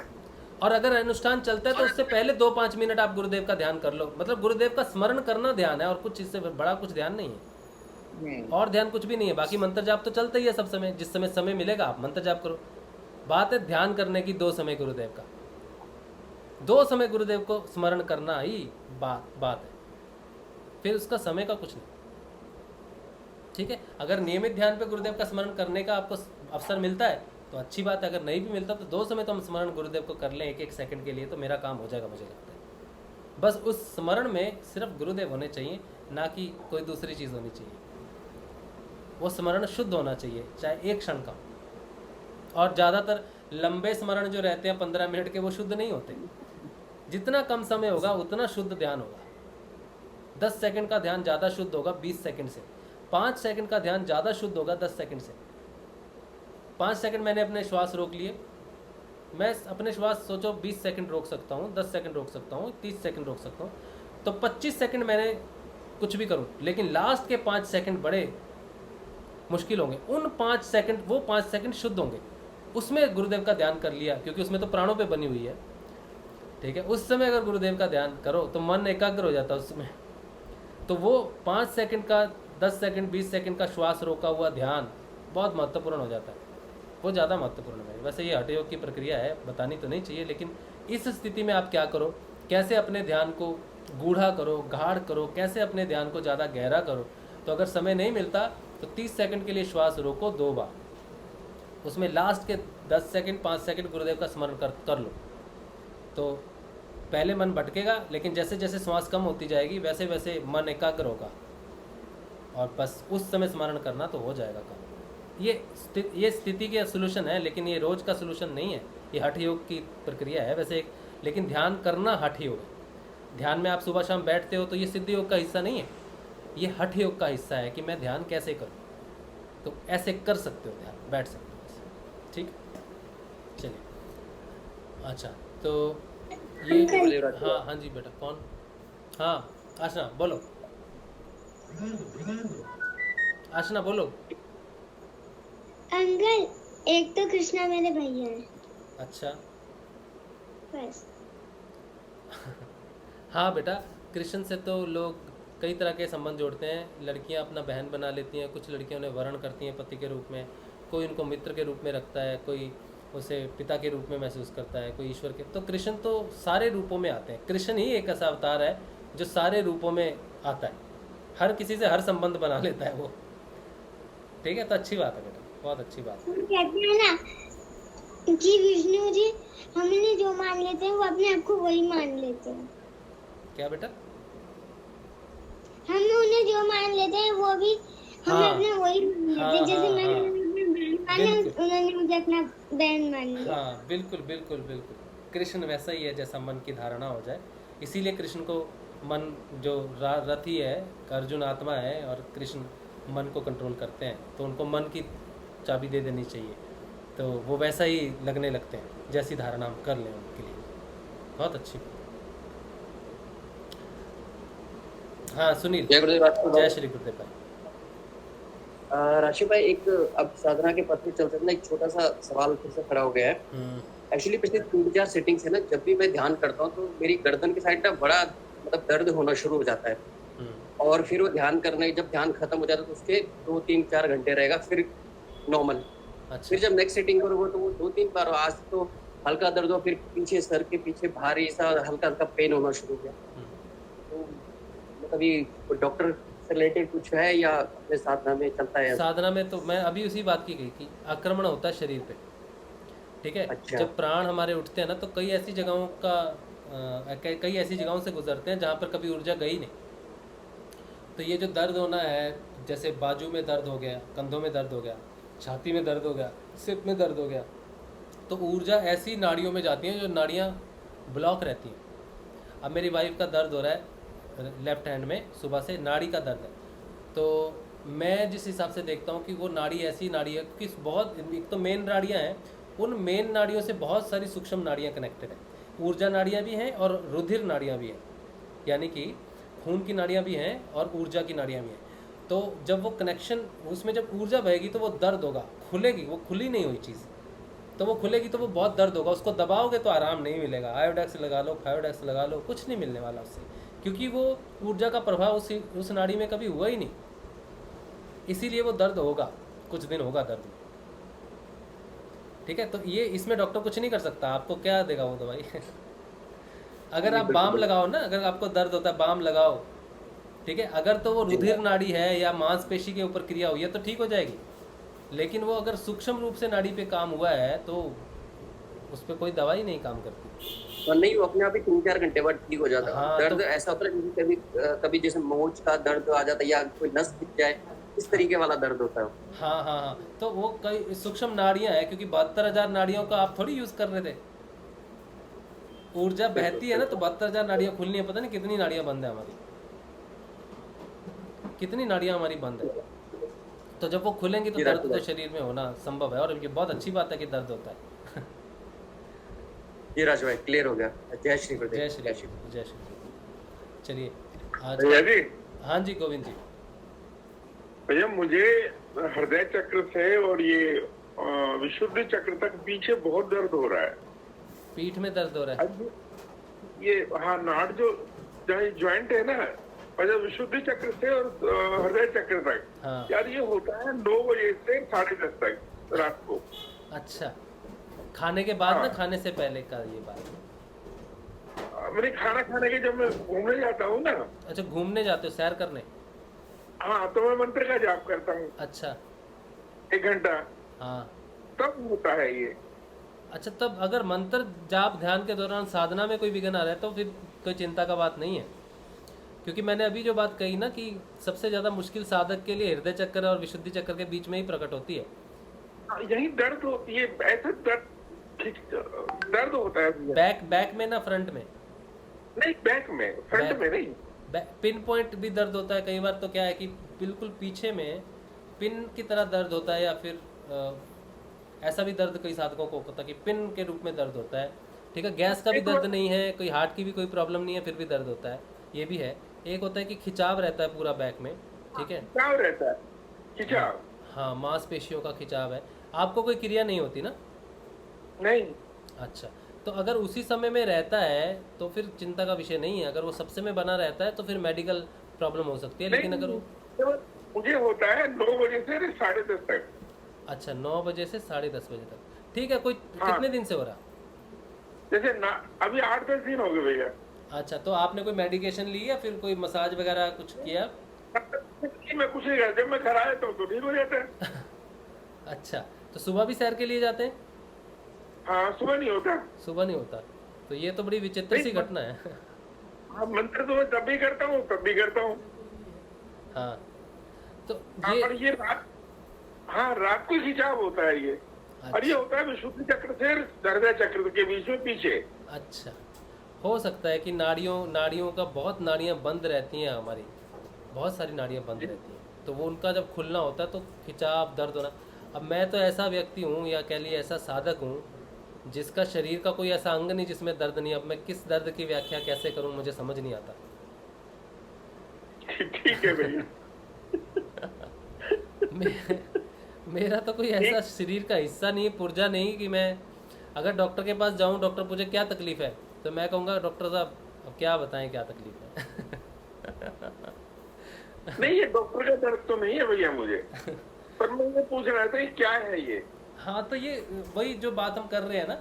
और अगर अनुष्ठान चलता है तो उससे पहले 2-5 मिनट आप गुरुदेव का ध्यान कर लो। मतलब गुरुदेव का स्मरण करना ध्यान है, और कुछ इससे बड़ा कुछ ध्यान नहीं है, और ध्यान कुछ भी नहीं है। बाकी मंत्र जाप तो चलता ही है सब समय, जिस समय समय मिलेगा आप मंत्र जाप करो। बात है ध्यान करने की 2 समय गुरुदेव का, 2 समय गुरुदेव को स्मरण करना ही बात है, फिर उसका समय का कुछ नहीं। ठीक है, अगर नियमित ध्यान पे गुरुदेव का स्मरण करने का आपको अवसर मिलता है तो अच्छी बात है। अगर नहीं भी मिलता तो 2 समय तो हम स्मरण गुरुदेव को कर लें 1-1 सेकंड के लिए, तो मेरा काम हो जाएगा मुझे लगता है। बस उस स्मरण में सिर्फ गुरुदेव होने चाहिए, ना कि कोई दूसरी चीज़ होनी चाहिए। वो स्मरण शुद्ध होना चाहिए, चाहे 1 क्षण का। और ज़्यादातर लंबे स्मरण जो रहते हैं 15 मिनट के, वो शुद्ध नहीं होते। जितना कम समय होगा उतना शुद्ध ध्यान होगा। 10 सेकंड का ध्यान ज़्यादा शुद्ध होगा 20 सेकंड से। 5 सेकंड का ध्यान ज़्यादा शुद्ध होगा 10 सेकंड से। 5 सेकंड मैंने अपने श्वास रोक लिए, मैं अपने श्वास सोचो 20 सेकंड रोक सकता हूँ, 10 सेकंड रोक सकता हूँ, 30 सेकंड रोक सकता हूँ, तो 25 सेकंड मैंने कुछ भी करूँ, लेकिन लास्ट के 5 सेकंड बड़े मुश्किल होंगे। उन 5 सेकंड, वो 5 सेकंड शुद्ध होंगे, उसमें गुरुदेव का ध्यान कर लिया, क्योंकि उसमें तो प्राणों पे बनी हुई है। ठीक है, उस समय अगर गुरुदेव का ध्यान करो तो मन एकाग्र हो जाता है उसमें। तो वो 5 सेकंड का, 10 सेकंड, 20 सेकंड का श्वास रोका हुआ ध्यान बहुत महत्वपूर्ण हो जाता है, वो ज़्यादा महत्वपूर्ण है। वैसे ये हठ योग की प्रक्रिया है, बतानी तो नहीं चाहिए, लेकिन इस स्थिति में आप क्या करो, कैसे अपने ध्यान को गूढ़ा करो, गाढ़ करो, कैसे अपने ध्यान को ज़्यादा गहरा करो। तो अगर समय नहीं मिलता तो 30 सेकंड के लिए श्वास रोको 2 बार, उसमें लास्ट के 10 सेकंड, 5 सेकंड गुरुदेव का स्मरण कर लो। तो पहले मन भटकेगा, लेकिन जैसे जैसे श्वास कम होती जाएगी वैसे वैसे मन एकाग्र होगा, और बस उस समय स्मरण करना तो हो जाएगा काम। ये स्थिति के सोल्यूशन है, लेकिन ये रोज का सोल्यूशन नहीं है। ये हठ योग की प्रक्रिया है वैसे एक, लेकिन ध्यान करना हठ योग है। ध्यान में आप सुबह शाम बैठते हो तो ये सिद्ध योग का हिस्सा नहीं है, ये हठ योग का हिस्सा है कि मैं ध्यान कैसे करूँ। तो ऐसे कर सकते हो, ध्यान बैठ सकते हो। ठीक, चलिए। अच्छा, तो ये हाँ जी बेटा, कौन? हाँ आशना बोलो, आशना बोलो। अंकल, एक तो कृष्णा मेरे भैया है। अच्छा बस। हाँ बेटा, कृष्ण से तो लोग कई तरह के संबंध जोड़ते हैं। लड़कियां अपना बहन बना लेती हैं, कुछ लड़कियां उन्हें वर्ण करती हैं पति के रूप में, कोई उनको मित्र के रूप में रखता है, कोई उसे पिता के रूप में महसूस करता है, कोई ईश्वर के। तो कृष्ण तो सारे रूपों में आते हैं। कृष्ण ही एक ऐसा अवतार है जो सारे रूपों में आता है, हर किसी से हर संबंध बना लेता है वो। ठीक है, तो अच्छी बात है बेटा, बहुत अच्छी बात है। कहते हैं ना कि विष्णु जी हमने जो मान लेते हैं वो अपने आप को वही मान लेते हैं। क्या बेटा? हम उन्हें जो मान लेते हैं वो भी हमें हाँ, अपना वही मान लेते हैं। जैसे मैंने हाँ, उन्होंने मुझे अपना बहन मान लिया। हाँ बिल्कुल बिल्कुल बिल्कुल, कृष्ण वैसा ही है जैसा मन की धारणा हो जाए। इसीलिए कृष्ण को मन जो रथी है, अर्जुन आत्मा है और कृष्ण मन को कंट्रोल करते हैं, तो उनको मन की चाबी दे देनी चाहिए, तो वो वैसा ही लगने लगते हैं जैसी धारणा हम कर लें उनके लिए। बहुत अच्छी। हाँ सुनील। जय गुरुदेव। जय श्री गुरुदेव भाई। राशि भाई, एक अब साधना के पथ पे चलते ना, एक छोटा सा सवाल फिर से खड़ा हो गया है। एक्चुअली पिछले 3-4 सेटिंग से ना, जब भी मैं ध्यान करता हूँ तो मेरी गर्दन की साइड ना बड़ा मतलब दर्द होना शुरू हो जाता है, और फिर वो ध्यान करने, जब ध्यान खत्म हो जाता है तो उसके 2-3-4 घंटे रहेगा फिर नॉर्मल। अच्छा। फिर जब नेक्स्ट सेटिंग करूँगा तो वो 2-3 बार, आज तो हल्का दर्द हो, फिर पीछे सर के पीछे भारी सा हल्का हल्का पेन होना शुरू हो गया। कभी डॉक्टर से रिलेटेड कुछ है या अपने साधना में चलता है? साधना में तो मैं अभी उसी बात की गई कि आक्रमण होता है शरीर पे, ठीक है। अच्छा। जब प्राण हमारे उठते हैं ना तो कई ऐसी जगहों का कई ऐसी जगहों से गुजरते हैं जहाँ पर कभी ऊर्जा गई नहीं। तो ये जो दर्द होना है, जैसे बाजू में दर्द हो गया, कंधों में दर्द हो गया, छाती में दर्द हो गया, सिर में दर्द हो गया, तो ऊर्जा ऐसी नाड़ियों में जाती हैं जो नाड़ियाँ ब्लॉक रहती हैं। अब मेरी वाइफ का दर्द हो रहा है लेफ्ट हैंड में, सुबह से नाड़ी का दर्द है, तो मैं जिस हिसाब से देखता हूँ कि वो नाड़ी ऐसी नाड़ी है कि बहुत, एक तो मेन नाड़ियाँ हैं, उन मेन नाड़ियों से बहुत सारी सूक्ष्म नाड़ियाँ कनेक्टेड हैं। ऊर्जा नाड़ियाँ भी हैं और रुधिर नाड़ियाँ भी हैं, यानी कि खून की नाड़ियाँ भी हैं और ऊर्जा की नाड़ियाँ भी हैं। तो जब वो कनेक्शन, उसमें जब ऊर्जा बहेगी तो वो दर्द होगा, खुलेगी, वो खुली नहीं हुई चीज़, तो वो खुलेगी तो वो बहुत दर्द होगा। उसको दबाओगे तो आराम नहीं मिलेगा, आयोडेक्स लगा लो, फायोडेक्स लगा लो, कुछ नहीं मिलने वाला उससे, क्योंकि वो ऊर्जा का प्रभाव उस नाड़ी में कभी हुआ ही नहीं। इसीलिए वो दर्द होगा, कुछ दिन होगा दर्द, ठीक है। तो ये इसमें डॉक्टर कुछ नहीं कर सकता, आपको क्या देगा वो दवाई अगर आप बाम लगाओ ना, अगर आपको दर्द होता है बाम लगाओ, ठीक है, अगर तो वो रुधिर नाड़ी है या मांसपेशी के ऊपर क्रिया हुई है तो ठीक हो जाएगी। लेकिन वो अगर सूक्ष्म रूप से नाड़ी पे काम हुआ है तो उस पर कोई दवाई नहीं काम करती। और नहीं, वो अपने आप ही 3-4 घंटे बाद ठीक हो जाता है। हाँ, दर्द तो ऐसा होता है जैसे कभी कभी जैसे मोच का दर्द आ जाता है या कोई नस खिंच जाए, इस तरीके वाला दर्द होता है। हाँ हाँ हाँ, तो वो कई सूक्ष्म नाड़ियाँ हैं, क्योंकि 72,000 नाड़ियों का आप थोड़ी यूज़ कर रहे थे। ऊर्जा बहती है ना तो 72,000 नाड़ियाँ खुलनी है, पता नहीं कितनी नाड़ियाँ बंद है हमारी, कितनी नाड़ियाँ हमारी बंद है। तो जब वो खुलेंगी तो दर्द तो शरीर में होना संभव है, और ये बहुत अच्छी बात है कि दर्द होता है जी राज भाई, क्लियर हो गया। जय श्री गुरुदेव। जय श्री जय श्री। चलिए आज, भैया जी, हाँ जी गोविंद जी। भैया मुझे हृदय चक्र से और ये विशुद्धि चक्र तक पीछे बहुत दर्द हो रहा है। पीठ में दर्द हो रहा है? अब ये हाँ, नाड़ जो ज्वाइंट है ना, मतलब विशुद्धि चक्र से और हृदय चक्र तक, हाँ। यार ये होता है 9 बजे से 10:30 तक रात को। अच्छा, खाने के बाद ना, हाँ। खाने से पहले का ये बात? मैंने खाना खाने के, जब मैं घूमने जाता हूँ ना। अच्छा, घूमने जाते हो, सैर करने? हाँ, तो मैं मंत्र का जाप करता हूँ। अच्छा, 1 घंटा, हाँ। तब होता है ये। अच्छा, तब अगर मंत्र जाप ध्यान के दौरान साधना में कोई विघ्न आ रहा है तो फिर कोई चिंता का बात नहीं है, क्योंकि मैंने अभी जो बात कही ना कि सबसे ज़्यादा मुश्किल साधक के लिए हृदय चक्र और विशुद्धि चक्र के बीच में ही प्रकट होती है। यही दर्द होती है, ऐसा दर्द होता है। बैक में ना, फ्रंट में? नहीं, बैक में, फ्रंट में नहीं। पिन पॉइंट भी दर्द होता है कई बार। तो क्या है कि बिल्कुल पीछे में पिन की तरह दर्द होता है, या फिर ऐसा भी दर्द कई साधकों को होता है कि पिन के रूप में दर्द होता है, ठीक है। गैस का भी दर्द नहीं है, कोई हार्ट की भी कोई प्रॉब्लम नहीं है, फिर भी दर्द होता है, ये भी है। एक होता है कि खिंचाव रहता है पूरा बैक में, ठीक है, खिंचाव रहता है, खिंचाव। हाँ, मांसपेशियों का खिंचाव है। आपको कोई क्रिया नहीं होती ना? नहीं। अच्छा, तो अगर उसी समय में रहता है तो फिर चिंता का विषय नहीं है। अगर वो सब समय बना रहता है तो फिर मेडिकल प्रॉब्लम हो सकती है, लेकिन अगर वो, मुझे होता है 9 बजे से 10:30 तक। अच्छा, 9 बजे से 10:30 बजे तक, ठीक है। कोई हाँ। कितने दिन से हो रहा? जैसे ना, अभी 8-10 दिन हो गए भैया। अच्छा, तो आपने कोई मेडिकेशन ली या फिर कोई मसाज वगैरह कुछ किया? मैं कुछ नहीं करता, जब मैं घर आया तो ठीक हो जाता है। अच्छा, तो सुबह भी सैर के लिए जाते हैं? हाँ, सुबह नहीं होता। सुबह नहीं होता, तो ये तो बड़ी विचित्र सी घटना है हाँ, मंत्र तो मैं तब भी करता हूँ, तब भी करता हूँ। हाँ, तो और ये रात, हाँ, रात को खिंचाव होता है ये। और ये होता है विशुद्धि चक्र से हृदय चक्र के बीच में पीछे। अच्छा, हो सकता है कि नाड़ियों का बहुत नाड़ियाँ बंद रहती हैं हमारी, बहुत सारी नाड़ियाँ बंद रहती हैं, तो वो उनका जब खुलना होता है तो खिंचाव, दर्द होना। अब मैं तो ऐसा व्यक्ति हूँ, या कह लिए ऐसा साधक हूँ, जिसका शरीर का कोई ऐसा अंग नहीं जिसमें दर्द नहीं। अब मैं किस दर्द की व्याख्या कैसे करूँ, मुझे समझ नहीं आता। ठीक है भैया। मेरा तो कोई ऐसा शरीर का हिस्सा नहीं, पुर्जा नहीं कि मैं अगर डॉक्टर के पास जाऊं, डॉक्टर पूछे क्या तकलीफ है, तो मैं कहूँगा डॉक्टर साहब अब क्या बताएं क्या तकलीफ है नहीं, ये डॉक्टर का दर्द तो नहीं है भैया मुझे, पर मैं ये पूछ रहा था क्या है ये। हाँ, तो ये वही जो बात हम कर रहे हैं ना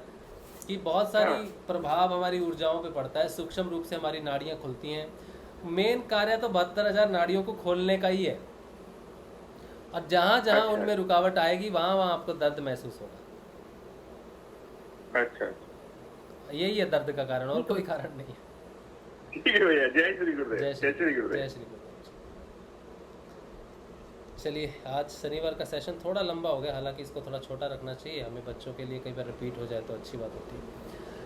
कि बहुत सारी प्रभाव हमारी ऊर्जाओं पे पड़ता है, सूक्ष्म रूप से हमारी नाड़ियाँ खुलती हैं, मेन कार्य तो 72,000 नाड़ियों को खोलने का ही है, और जहाँ जहाँ अच्छा। उनमें रुकावट आएगी वहाँ वहाँ आपको दर्द महसूस होगा। अच्छा, यही है दर्द का कारण, और कोई कारण नहीं है। ठीक है भैया, जय श्री गुरुदेव, जय जय श्री श्री गुरुदेव। गुरुदेव। चलिए, आज शनिवार का सेशन थोड़ा लंबा हो गया, हालांकि इसको थोड़ा छोटा रखना चाहिए, हमें बच्चों के लिए कई बार रिपीट हो जाए तो अच्छी बात होती है।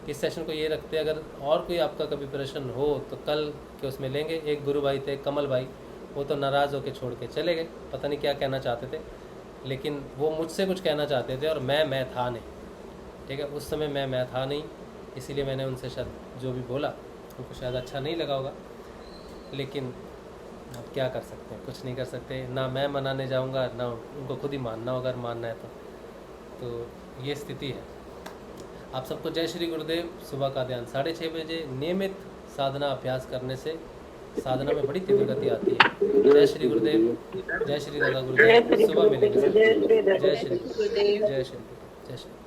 इस सेशन को ये रखते हैं, अगर और कोई आपका कभी प्रश्न हो तो कल के उसमें लेंगे। एक गुरु भाई थे कमल भाई, वो तो नाराज़ होकर छोड़ के चले गए, पता नहीं क्या कहना चाहते थे, लेकिन वो मुझसे कुछ कहना चाहते थे और मैं था नहीं, ठीक है। उस समय मैं था नहीं, इसीलिए मैंने उनसे शायद जो भी बोला उनको शायद अच्छा नहीं लगा होगा, लेकिन अब क्या कर सकते हैं, कुछ नहीं कर सकते। ना मैं मनाने जाऊंगा, ना उनको खुद ही मानना होगा, अगर मानना है तो ये स्थिति है। आप सबको जय श्री गुरुदेव। सुबह का ध्यान 6:30 बजे, नियमित साधना अभ्यास करने से साधना में बड़ी तीव्र गति आती है। जय श्री गुरुदेव, जय श्री दादा गुरुदेव। सुबह मिलेंगे। जय श्री, जय श्री, जय श्री।